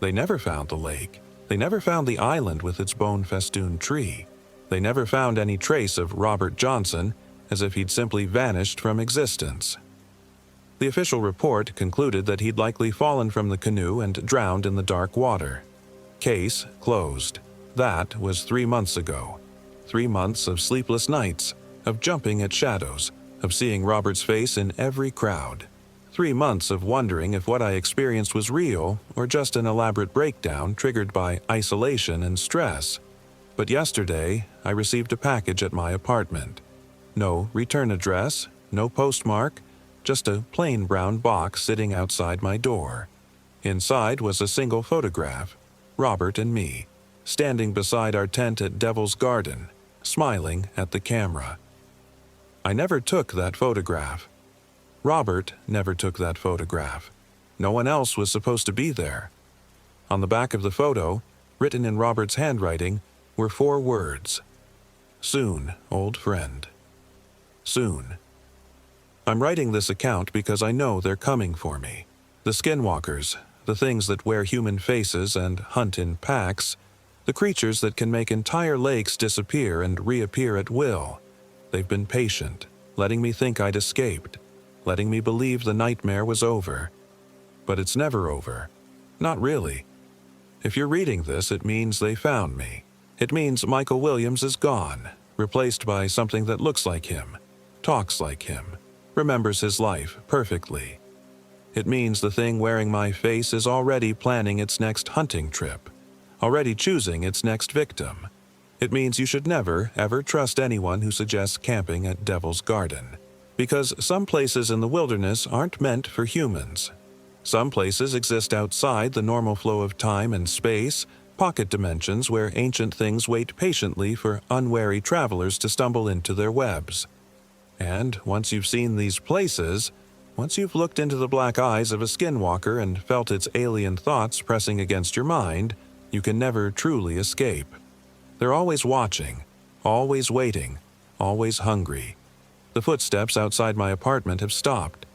They never found the lake. They never found the island with its bone-festooned tree. They never found any trace of Robert Johnson, as if he'd simply vanished from existence. The official report concluded that he'd likely fallen from the canoe and drowned in the dark water. Case closed. That was 3 months ago. 3 months of sleepless nights, of jumping at shadows, of seeing Robert's face in every crowd. 3 months of wondering if what I experienced was real or just an elaborate breakdown triggered by isolation and stress. But yesterday, I received a package at my apartment. No return address, no postmark, just a plain brown box sitting outside my door. Inside was a single photograph, Robert and me, standing beside our tent at Devil's Garden, smiling at the camera. I never took that photograph. Robert never took that photograph. No one else was supposed to be there. On the back of the photo, written in Robert's handwriting, were 4 words. Soon, old friend. Soon. I'm writing this account because I know they're coming for me. The skinwalkers, the things that wear human faces and hunt in packs, the creatures that can make entire lakes disappear and reappear at will. They've been patient, letting me think I'd escaped, letting me believe the nightmare was over. But it's never over. Not really. If you're reading this, it means they found me. It means Michael Williams is gone, replaced by something that looks like him, talks like him, remembers his life perfectly. It means the thing wearing my face is already planning its next hunting trip, already choosing its next victim. It means you should never, ever trust anyone who suggests camping at Devil's Garden. Because some places in the wilderness aren't meant for humans. Some places exist outside the normal flow of time and space, pocket dimensions where ancient things wait patiently for unwary travelers to stumble into their webs. And once you've seen these places, once you've looked into the black eyes of a skinwalker and felt its alien thoughts pressing against your mind, you can never truly escape. They're always watching, always waiting, always hungry. The footsteps outside my apartment have stopped.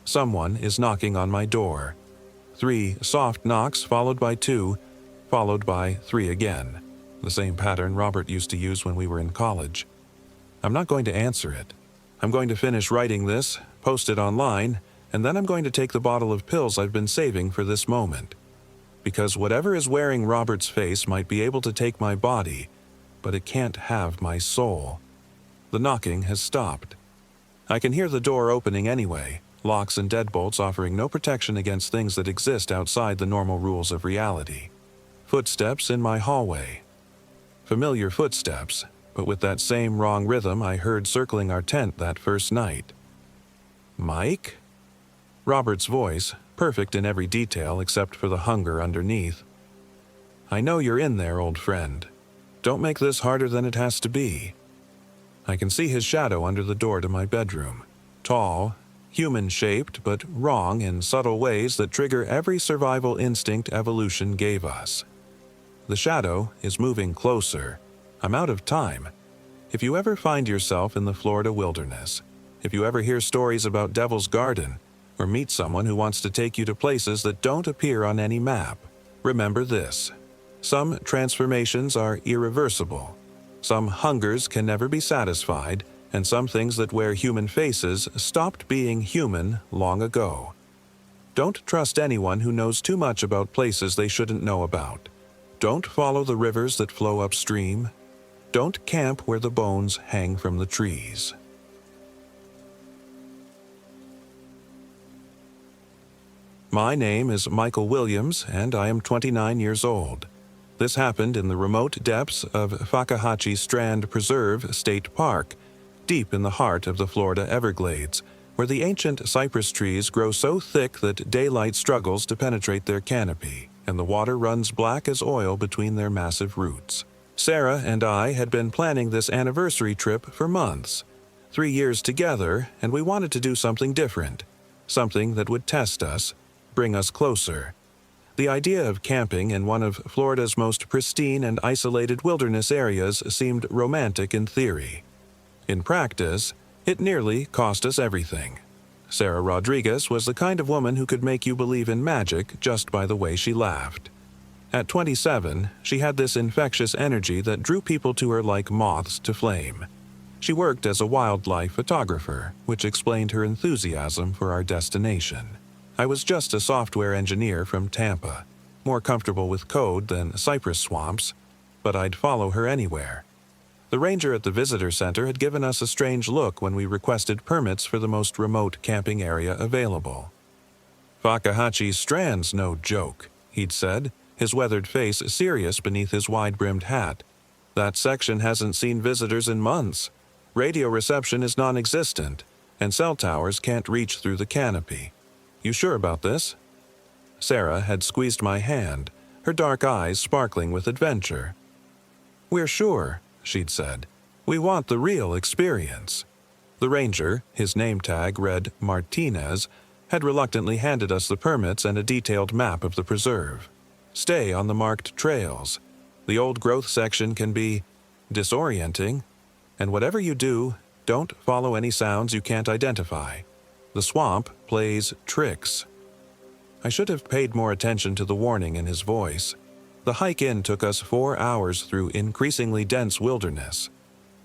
Someone is knocking on my door. 3 soft knocks followed by 2, followed by 3 again. The same pattern Robert used to use when we were in college. I'm not going to answer it. I'm going to finish writing this, post it online, and then I'm going to take the bottle of pills I've been saving for this moment. Because whatever is wearing Robert's face might be able to take my body, but it can't have my soul. The knocking has stopped. I can hear the door opening anyway, locks and deadbolts offering no protection against things that exist outside the normal rules of reality. Footsteps in my hallway. Familiar footsteps, but with that same wrong rhythm I heard circling our tent that first night. Mike? Robert's voice, perfect in every detail except for the hunger underneath. I know you're in there, old friend. Don't make this harder than it has to be. I can see his shadow under the door to my bedroom. Tall, human-shaped, but wrong in subtle ways that trigger every survival instinct evolution gave us. The shadow is moving closer. I'm out of time. If you ever find yourself in the Florida wilderness, if you ever hear stories about Devil's Garden, or meet someone who wants to take you to places that don't appear on any map, remember this. Some transformations are irreversible. Some hungers can never be satisfied, and some things that wear human faces stopped being human long ago. Don't trust anyone who knows too much about places they shouldn't know about. Don't follow the rivers that flow upstream. Don't camp where the bones hang from the trees. My name is Michael Williams, and I am 29 years old. This happened in the remote depths of Fakahatchee Strand Preserve State Park, deep in the heart of the Florida Everglades, where the ancient cypress trees grow so thick that daylight struggles to penetrate their canopy, and the water runs black as oil between their massive roots. Sarah and I had been planning this anniversary trip for months. 3 years together, and we wanted to do something different, something that would test us, bring us closer. The idea of camping in one of Florida's most pristine and isolated wilderness areas seemed romantic in theory. In practice, It nearly cost us everything. Sarah Rodriguez was the kind of woman who could make you believe in magic just by the way she laughed. At 27, she had this infectious energy that drew people to her like moths to flame. She worked as a wildlife photographer, which explained her enthusiasm for our destination. I was just a software engineer from Tampa, more comfortable with code than cypress swamps, but I'd follow her anywhere. The ranger at the visitor center had given us a strange look when we requested permits for the most remote camping area available. "Fakahatchi's Strand's no joke," he'd said, his weathered face serious beneath his wide-brimmed hat. "That section hasn't seen visitors in months. Radio reception is non-existent, and cell towers can't reach through the canopy. You sure about this?" Sarah had squeezed my hand, her dark eyes sparkling with adventure. "We're sure," she'd said. "We want the real experience." The ranger, his name tag read Martinez, had reluctantly handed us the permits and a detailed map of the preserve. Stay on the marked trails. The old growth section can be disorienting, and whatever you do, don't follow any sounds you can't identify. The swamp plays tricks. I should have paid more attention to the warning in his voice. The hike in took us 4 hours through increasingly dense wilderness.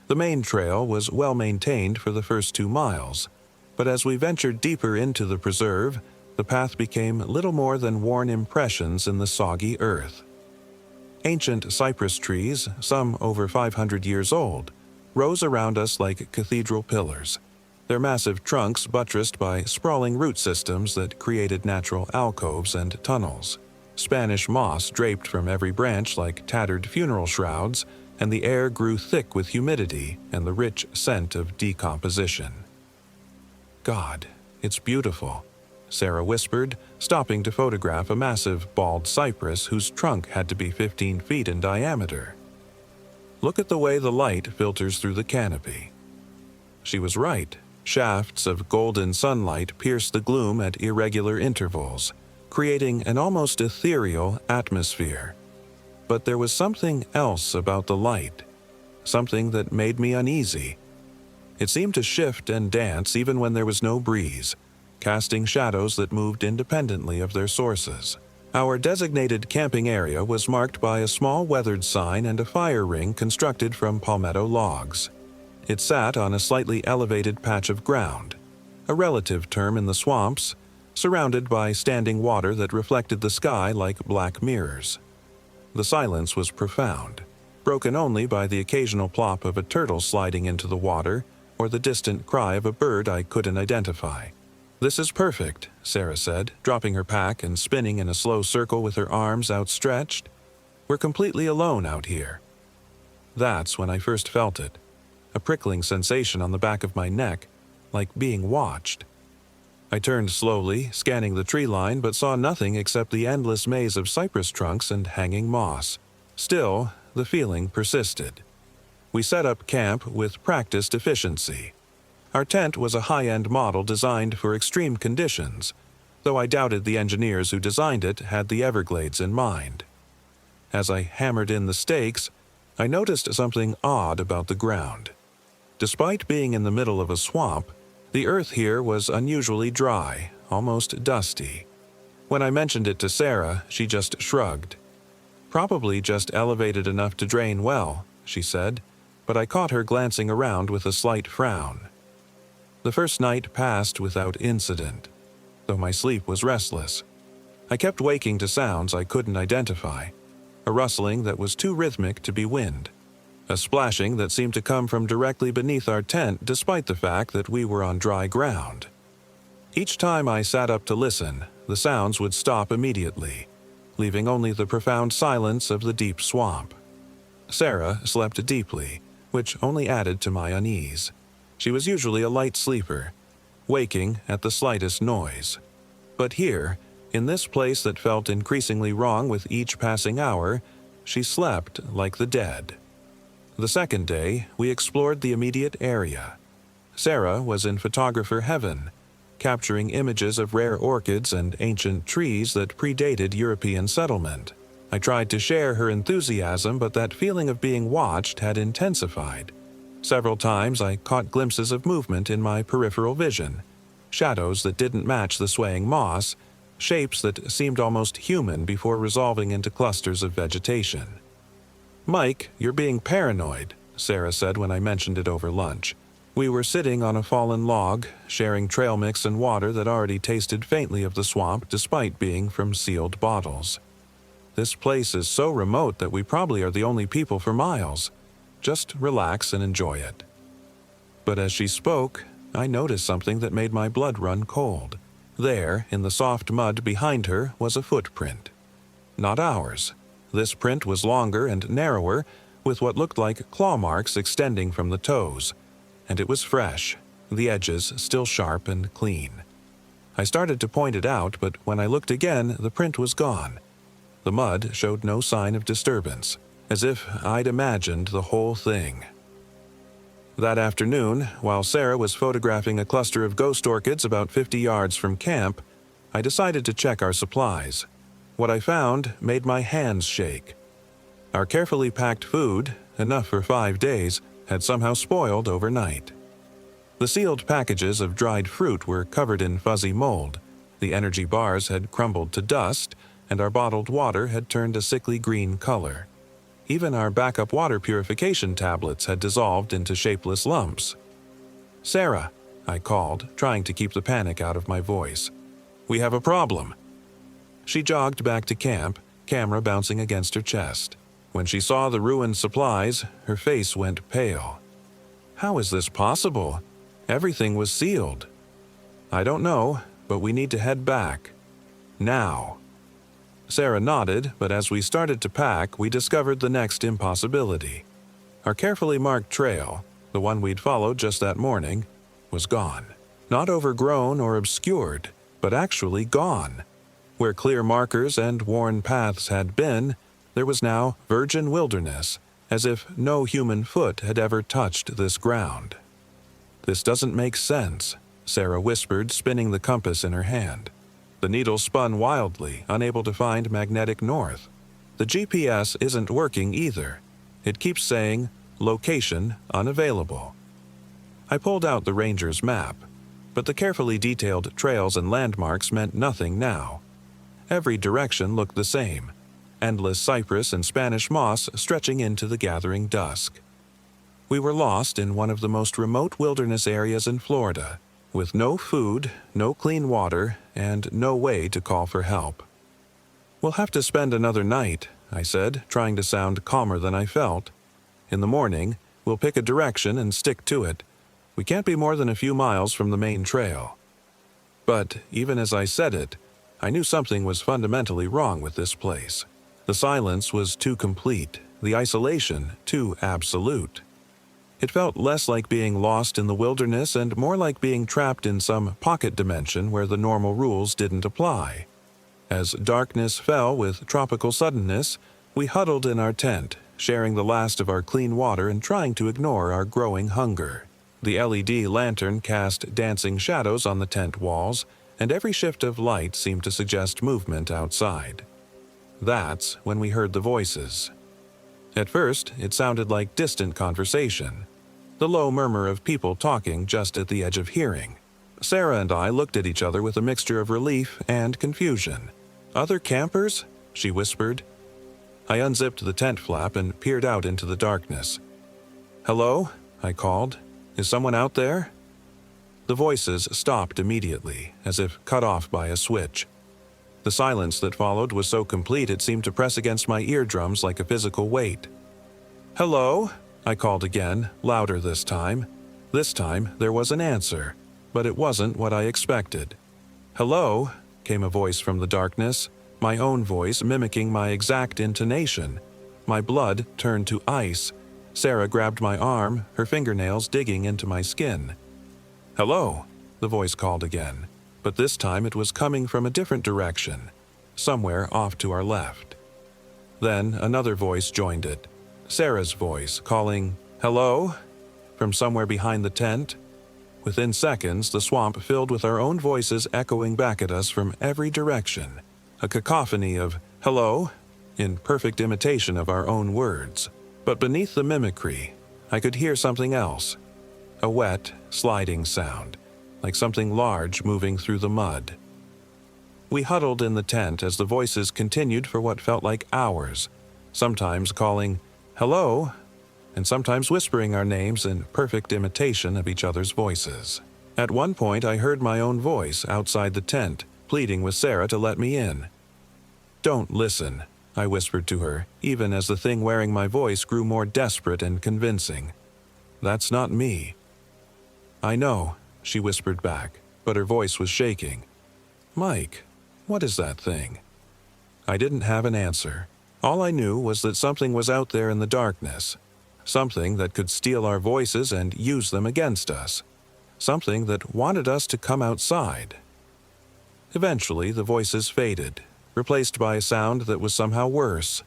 The main trail was well maintained for the first 2 miles, but as we ventured deeper into the preserve, the path became little more than worn impressions in the soggy earth. Ancient cypress trees, some over 500 years old, rose around us like cathedral pillars, their massive trunks buttressed by sprawling root systems that created natural alcoves and tunnels. Spanish moss draped from every branch like tattered funeral shrouds, and the air grew thick with humidity and the rich scent of decomposition. "God, it's beautiful," Sarah whispered, stopping to photograph a massive bald cypress whose trunk had to be 15 feet in diameter. "Look at the way the light filters through the canopy." She was right. Shafts of golden sunlight pierced the gloom at irregular intervals, creating an almost ethereal atmosphere. But there was something else about the light, something that made me uneasy. It seemed to shift and dance even when there was no breeze, casting shadows that moved independently of their sources. Our designated camping area was marked by a small weathered sign and a fire ring constructed from palmetto logs. It sat on a slightly elevated patch of ground, a relative term in the swamps, surrounded by standing water that reflected the sky like black mirrors. The silence was profound, broken only by the occasional plop of a turtle sliding into the water or the distant cry of a bird I couldn't identify. "This is perfect," Sarah said, dropping her pack and spinning in a slow circle with her arms outstretched. "We're completely alone out here." That's when I first felt it, a prickling sensation on the back of my neck, like being watched. I turned slowly, scanning the tree line, but saw nothing except the endless maze of cypress trunks and hanging moss. Still, the feeling persisted. We set up camp with practiced efficiency. Our tent was a high-end model designed for extreme conditions, though I doubted the engineers who designed it had the Everglades in mind. As I hammered in the stakes, I noticed something odd about the ground. Despite being in the middle of a swamp, the earth here was unusually dry, almost dusty. When I mentioned it to Sarah, she just shrugged. "Probably just elevated enough to drain well," she said, but I caught her glancing around with a slight frown. The first night passed without incident, though my sleep was restless. I kept waking to sounds I couldn't identify, a rustling that was too rhythmic to be wind, a splashing that seemed to come from directly beneath our tent despite the fact that we were on dry ground. Each time I sat up to listen, the sounds would stop immediately, leaving only the profound silence of the deep swamp. Sarah slept deeply, which only added to my unease. She was usually a light sleeper, waking at the slightest noise. But here, in this place that felt increasingly wrong with each passing hour, she slept like the dead. The second day, we explored the immediate area. Sarah was in photographer heaven, capturing images of rare orchids and ancient trees that predated European settlement. I tried to share her enthusiasm, but that feeling of being watched had intensified. Several times I caught glimpses of movement in my peripheral vision, shadows that didn't match the swaying moss, shapes that seemed almost human before resolving into clusters of vegetation. "Mike, you're being paranoid," Sarah said when I mentioned it over lunch. We were sitting on a fallen log, sharing trail mix and water that already tasted faintly of the swamp despite being from sealed bottles. "This place is so remote that we probably are the only people for miles. Just relax and enjoy it." But as she spoke, I noticed something that made my blood run cold. There, in the soft mud behind her, was a footprint. Not ours. This print was longer and narrower, with what looked like claw marks extending from the toes. And it was fresh, the edges still sharp and clean. I started to point it out, but when I looked again, the print was gone. The mud showed no sign of disturbance, as if I'd imagined the whole thing. That afternoon, while Sarah was photographing a cluster of ghost orchids about 50 yards from camp, I decided to check our supplies. What I found made my hands shake. Our carefully packed food, enough for 5 days, had somehow spoiled overnight. The sealed packages of dried fruit were covered in fuzzy mold, the energy bars had crumbled to dust, and our bottled water had turned a sickly green color. Even our backup water purification tablets had dissolved into shapeless lumps. "Sarah," I called, trying to keep the panic out of my voice. "We have a problem." She jogged back to camp, camera bouncing against her chest. When she saw the ruined supplies, her face went pale. "How is this possible? Everything was sealed." "I don't know, but we need to head back. Now." Sarah nodded, but as we started to pack, we discovered the next impossibility. Our carefully marked trail, the one we'd followed just that morning, was gone. Not overgrown or obscured, but actually gone. Where clear markers and worn paths had been, there was now virgin wilderness, as if no human foot had ever touched this ground. "This doesn't make sense," Sarah whispered, spinning the compass in her hand. The needle spun wildly, unable to find magnetic north. The GPS isn't working either. It keeps saying, "Location unavailable." I pulled out the ranger's map, but the carefully detailed trails and landmarks meant nothing now. Every direction looked the same, endless cypress and Spanish moss stretching into the gathering dusk. We were lost in one of the most remote wilderness areas in Florida, with no food, no clean water, and no way to call for help. "We'll have to spend another night," I said, trying to sound calmer than I felt. "In the morning, we'll pick a direction and stick to it. We can't be more than a few miles from the main trail." But even as I said it, I knew something was fundamentally wrong with this place. The silence was too complete, the isolation too absolute. It felt less like being lost in the wilderness and more like being trapped in some pocket dimension where the normal rules didn't apply. As darkness fell with tropical suddenness, we huddled in our tent, sharing the last of our clean water and trying to ignore our growing hunger. The LED lantern cast dancing shadows on the tent walls, and every shift of light seemed to suggest movement outside. That's when we heard the voices. At first, it sounded like distant conversation, the low murmur of people talking just at the edge of hearing. Sarah and I looked at each other with a mixture of relief and confusion. "Other campers?" she whispered. I unzipped the tent flap and peered out into the darkness. "Hello?" I called. "Is someone out there?" The voices stopped immediately, as if cut off by a switch. The silence that followed was so complete it seemed to press against my eardrums like a physical weight. "Hello?" I called again, louder this time. This time there was an answer, but it wasn't what I expected. "Hello?" came a voice from the darkness, my own voice mimicking my exact intonation. My blood turned to ice. Sarah grabbed my arm, her fingernails digging into my skin. "Hello?" the voice called again, but this time it was coming from a different direction, somewhere off to our left. Then another voice joined it, Sarah's voice calling, "Hello?" from somewhere behind the tent. Within seconds, the swamp filled with our own voices echoing back at us from every direction, a cacophony of "hello" in perfect imitation of our own words. But beneath the mimicry, I could hear something else, a wet, sliding sound, like something large moving through the mud. We huddled in the tent as the voices continued for what felt like hours, sometimes calling, "Hello," and sometimes whispering our names in perfect imitation of each other's voices. At one point, I heard my own voice outside the tent, pleading with Sarah to let me in. "Don't listen," I whispered to her, even as the thing wearing my voice grew more desperate and convincing. "That's not me." "I know," she whispered back, but her voice was shaking. "Mike, what is that thing?" I didn't have an answer. All I knew was that something was out there in the darkness, something that could steal our voices and use them against us, something that wanted us to come outside. Eventually, the voices faded, replaced by a sound that was somehow worse,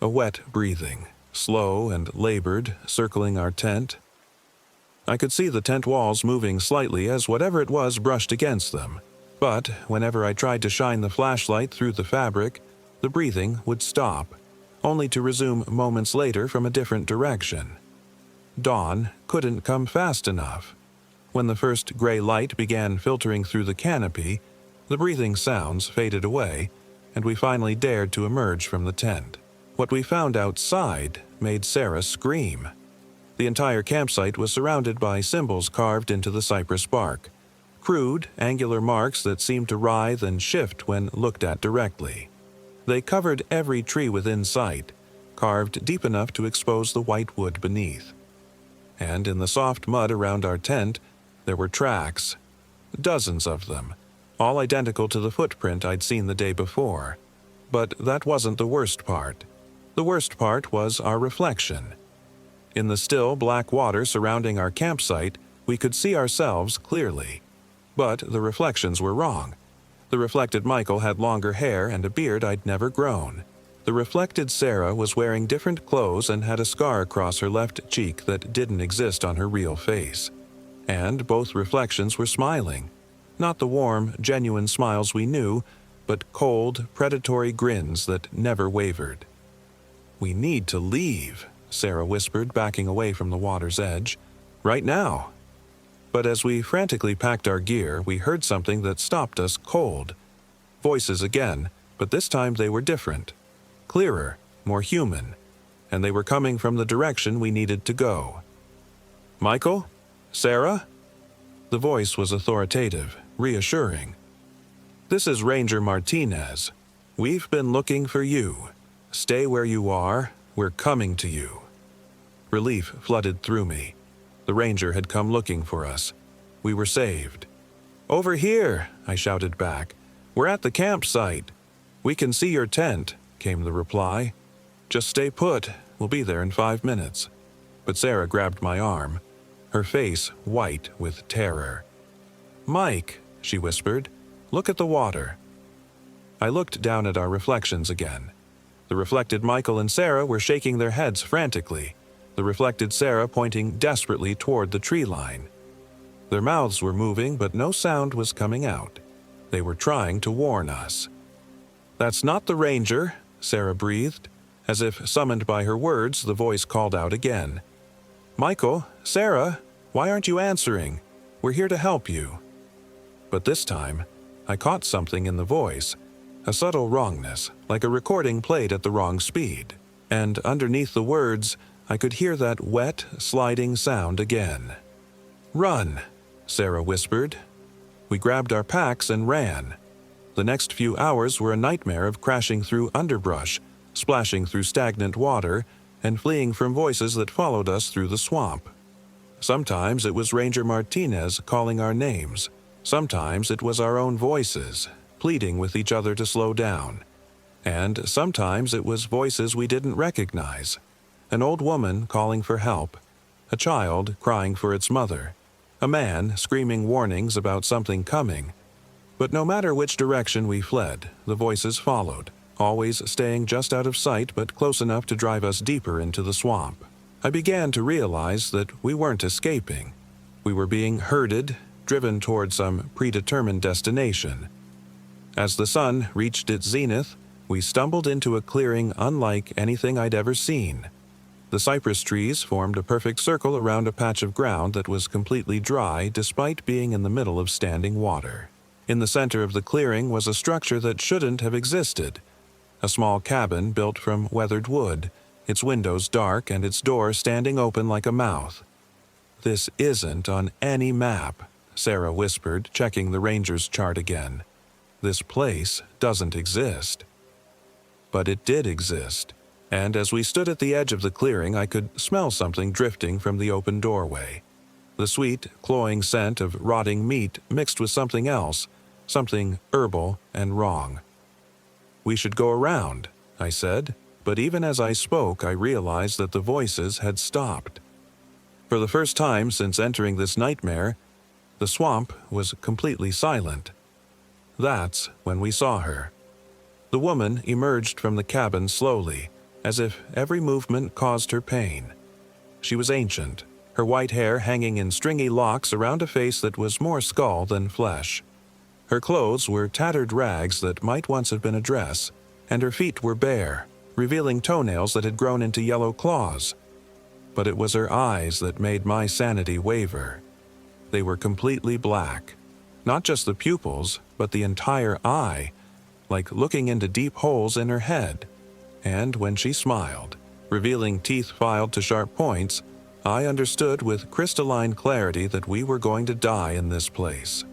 a wet breathing, slow and labored, circling our tent. I could see the tent walls moving slightly as whatever it was brushed against them. But whenever I tried to shine the flashlight through the fabric, the breathing would stop, only to resume moments later from a different direction. Dawn couldn't come fast enough. When the first gray light began filtering through the canopy, the breathing sounds faded away, and we finally dared to emerge from the tent. What we found outside made Sarah scream. The entire campsite was surrounded by symbols carved into the cypress bark. Crude, angular marks that seemed to writhe and shift when looked at directly. They covered every tree within sight, carved deep enough to expose the white wood beneath. And in the soft mud around our tent, there were tracks. Dozens of them, all identical to the footprint I'd seen the day before. But that wasn't the worst part. The worst part was our reflection. In the still black water surrounding our campsite, we could see ourselves clearly. But the reflections were wrong. The reflected Michael had longer hair and a beard I'd never grown. The reflected Sarah was wearing different clothes and had a scar across her left cheek that didn't exist on her real face. And both reflections were smiling. Not the warm, genuine smiles we knew, but cold, predatory grins that never wavered. "We need to leave," Sarah whispered, backing away from the water's edge. "Right now." But as we frantically packed our gear, we heard something that stopped us cold. Voices again, but this time they were different. Clearer, more human, and they were coming from the direction we needed to go. "Michael? Sarah?" The voice was authoritative, reassuring. "This is Ranger Martinez. We've been looking for you. Stay where you are. We're coming to you." Relief flooded through me. The ranger had come looking for us. We were saved. "Over here," I shouted back. "We're at the campsite." "We can see your tent," came the reply. "Just stay put. We'll be there in 5 minutes." But Sarah grabbed my arm, her face white with terror. "Mike," she whispered, "look at the water." I looked down at our reflections again. The reflected Michael and Sarah were shaking their heads frantically, the reflected Sarah pointing desperately toward the tree line. Their mouths were moving, but no sound was coming out. They were trying to warn us. "That's not the ranger," Sarah breathed. As if summoned by her words, the voice called out again. "Michael, Sarah, why aren't you answering? We're here to help you." But this time, I caught something in the voice, a subtle wrongness, like a recording played at the wrong speed. And underneath the words, I could hear that wet, sliding sound again. "Run," Sarah whispered. We grabbed our packs and ran. The next few hours were a nightmare of crashing through underbrush, splashing through stagnant water, and fleeing from voices that followed us through the swamp. Sometimes it was Ranger Martinez calling our names. Sometimes it was our own voices, pleading with each other to slow down. And sometimes it was voices we didn't recognize. An old woman calling for help, a child crying for its mother, a man screaming warnings about something coming. But no matter which direction we fled, the voices followed, always staying just out of sight but close enough to drive us deeper into the swamp. I began to realize that we weren't escaping. We were being herded, driven toward some predetermined destination. As the sun reached its zenith, we stumbled into a clearing unlike anything I'd ever seen. The cypress trees formed a perfect circle around a patch of ground that was completely dry despite being in the middle of standing water. In the center of the clearing was a structure that shouldn't have existed. A small cabin built from weathered wood, its windows dark and its door standing open like a mouth. "This isn't on any map," Sarah whispered, checking the ranger's chart again. "This place doesn't exist." But it did exist, and as we stood at the edge of the clearing, I could smell something drifting from the open doorway. The sweet, cloying scent of rotting meat mixed with something else, something herbal and wrong. "We should go around," I said, but even as I spoke, I realized that the voices had stopped. For the first time since entering this nightmare, the swamp was completely silent. That's when we saw her. The woman emerged from the cabin slowly, as if every movement caused her pain. She was ancient, her white hair hanging in stringy locks around a face that was more skull than flesh. Her clothes were tattered rags that might once have been a dress, and her feet were bare, revealing toenails that had grown into yellow claws. But it was her eyes that made my sanity waver. They were completely black. Not just the pupils, but the entire eye, like looking into deep holes in her head. And when she smiled, revealing teeth filed to sharp points, I understood with crystalline clarity that we were going to die in this place.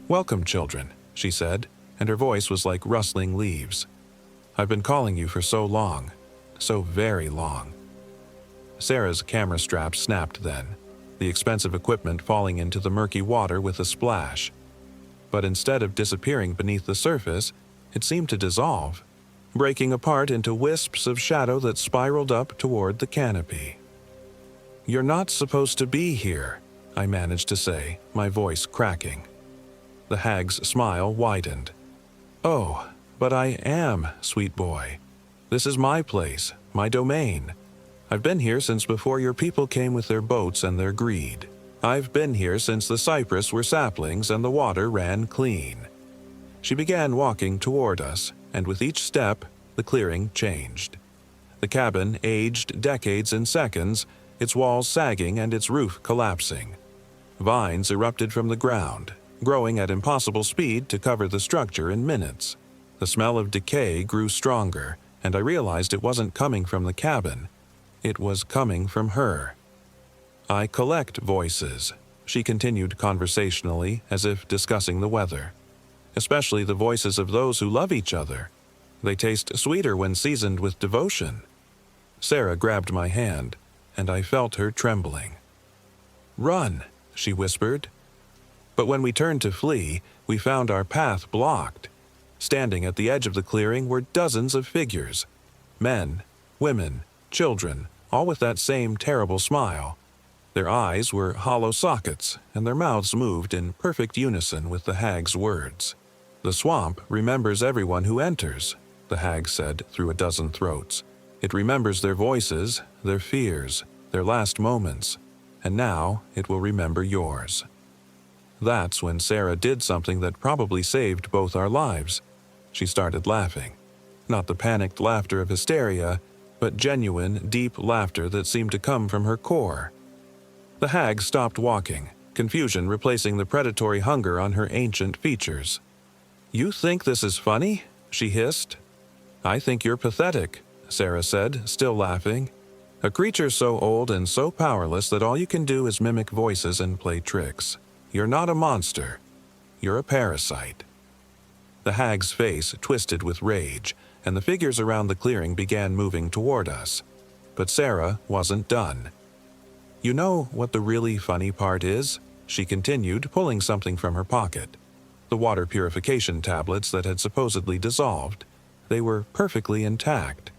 "Welcome, children," she said, and her voice was like rustling leaves. "I've been calling you for so long, so very long." Sarah's camera strap snapped then, the expensive equipment falling into the murky water with a splash. But instead of disappearing beneath the surface, it seemed to dissolve, breaking apart into wisps of shadow that spiraled up toward the canopy. "You're not supposed to be here," I managed to say, my voice cracking. The hag's smile widened. "Oh, but I am, sweet boy. This is my place, my domain. I've been here since before your people came with their boats and their greed. I've been here since the cypress were saplings and the water ran clean." She began walking toward us, and with each step, the clearing changed. The cabin aged decades in seconds, its walls sagging and its roof collapsing. Vines erupted from the ground, growing at impossible speed to cover the structure in minutes. The smell of decay grew stronger, and I realized it wasn't coming from the cabin. It was coming from her. "I collect voices," she continued conversationally, as if discussing the weather. "Especially the voices of those who love each other. They taste sweeter when seasoned with devotion." Sarah grabbed my hand, and I felt her trembling. "Run," she whispered. But when we turned to flee, we found our path blocked. Standing at the edge of the clearing were dozens of figures. Men, women, children, all with that same terrible smile. Their eyes were hollow sockets, and their mouths moved in perfect unison with the hag's words. "The swamp remembers everyone who enters," the hag said through a dozen throats. "It remembers their voices, their fears, their last moments, and now it will remember yours." That's when Sarah did something that probably saved both our lives. She started laughing. Not the panicked laughter of hysteria, but genuine, deep laughter that seemed to come from her core. The hag stopped walking, confusion replacing the predatory hunger on her ancient features. "You think this is funny?" she hissed. "I think you're pathetic," Sarah said, still laughing. "A creature so old and so powerless that all you can do is mimic voices and play tricks. You're not a monster. You're a parasite." The hag's face twisted with rage, and the figures around the clearing began moving toward us. But Sarah wasn't done. "You know what the really funny part is?" she continued, pulling something from her pocket. The water purification tablets that had supposedly dissolved. They were perfectly intact.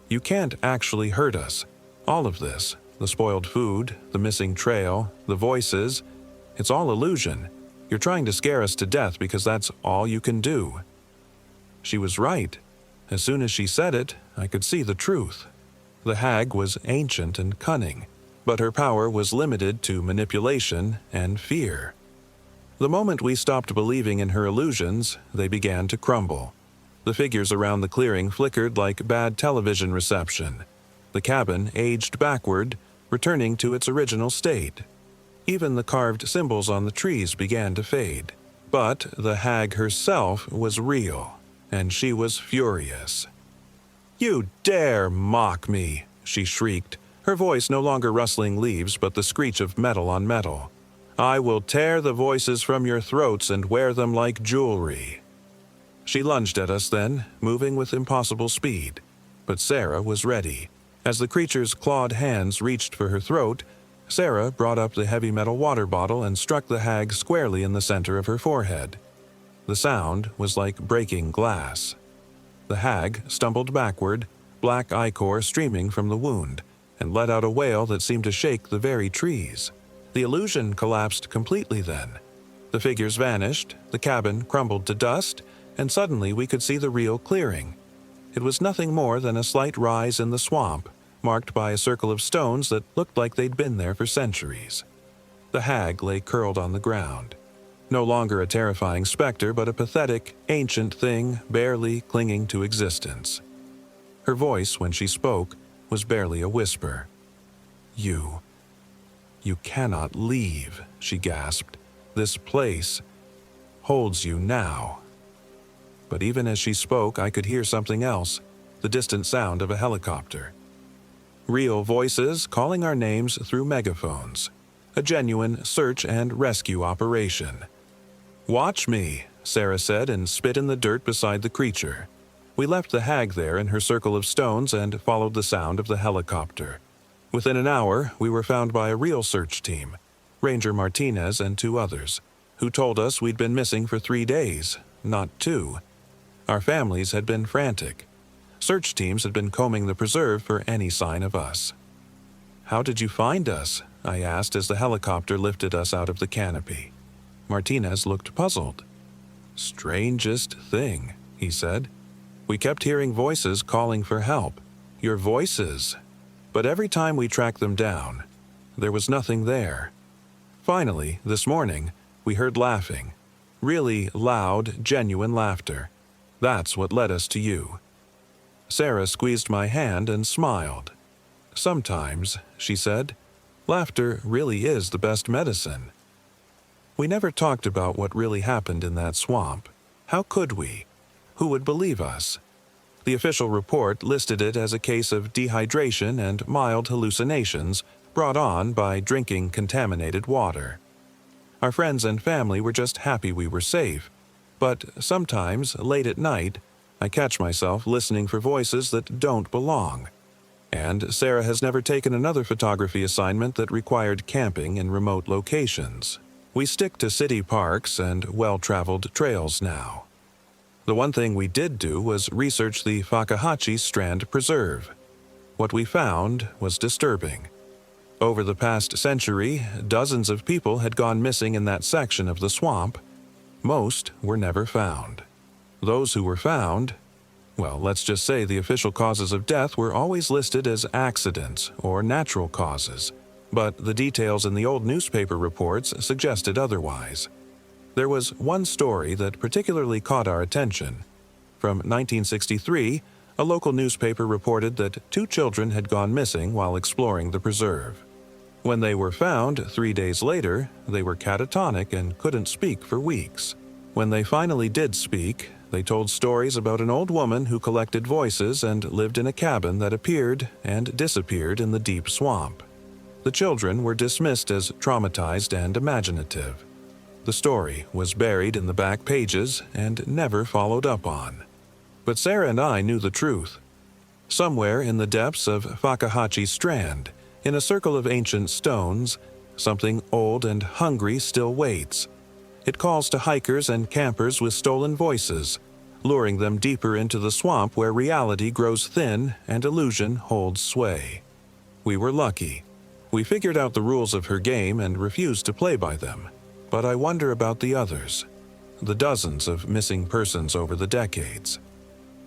"You can't actually hurt us. All of this, the spoiled food, the missing trail, the voices, it's all illusion. You're trying to scare us to death because that's all you can do." She was right. As soon as she said it, I could see the truth. The hag was ancient and cunning, but her power was limited to manipulation and fear. The moment we stopped believing in her illusions, they began to crumble. The figures around the clearing flickered like bad television reception. The cabin aged backward, returning to its original state. Even the carved symbols on the trees began to fade. But the hag herself was real, and she was furious. "You dare mock me!" she shrieked, her voice no longer rustling leaves but the screech of metal on metal. "I will tear the voices from your throats and wear them like jewelry." She lunged at us then, moving with impossible speed. But Sarah was ready. As the creature's clawed hands reached for her throat, Sarah brought up the heavy metal water bottle and struck the hag squarely in the center of her forehead. The sound was like breaking glass. The hag stumbled backward, black ichor streaming from the wound, and let out a wail that seemed to shake the very trees. The illusion collapsed completely then. The figures vanished, the cabin crumbled to dust, and suddenly we could see the real clearing. It was nothing more than a slight rise in the swamp, marked by a circle of stones that looked like they'd been there for centuries. The hag lay curled on the ground. No longer a terrifying specter, but a pathetic, ancient thing barely clinging to existence. Her voice, when she spoke, was barely a whisper. You cannot leave," she gasped. "This place holds you now." But even as she spoke, I could hear something else, the distant sound of a helicopter. Real voices calling our names through megaphones. A genuine search and rescue operation. "Watch me," Sarah said and spit in the dirt beside the creature. We left the hag there in her circle of stones and followed the sound of the helicopter. Within an hour, we were found by a real search team, Ranger Martinez and 2 others, who told us we'd been missing for 3 days, not 2. Our families had been frantic. Search teams had been combing the preserve for any sign of us. "How did you find us?" I asked as the helicopter lifted us out of the canopy. Martinez looked puzzled. "Strangest thing," he said. "We kept hearing voices calling for help. Your voices. But every time we tracked them down, there was nothing there. Finally, this morning, we heard laughing. Really loud, genuine laughter. That's what led us to you." Sarah squeezed my hand and smiled. "Sometimes," she said, "laughter really is the best medicine." We never talked about what really happened in that swamp. How could we? Who would believe us? The official report listed it as a case of dehydration and mild hallucinations brought on by drinking contaminated water. Our friends and family were just happy we were safe, but sometimes, late at night, I catch myself listening for voices that don't belong. And Sarah has never taken another photography assignment that required camping in remote locations. We stick to city parks and well-traveled trails now. The one thing we did do was research the Fakahatchi Strand Preserve. What we found was disturbing. Over the past century, dozens of people had gone missing in that section of the swamp. Most were never found. Those who were found, well, let's just say the official causes of death were always listed as accidents or natural causes, but the details in the old newspaper reports suggested otherwise. There was one story that particularly caught our attention. From 1963, a local newspaper reported that 2 children had gone missing while exploring the preserve. When they were found 3 days later, they were catatonic and couldn't speak for weeks. When they finally did speak, they told stories about an old woman who collected voices and lived in a cabin that appeared and disappeared in the deep swamp. The children were dismissed as traumatized and imaginative. The story was buried in the back pages and never followed up on. But Sarah and I knew the truth. Somewhere in the depths of Fakahatchi Strand, in a circle of ancient stones, something old and hungry still waits. It calls to hikers and campers with stolen voices, luring them deeper into the swamp where reality grows thin and illusion holds sway. We were lucky. We figured out the rules of her game and refused to play by them. But I wonder about the others, the dozens of missing persons over the decades.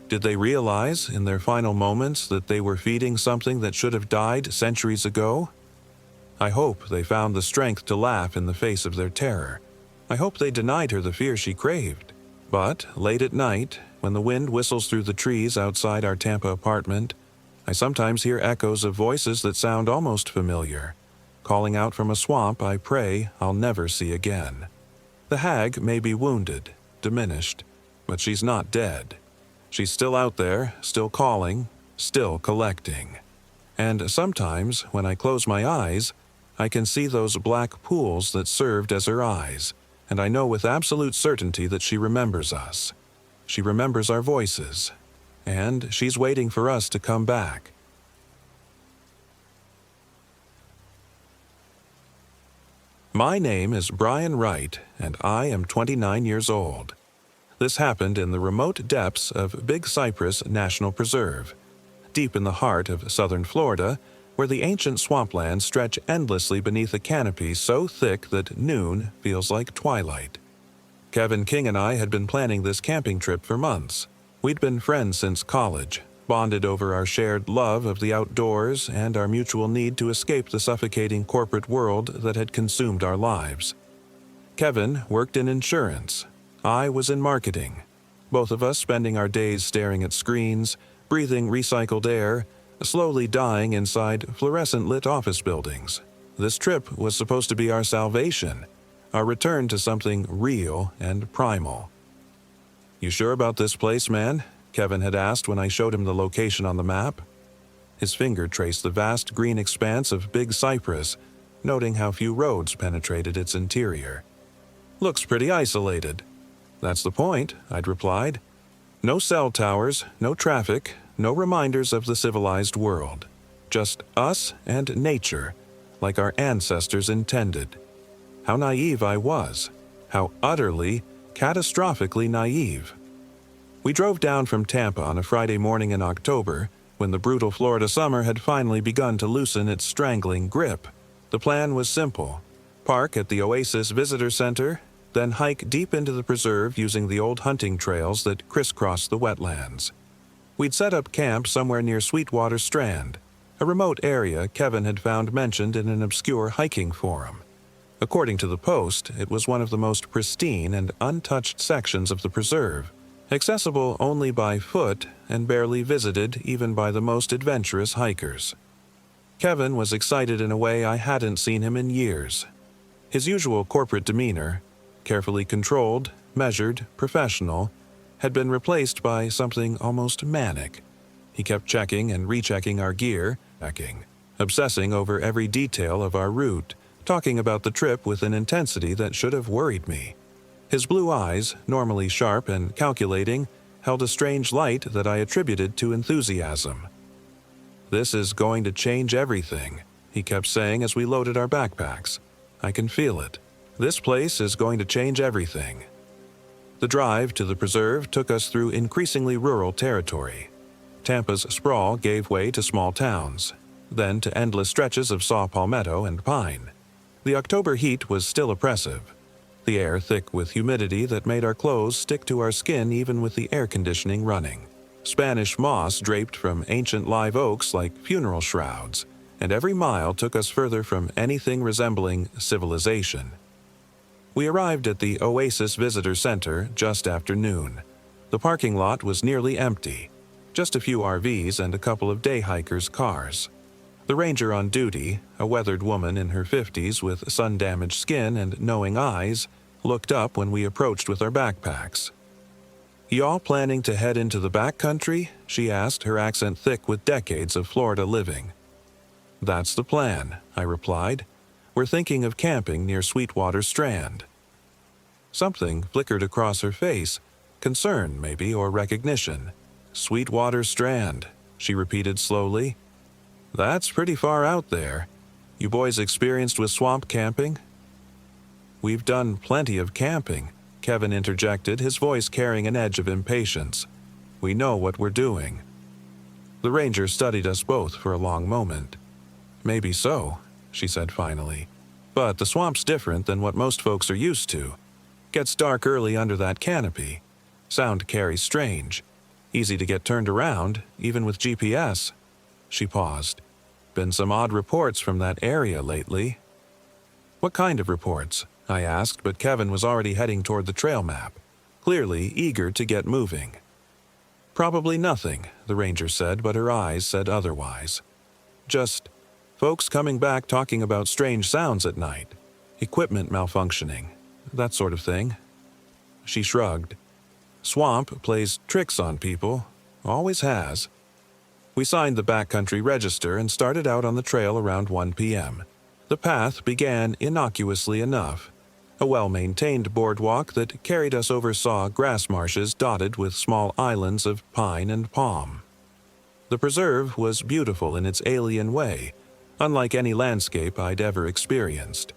Did they realize in their final moments that they were feeding something that should have died centuries ago? I hope they found the strength to laugh in the face of their terror. I hope they denied her the fear she craved. But late at night, when the wind whistles through the trees outside our Tampa apartment, I sometimes hear echoes of voices that sound almost familiar, calling out from a swamp I pray I'll never see again. The hag may be wounded, diminished, but she's not dead. She's still out there, still calling, still collecting. And sometimes, when I close my eyes, I can see those black pools that served as her eyes, and I know with absolute certainty that she remembers us. She remembers our voices, and she's waiting for us to come back. My name is Brian Wright, and I am 29 years old. This happened in the remote depths of Big Cypress National Preserve, deep in the heart of southern Florida, where the ancient swamplands stretch endlessly beneath a canopy so thick that noon feels like twilight. Kevin King and I had been planning this camping trip for months. We'd been friends since college, bonded over our shared love of the outdoors and our mutual need to escape the suffocating corporate world that had consumed our lives. Kevin worked in insurance. I was in marketing. Both of us spending our days staring at screens, breathing recycled air, slowly dying inside fluorescent-lit office buildings. This trip was supposed to be our salvation, our return to something real and primal. "You sure about this place, man?" Kevin had asked when I showed him the location on the map. His finger traced the vast green expanse of Big Cypress, noting how few roads penetrated its interior. "Looks pretty isolated." "That's the point," I'd replied. "No cell towers, no traffic, no reminders of the civilized world. Just us and nature, like our ancestors intended." How naive I was. How utterly, catastrophically naive. We drove down from Tampa on a Friday morning in October, when the brutal Florida summer had finally begun to loosen its strangling grip. The plan was simple: park at the Oasis Visitor Center, then hike deep into the preserve using the old hunting trails that crisscross the wetlands. We'd set up camp somewhere near Sweetwater Strand, a remote area Kevin had found mentioned in an obscure hiking forum. According to the Post, it was one of the most pristine and untouched sections of the preserve, accessible only by foot and barely visited even by the most adventurous hikers. Kevin was excited in a way I hadn't seen him in years. His usual corporate demeanor, carefully controlled, measured, professional, had been replaced by something almost manic. He kept checking and rechecking our gear, obsessing over every detail of our route, talking about the trip with an intensity that should have worried me. His blue eyes, normally sharp and calculating, held a strange light that I attributed to enthusiasm. "This is going to change everything," he kept saying as we loaded our backpacks. "I can feel it. This place is going to change everything." The drive to the preserve took us through increasingly rural territory. Tampa's sprawl gave way to small towns, then to endless stretches of saw palmetto and pine. The October heat was still oppressive, the air thick with humidity that made our clothes stick to our skin even with the air conditioning running. Spanish moss draped from ancient live oaks like funeral shrouds, and every mile took us further from anything resembling civilization. We arrived at the Oasis Visitor Center just after noon. The parking lot was nearly empty, just a few RVs and a couple of day hikers' cars. The ranger on duty, a weathered woman in her 50s with sun-damaged skin and knowing eyes, looked up when we approached with our backpacks. "Y'all planning to head into the backcountry?" she asked, her accent thick with decades of Florida living. "That's the plan," I replied. "We're thinking of camping near Sweetwater Strand." Something flickered across her face, concern maybe, or recognition. "Sweetwater Strand," she repeated slowly. "That's pretty far out there. You boys experienced with swamp camping?" "We've done plenty of camping," Kevin interjected, his voice carrying an edge of impatience. "We know what we're doing." The ranger studied us both for a long moment. "Maybe so," she said finally. "But the swamp's different than what most folks are used to. Gets dark early under that canopy. Sound carries strange. Easy to get turned around, even with GPS." She paused. "Been some odd reports from that area lately." "What kind of reports?" I asked, but Kevin was already heading toward the trail map, clearly eager to get moving. Probably nothing, the ranger said, but her eyes said otherwise. Just folks coming back talking about strange sounds at night, equipment malfunctioning, that sort of thing. She shrugged. Swamp plays tricks on people, always has. We signed the backcountry register and started out on the trail around 1 p.m. The path began innocuously enough, a well-maintained boardwalk that carried us over saw grass marshes dotted with small islands of pine and palm. The preserve was beautiful in its alien way, unlike any landscape I'd ever experienced.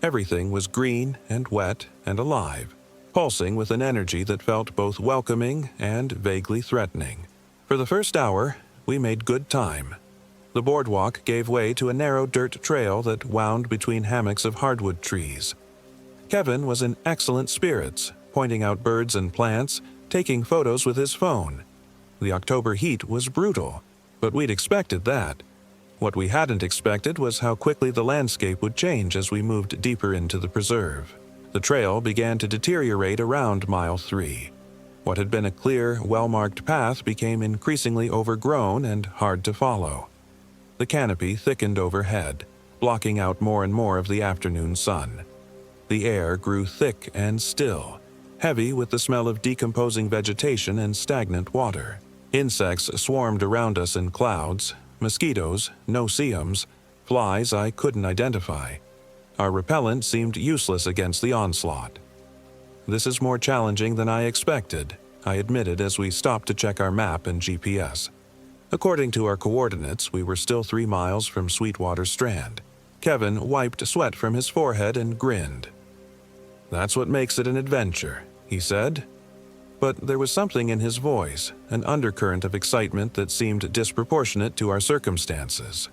Everything was green and wet and alive, pulsing with an energy that felt both welcoming and vaguely threatening. For the first hour, we made good time. The boardwalk gave way to a narrow dirt trail that wound between hammocks of hardwood trees. Kevin was in excellent spirits, pointing out birds and plants, taking photos with his phone. The October heat was brutal, but we'd expected that. What we hadn't expected was how quickly the landscape would change as we moved deeper into the preserve. The trail began to deteriorate around mile 3. What had been a clear, well-marked path became increasingly overgrown and hard to follow. The canopy thickened overhead, blocking out more and more of the afternoon sun. The air grew thick and still, heavy with the smell of decomposing vegetation and stagnant water. Insects swarmed around us in clouds, mosquitoes, no-see-ums, flies I couldn't identify. Our repellent seemed useless against the onslaught. "This is more challenging than I expected," I admitted as we stopped to check our map and GPS. According to our coordinates, we were still 3 miles from Sweetwater Strand. Kevin wiped sweat from his forehead and grinned. "That's what makes it an adventure," he said. But there was something in his voice, an undercurrent of excitement that seemed disproportionate to our circumstances.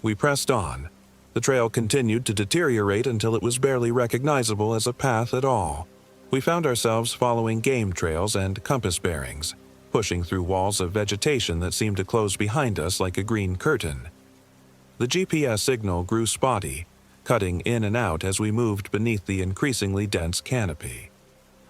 We pressed on. The trail continued to deteriorate until it was barely recognizable as a path at all. We found ourselves following game trails and compass bearings, pushing through walls of vegetation that seemed to close behind us like a green curtain. The GPS signal grew spotty, cutting in and out as we moved beneath the increasingly dense canopy.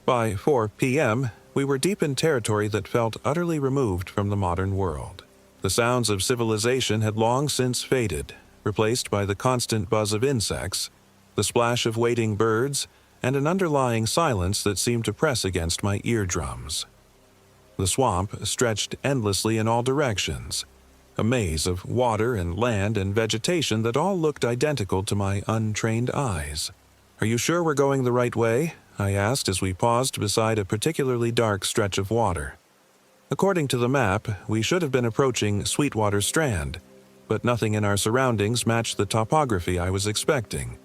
By 4 p.m., we were deep in territory that felt utterly removed from the modern world. The sounds of civilization had long since faded, replaced by the constant buzz of insects, the splash of wading birds, and an underlying silence that seemed to press against my eardrums. The swamp stretched endlessly in all directions, a maze of water and land and vegetation that all looked identical to my untrained eyes. "Are you sure we're going the right way?" I asked as we paused beside a particularly dark stretch of water. According to the map, we should have been approaching Sweetwater Strand, but nothing in our surroundings matched the topography I was expecting.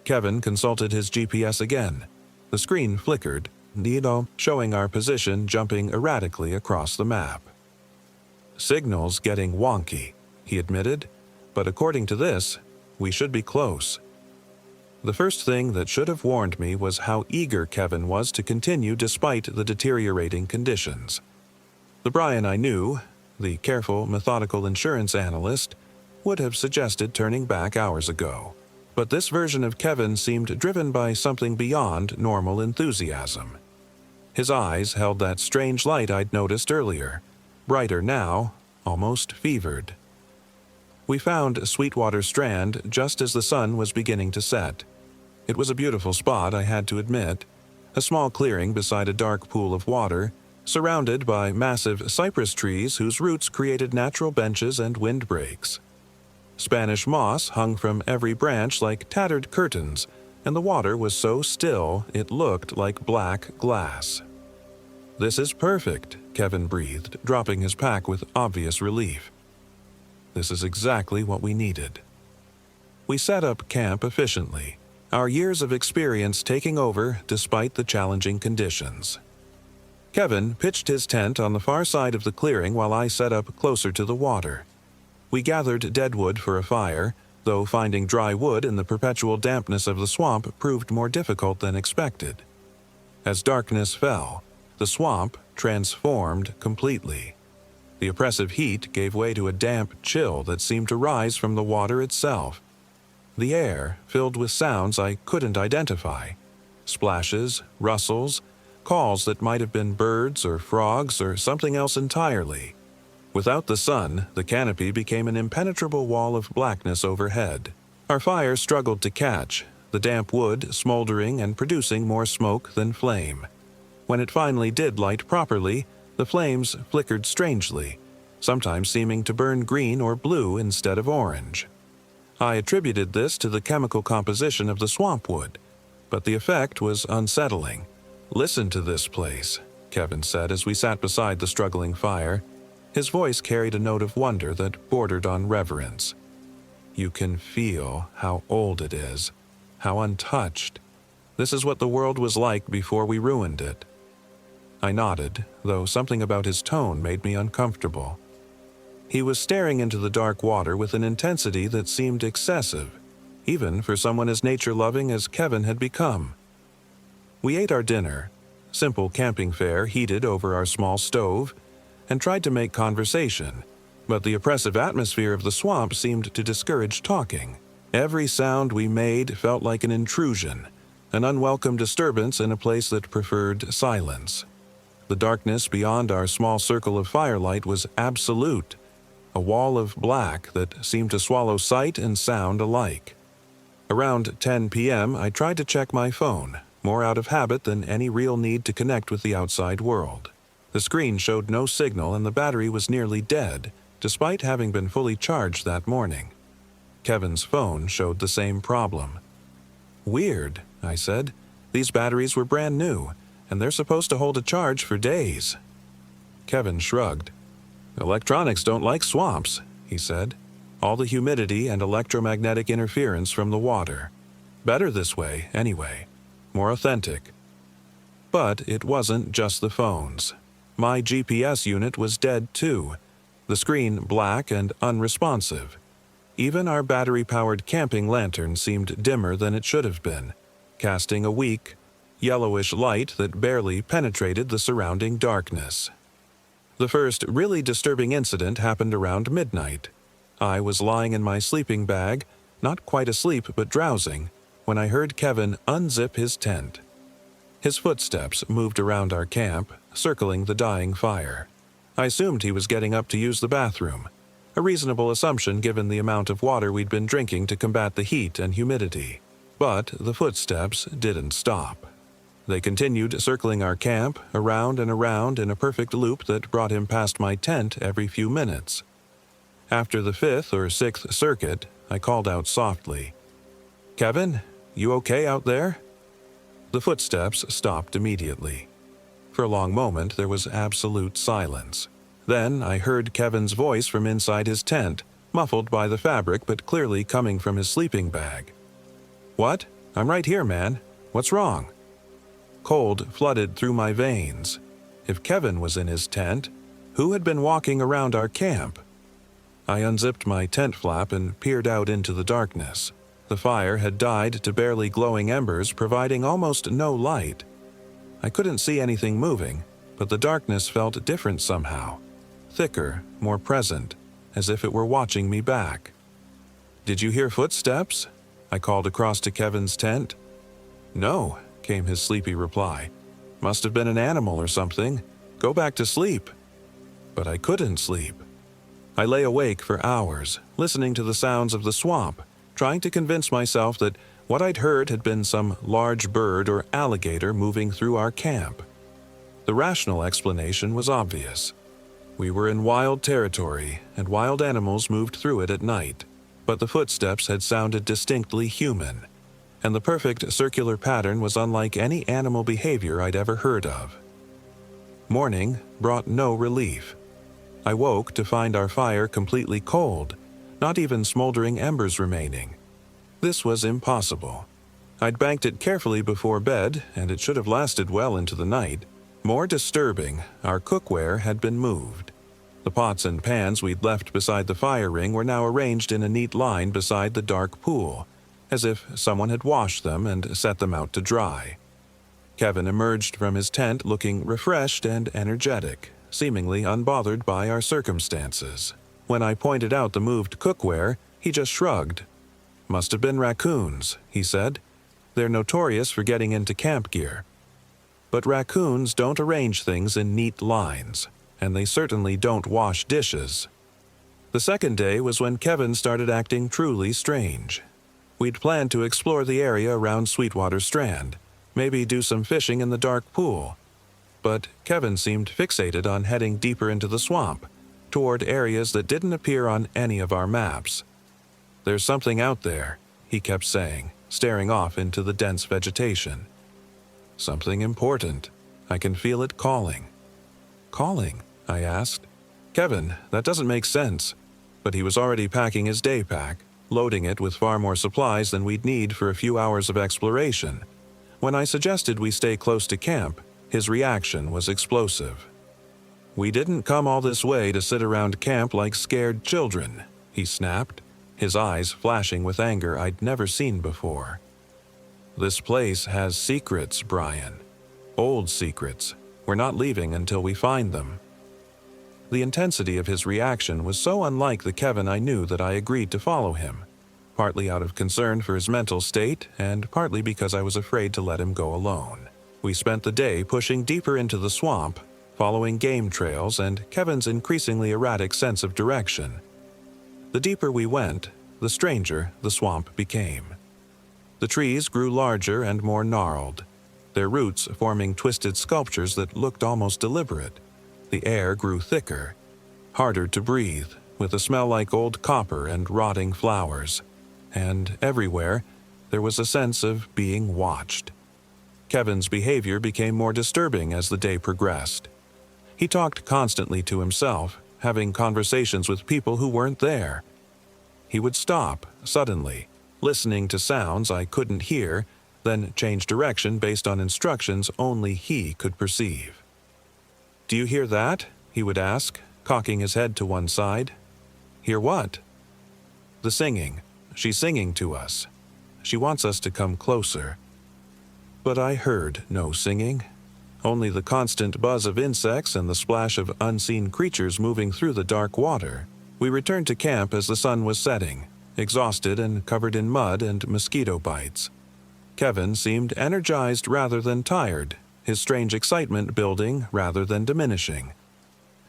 Kevin consulted his GPS again. The screen flickered, showing our position jumping erratically across the map. "Signal's getting wonky," he admitted, "but according to this, we should be close." The first thing that should have warned me was how eager Kevin was to continue despite the deteriorating conditions. The Brian I knew, the careful, methodical insurance analyst, would have suggested turning back hours ago. But this version of Kevin seemed driven by something beyond normal enthusiasm. His eyes held that strange light I'd noticed earlier, brighter now, almost fevered. We found Sweetwater Strand just as the sun was beginning to set. It was a beautiful spot, I had to admit, a small clearing beside a dark pool of water, surrounded by massive cypress trees whose roots created natural benches and windbreaks. Spanish moss hung from every branch like tattered curtains, and the water was so still it looked like black glass. "This is perfect," Kevin breathed, dropping his pack with obvious relief. "This is exactly what we needed." We set up camp efficiently, our years of experience taking over despite the challenging conditions. Kevin pitched his tent on the far side of the clearing while I set up closer to the water. We gathered deadwood for a fire, though finding dry wood in the perpetual dampness of the swamp proved more difficult than expected. As darkness fell, the swamp transformed completely. The oppressive heat gave way to a damp chill that seemed to rise from the water itself. The air filled with sounds I couldn't identify. Splashes, rustles, calls that might have been birds or frogs or something else entirely. Without the sun, the canopy became an impenetrable wall of blackness overhead. Our fire struggled to catch, the damp wood smoldering and producing more smoke than flame. When it finally did light properly, the flames flickered strangely, sometimes seeming to burn green or blue instead of orange. I attributed this to the chemical composition of the swamp wood, but the effect was unsettling. "Listen to this place," Kevin said as we sat beside the struggling fire. His voice carried a note of wonder that bordered on reverence. "You can feel how old it is, how untouched. This is what the world was like before we ruined it." I nodded, though something about his tone made me uncomfortable. He was staring into the dark water with an intensity that seemed excessive, even for someone as nature-loving as Kevin had become. We ate our dinner, simple camping fare heated over our small stove, and tried to make conversation, but the oppressive atmosphere of the swamp seemed to discourage talking. Every sound we made felt like an intrusion, an unwelcome disturbance in a place that preferred silence. The darkness beyond our small circle of firelight was absolute, a wall of black that seemed to swallow sight and sound alike. Around 10 p.m., I tried to check my phone, more out of habit than any real need to connect with the outside world. The screen showed no signal and the battery was nearly dead, despite having been fully charged that morning. Kevin's phone showed the same problem. "Weird," I said. "These batteries were brand new, and they're supposed to hold a charge for days." Kevin shrugged. "Electronics don't like swamps," he said. "All the humidity and electromagnetic interference from the water. Better this way, anyway. More authentic." But it wasn't just the phones. My GPS unit was dead too, the screen black and unresponsive. Even our battery-powered camping lantern seemed dimmer than it should have been, casting a weak, yellowish light that barely penetrated the surrounding darkness. The first really disturbing incident happened around midnight. I was lying in my sleeping bag, not quite asleep but drowsing, when I heard Kevin unzip his tent. His footsteps moved around our camp, circling the dying fire. I assumed he was getting up to use the bathroom, a reasonable assumption given the amount of water we'd been drinking to combat the heat and humidity. But the footsteps didn't stop. They continued circling our camp, around and around in a perfect loop that brought him past my tent every few minutes. After the 5th or 6th circuit, I called out softly, "Kevin, you okay out there?" The footsteps stopped immediately. For a long moment, there was absolute silence. Then I heard Kevin's voice from inside his tent, muffled by the fabric but clearly coming from his sleeping bag. "What? I'm right here, man. What's wrong?" Cold flooded through my veins. If Kevin was in his tent, who had been walking around our camp? I unzipped my tent flap and peered out into the darkness. The fire had died to barely glowing embers, providing almost no light. I couldn't see anything moving, but the darkness felt different somehow. Thicker, more present, as if it were watching me back. "Did you hear footsteps?" I called across to Kevin's tent. "No," came his sleepy reply. "Must have been an animal or something. Go back to sleep." But I couldn't sleep. I lay awake for hours, listening to the sounds of the swamp, trying to convince myself that what I'd heard had been some large bird or alligator moving through our camp. The rational explanation was obvious. We were in wild territory, and wild animals moved through it at night, but the footsteps had sounded distinctly human, and the perfect circular pattern was unlike any animal behavior I'd ever heard of. Morning brought no relief. I woke to find our fire completely cold, not even smoldering embers remaining. This was impossible. I'd banked it carefully before bed, and it should have lasted well into the night. More disturbing, our cookware had been moved. The pots and pans we'd left beside the fire ring were now arranged in a neat line beside the dark pool, as if someone had washed them and set them out to dry. Kevin emerged from his tent looking refreshed and energetic, seemingly unbothered by our circumstances. When I pointed out the moved cookware, he just shrugged. "Must have been raccoons," he said. "They're notorious for getting into camp gear." But raccoons don't arrange things in neat lines, and they certainly don't wash dishes. The second day was when Kevin started acting truly strange. We'd planned to explore the area around Sweetwater Strand, maybe do some fishing in the dark pool. But Kevin seemed fixated on heading deeper into the swamp, toward areas that didn't appear on any of our maps. "There's something out there," he kept saying, staring off into the dense vegetation. "Something important. I can feel it calling." "Calling?" I asked. "Kevin, that doesn't make sense." But he was already packing his day pack, loading it with far more supplies than we'd need for a few hours of exploration. When I suggested we stay close to camp, his reaction was explosive. "We didn't come all this way to sit around camp like scared children," he snapped, his eyes flashing with anger I'd never seen before. "This place has secrets, Brian. Old secrets. We're not leaving until we find them." The intensity of his reaction was so unlike the Kevin I knew that I agreed to follow him, partly out of concern for his mental state and partly because I was afraid to let him go alone. We spent the day pushing deeper into the swamp, following game trails and Kevin's increasingly erratic sense of direction. The deeper we went, the stranger the swamp became. The trees grew larger and more gnarled, their roots forming twisted sculptures that looked almost deliberate. The air grew thicker, harder to breathe, with a smell like old copper and rotting flowers. And everywhere, there was a sense of being watched. Kevin's behavior became more disturbing as the day progressed. He talked constantly to himself, having conversations with people who weren't there. He would stop, suddenly, listening to sounds I couldn't hear, then change direction based on instructions only he could perceive. "Do you hear that?" he would ask, cocking his head to one side. "Hear what?" "The singing. She's singing to us. She wants us to come closer." But I heard no singing, only the constant buzz of insects and the splash of unseen creatures moving through the dark water. We returned to camp as the sun was setting, exhausted and covered in mud and mosquito bites. Kevin seemed energized rather than tired, his strange excitement building rather than diminishing.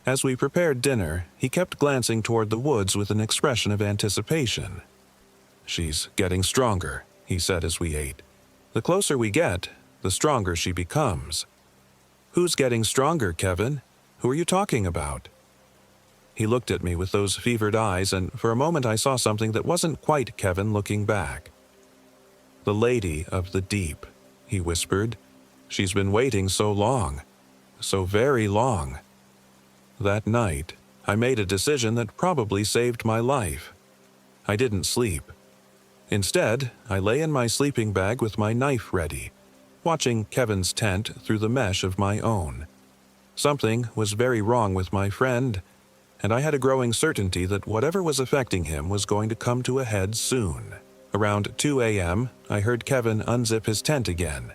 As we prepared dinner, he kept glancing toward the woods with an expression of anticipation. "She's getting stronger," he said as we ate. "The closer we get, the stronger she becomes." "Who's getting stronger, Kevin? Who are you talking about?" He looked at me with those fevered eyes, and for a moment I saw something that wasn't quite Kevin looking back. "The Lady of the Deep," he whispered. "She's been waiting so long. So very long." That night, I made a decision that probably saved my life. I didn't sleep. Instead, I lay in my sleeping bag with my knife ready, watching Kevin's tent through the mesh of my own. Something was very wrong with my friend, and I had a growing certainty that whatever was affecting him was going to come to a head soon. Around 2 a.m., I heard Kevin unzip his tent again.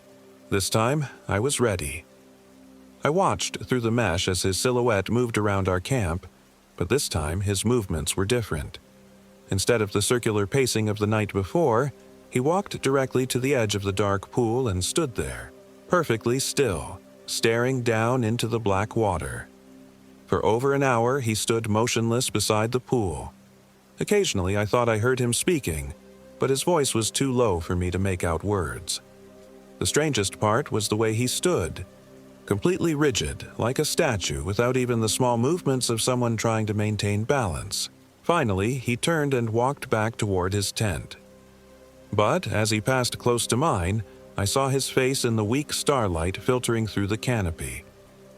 This time, I was ready. I watched through the mesh as his silhouette moved around our camp, but this time his movements were different. Instead of the circular pacing of the night before, he walked directly to the edge of the dark pool and stood there, perfectly still, staring down into the black water. For over an hour he stood motionless beside the pool. Occasionally I thought I heard him speaking, but his voice was too low for me to make out words. The strangest part was the way he stood, completely rigid, like a statue, without even the small movements of someone trying to maintain balance. Finally, he turned and walked back toward his tent. But as he passed close to mine, I saw his face in the weak starlight filtering through the canopy.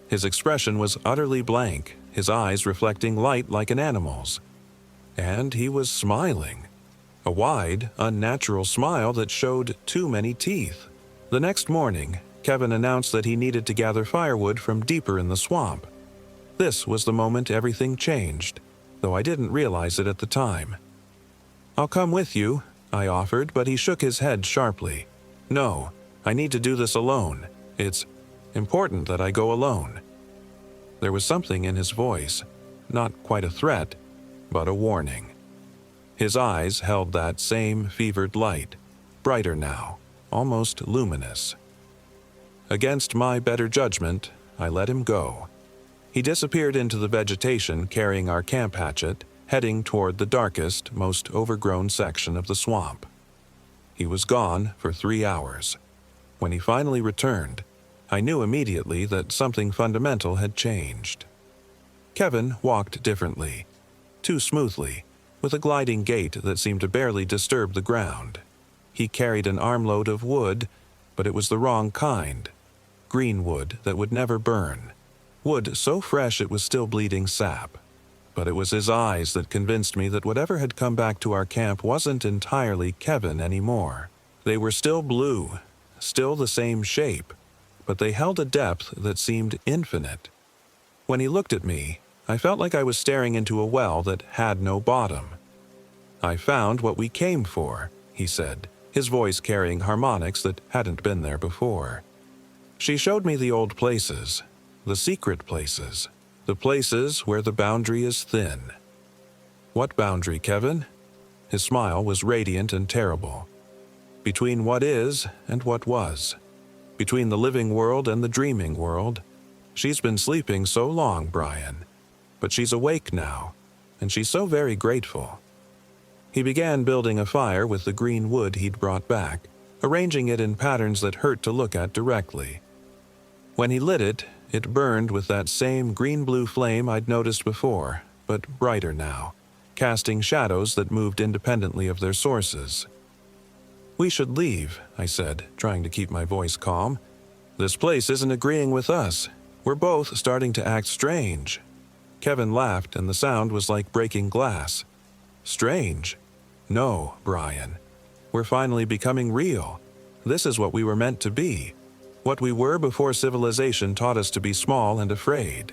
His expression was utterly blank, his eyes reflecting light like an animal's. And he was smiling. A wide, unnatural smile that showed too many teeth. The next morning, Kevin announced that he needed to gather firewood from deeper in the swamp. This was the moment everything changed, though I didn't realize it at the time. "I'll come with you," I offered, but he shook his head sharply. "No, I need to do this alone. It's important that I go alone." There was something in his voice, not quite a threat, but a warning. His eyes held that same fevered light, brighter now, almost luminous. Against my better judgment, I let him go. He disappeared into the vegetation carrying our camp hatchet, heading toward the darkest, most overgrown section of the swamp. He was gone for 3 hours. When he finally returned, I knew immediately that something fundamental had changed. Kevin walked differently, too smoothly, with a gliding gait that seemed to barely disturb the ground. He carried an armload of wood, but it was the wrong kind. Green wood that would never burn. Wood so fresh it was still bleeding sap. But it was his eyes that convinced me that whatever had come back to our camp wasn't entirely Kevin anymore. They were still blue, still the same shape, but they held a depth that seemed infinite. When he looked at me, I felt like I was staring into a well that had no bottom. "I found what we came for," he said, his voice carrying harmonics that hadn't been there before. She showed me the old places, the secret places, the places where the boundary is thin. "What boundary, Kevin?" His smile was radiant and terrible. "Between what is and what was. Between the living world and the dreaming world. She's been sleeping so long, Brian. But she's awake now, and she's so very grateful." He began building a fire with the green wood he'd brought back, arranging it in patterns that hurt to look at directly. When he lit it, it burned with that same green-blue flame I'd noticed before, but brighter now, casting shadows that moved independently of their sources. "We should leave," I said, trying to keep my voice calm. "This place isn't agreeing with us. We're both starting to act strange." Kevin laughed, and the sound was like breaking glass. "Strange? No, Brian. We're finally becoming real. This is what we were meant to be. What we were before civilization taught us to be small and afraid."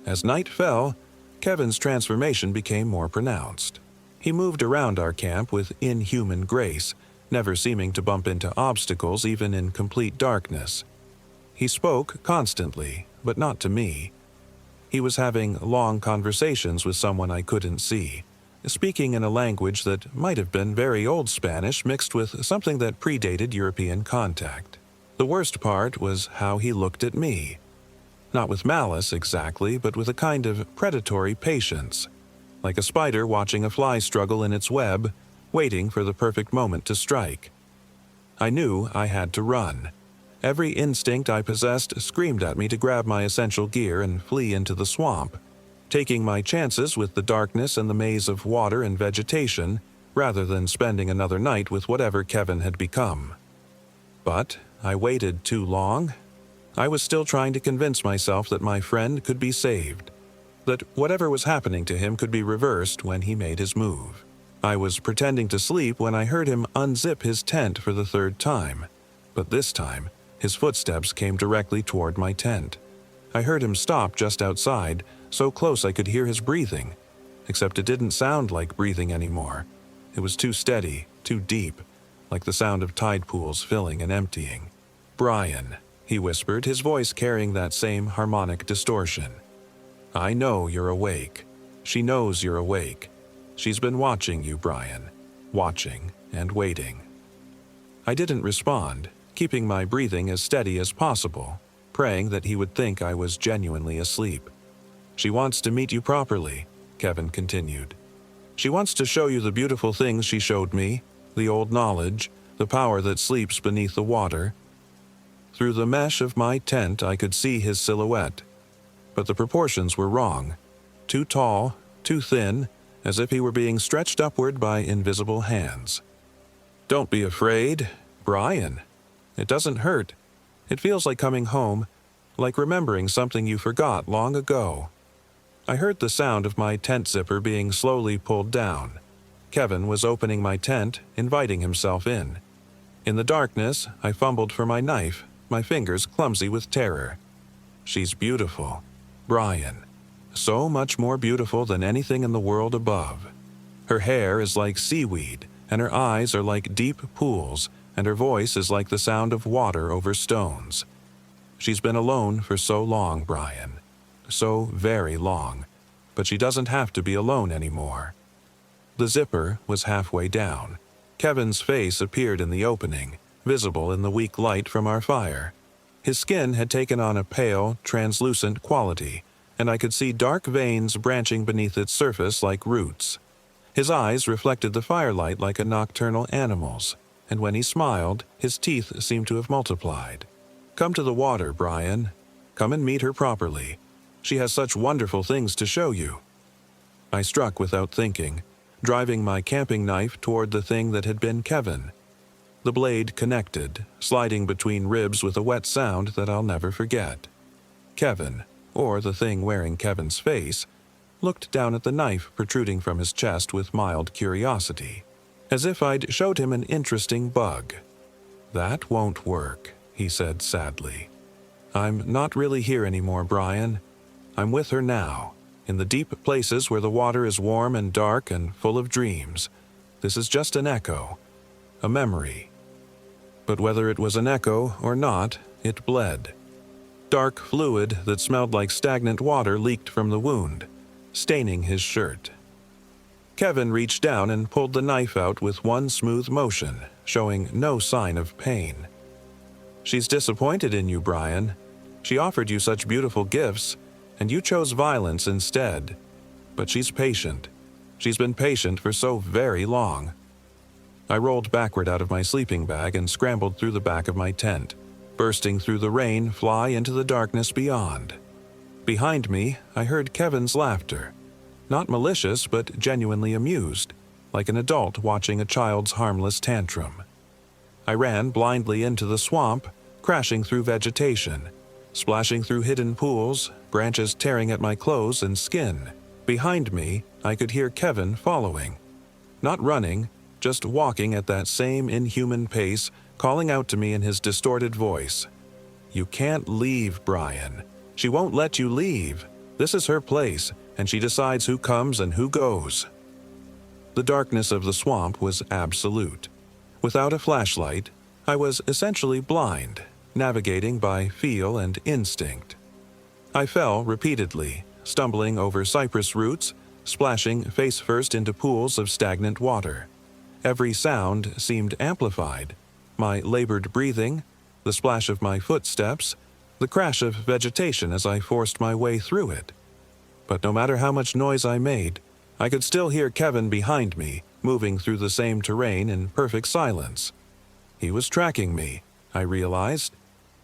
As night fell, Kevin's transformation became more pronounced. He moved around our camp with inhuman grace, never seeming to bump into obstacles even in complete darkness. He spoke constantly, but not to me. He was having long conversations with someone I couldn't see, speaking in a language that might have been very old Spanish mixed with something that predated European contact. The worst part was how he looked at me. Not with malice exactly, but with a kind of predatory patience, like a spider watching a fly struggle in its web, waiting for the perfect moment to strike. I knew I had to run. Every instinct I possessed screamed at me to grab my essential gear and flee into the swamp, taking my chances with the darkness and the maze of water and vegetation, rather than spending another night with whatever Kevin had become. But I waited too long. I was still trying to convince myself that my friend could be saved, that whatever was happening to him could be reversed when he made his move. I was pretending to sleep when I heard him unzip his tent for the 3rd time, but this time, his footsteps came directly toward my tent. I heard him stop just outside, so close I could hear his breathing, except it didn't sound like breathing anymore. It was too steady, too deep, like the sound of tide pools filling and emptying. "Brian," he whispered, his voice carrying that same harmonic distortion. "I know you're awake. She knows you're awake. She's been watching you, Brian. Watching and waiting." I didn't respond, keeping my breathing as steady as possible, praying that he would think I was genuinely asleep. "She wants to meet you properly," Kevin continued. "She wants to show you the beautiful things she showed me, the old knowledge, the power that sleeps beneath the water." Through the mesh of my tent I could see his silhouette, but the proportions were wrong. Too tall, too thin, as if he were being stretched upward by invisible hands. "Don't be afraid, Brian. It doesn't hurt. It feels like coming home, like remembering something you forgot long ago." I heard the sound of my tent zipper being slowly pulled down. Kevin was opening my tent, inviting himself in. In the darkness, I fumbled for my knife, my fingers clumsy with terror. "She's beautiful, Brian. So much more beautiful than anything in the world above. Her hair is like seaweed, and her eyes are like deep pools, and her voice is like the sound of water over stones. She's been alone for so long, Brian. So very long. But she doesn't have to be alone anymore." The zipper was halfway down. Kevin's face appeared in the opening, visible in the weak light from our fire. His skin had taken on a pale, translucent quality, and I could see dark veins branching beneath its surface like roots. His eyes reflected the firelight like a nocturnal animal's, and when he smiled, his teeth seemed to have multiplied. "Come to the water, Brian. Come and meet her properly. She has such wonderful things to show you." I struck without thinking, driving my camping knife toward the thing that had been Kevin. The blade connected, sliding between ribs with a wet sound that I'll never forget. Kevin, or the thing wearing Kevin's face, looked down at the knife protruding from his chest with mild curiosity, as if I'd showed him an interesting bug. "That won't work," he said sadly. "I'm not really here anymore, Brian. I'm with her now, in the deep places where the water is warm and dark and full of dreams. This is just an echo, a memory." But whether it was an echo or not, it bled. Dark fluid that smelled like stagnant water leaked from the wound, staining his shirt. Kevin reached down and pulled the knife out with one smooth motion, showing no sign of pain. "She's disappointed in you, Brian. She offered you such beautiful gifts, and you chose violence instead. But she's patient. She's been patient for so very long." I rolled backward out of my sleeping bag and scrambled through the back of my tent, bursting through the rain, fly into the darkness beyond. Behind me, I heard Kevin's laughter. Not malicious, but genuinely amused, like an adult watching a child's harmless tantrum. I ran blindly into the swamp, crashing through vegetation, splashing through hidden pools, branches tearing at my clothes and skin. Behind me, I could hear Kevin following. Not running, just walking at that same inhuman pace, calling out to me in his distorted voice. "You can't leave, Brian. She won't let you leave. This is her place, and she decides who comes and who goes." The darkness of the swamp was absolute. Without a flashlight, I was essentially blind, navigating by feel and instinct. I fell repeatedly, stumbling over cypress roots, splashing face first into pools of stagnant water. Every sound seemed amplified. My labored breathing, the splash of my footsteps, the crash of vegetation as I forced my way through it. But no matter how much noise I made, I could still hear Kevin behind me, moving through the same terrain in perfect silence. He was tracking me, I realized.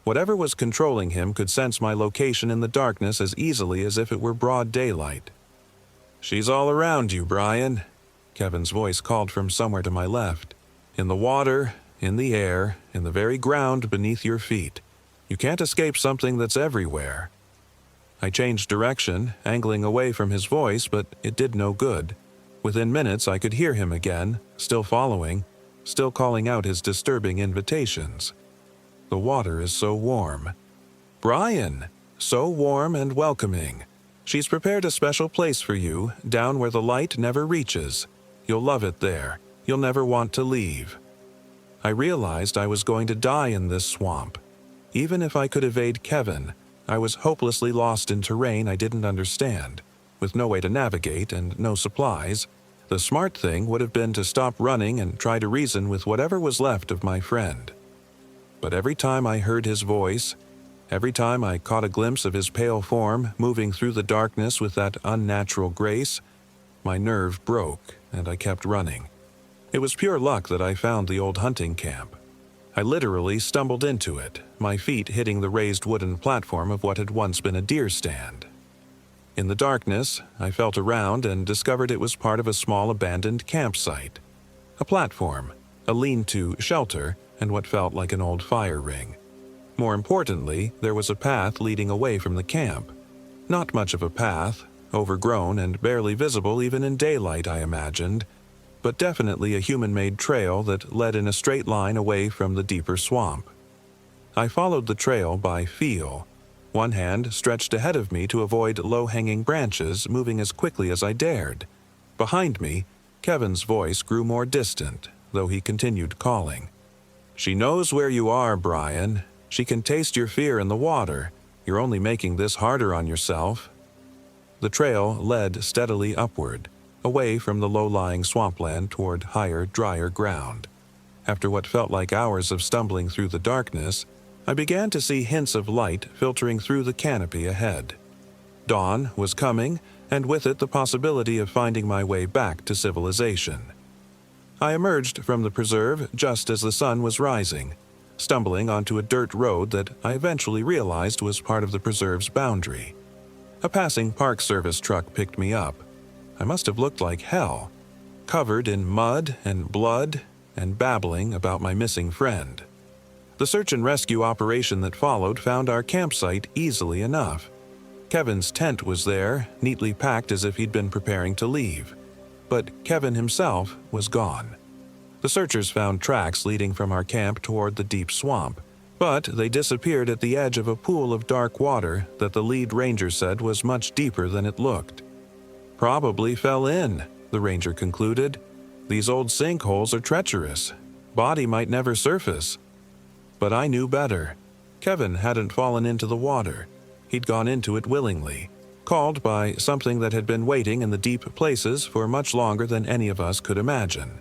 Whatever was controlling him could sense my location in the darkness as easily as if it were broad daylight. "She's all around you, Brian," Kevin's voice called from somewhere to my left. "In the water, in the air, in the very ground beneath your feet. You can't escape something that's everywhere." I changed direction, angling away from his voice, but it did no good. Within minutes I could hear him again, still following, still calling out his disturbing invitations. "The water is so warm." "Brian! So warm and welcoming. She's prepared a special place for you, down where the light never reaches. You'll love it there. You'll never want to leave." I realized I was going to die in this swamp. Even if I could evade Kevin, I was hopelessly lost in terrain I didn't understand. With no way to navigate and no supplies, the smart thing would have been to stop running and try to reason with whatever was left of my friend. But every time I heard his voice, every time I caught a glimpse of his pale form moving through the darkness with that unnatural grace, my nerve broke and I kept running. It was pure luck that I found the old hunting camp. I literally stumbled into it, my feet hitting the raised wooden platform of what had once been a deer stand. In the darkness, I felt around and discovered it was part of a small abandoned campsite. A platform, a lean-to shelter, and what felt like an old fire ring. More importantly, there was a path leading away from the camp. Not much of a path, overgrown and barely visible even in daylight, I imagined, but definitely a human-made trail that led in a straight line away from the deeper swamp. I followed the trail by feel, one hand stretched ahead of me to avoid low-hanging branches, moving as quickly as I dared. Behind me, Kevin's voice grew more distant, though he continued calling. "She knows where you are, Brian. She can taste your fear in the water. You're only making this harder on yourself." The trail led steadily upward, away from the low-lying swampland toward higher, drier ground. After what felt like hours of stumbling through the darkness, I began to see hints of light filtering through the canopy ahead. Dawn was coming, and with it the possibility of finding my way back to civilization. I emerged from the preserve just as the sun was rising, stumbling onto a dirt road that I eventually realized was part of the preserve's boundary. A passing Park Service truck picked me up. I must have looked like hell, covered in mud and blood and babbling about my missing friend. The search and rescue operation that followed found our campsite easily enough. Kevin's tent was there, neatly packed as if he'd been preparing to leave. But Kevin himself was gone. The searchers found tracks leading from our camp toward the deep swamp, but they disappeared at the edge of a pool of dark water that the lead ranger said was much deeper than it looked. "Probably fell in," the ranger concluded. "These old sinkholes are treacherous. Body might never surface." But I knew better. Kevin hadn't fallen into the water. He'd gone into it willingly, called by something that had been waiting in the deep places for much longer than any of us could imagine.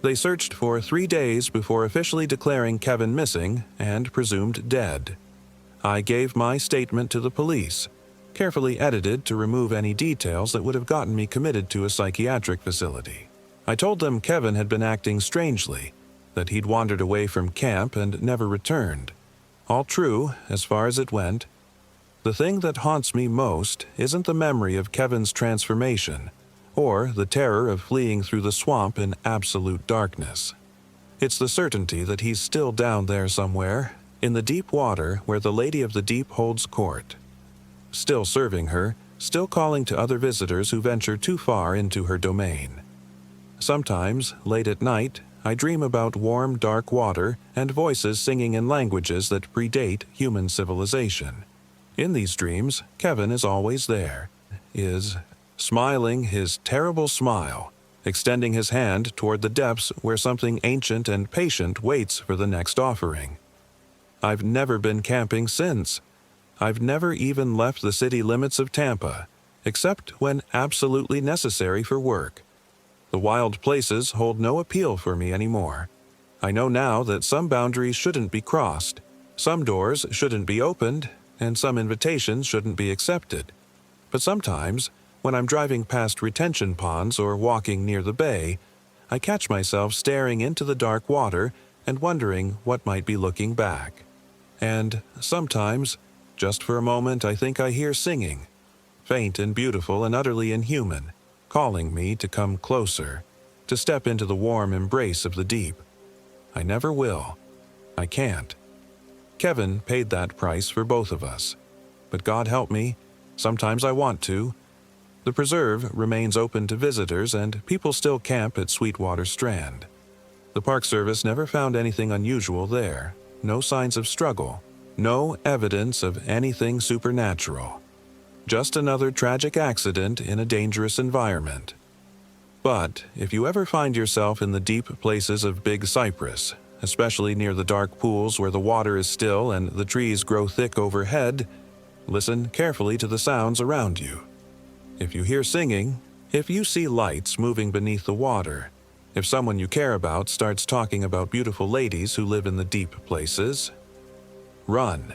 They searched for 3 days before officially declaring Kevin missing and presumed dead. I gave my statement to the police, carefully edited to remove any details that would have gotten me committed to a psychiatric facility. I told them Kevin had been acting strangely, that he'd wandered away from camp and never returned. All true, as far as it went. The thing that haunts me most isn't the memory of Kevin's transformation, or the terror of fleeing through the swamp in absolute darkness. It's the certainty that he's still down there somewhere, in the deep water where the Lady of the Deep holds court. Still serving her, still calling to other visitors who venture too far into her domain. Sometimes, late at night, I dream about warm, dark water and voices singing in languages that predate human civilization. In these dreams, Kevin is always there, smiling his terrible smile, extending his hand toward the depths where something ancient and patient waits for the next offering. I've never been camping since. I've never even left the city limits of Tampa, except when absolutely necessary for work. The wild places hold no appeal for me anymore. I know now that some boundaries shouldn't be crossed, some doors shouldn't be opened, and some invitations shouldn't be accepted. But sometimes, when I'm driving past retention ponds or walking near the bay, I catch myself staring into the dark water and wondering what might be looking back. And sometimes, just for a moment, I think I hear singing, faint and beautiful and utterly inhuman, calling me to come closer, to step into the warm embrace of the deep. I never will. I can't. Kevin paid that price for both of us. But God help me, sometimes I want to. The preserve remains open to visitors and people still camp at Sweetwater Strand. The Park Service never found anything unusual there, no signs of struggle, no evidence of anything supernatural. Just another tragic accident in a dangerous environment. But if you ever find yourself in the deep places of Big Cypress, especially near the dark pools where the water is still and the trees grow thick overhead, listen carefully to the sounds around you. If you hear singing, if you see lights moving beneath the water, if someone you care about starts talking about beautiful ladies who live in the deep places, run.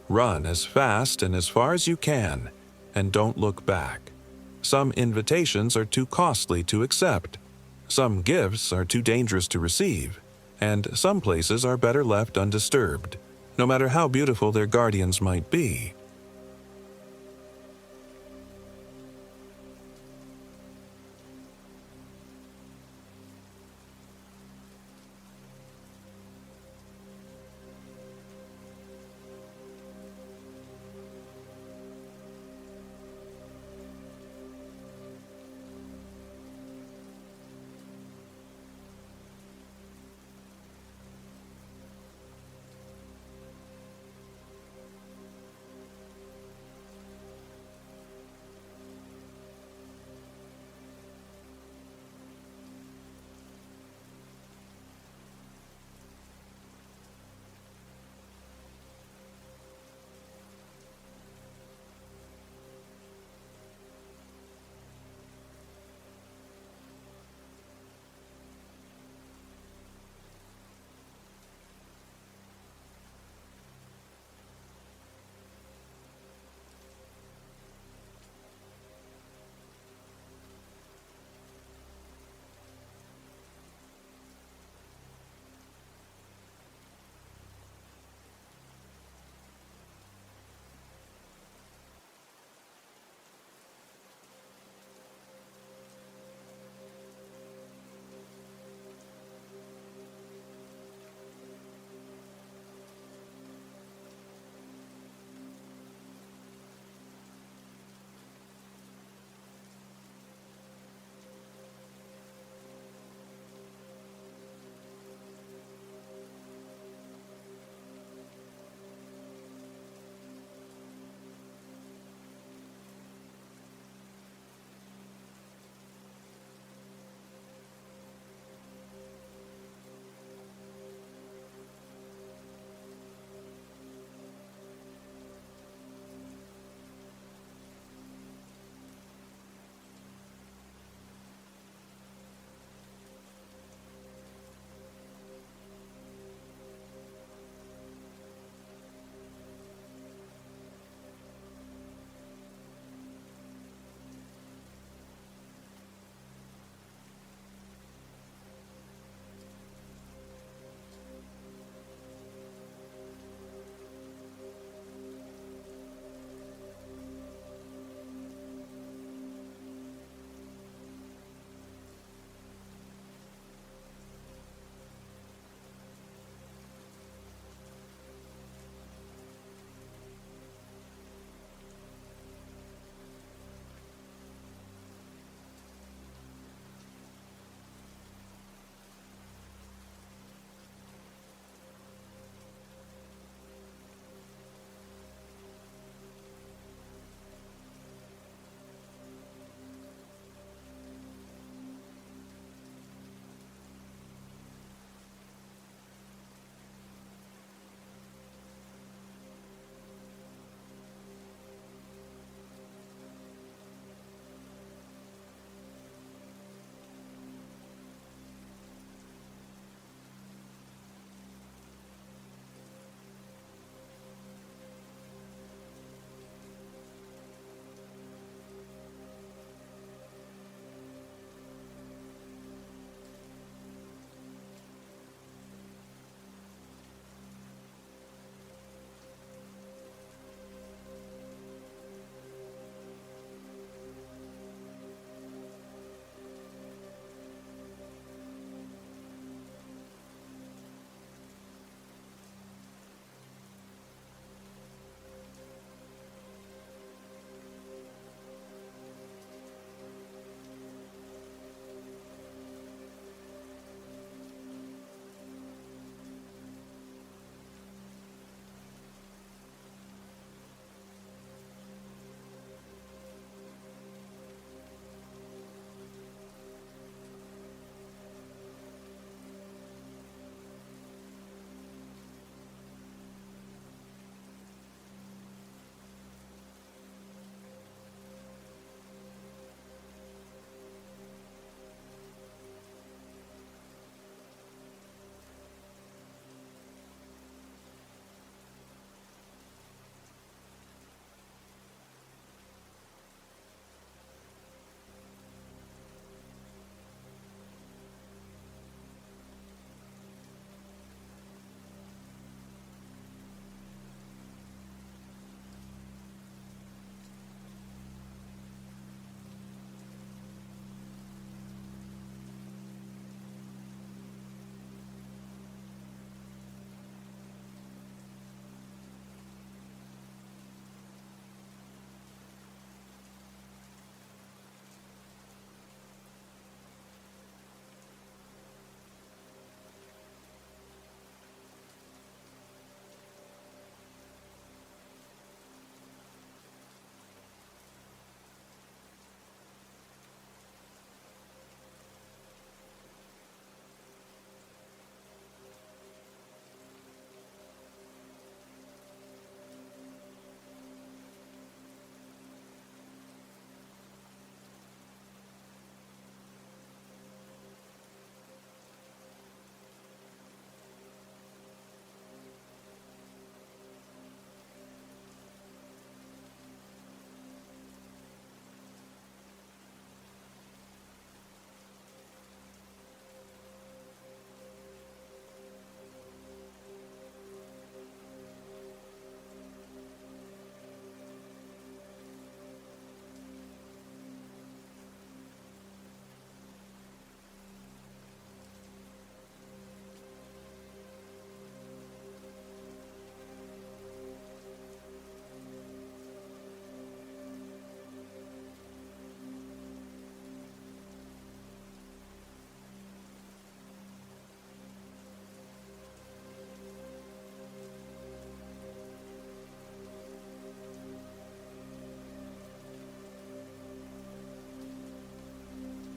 Run as fast and as far as you can, and don't look back. Some invitations are too costly to accept. Some gifts are too dangerous to receive. And some places are better left undisturbed, no matter how beautiful their guardians might be.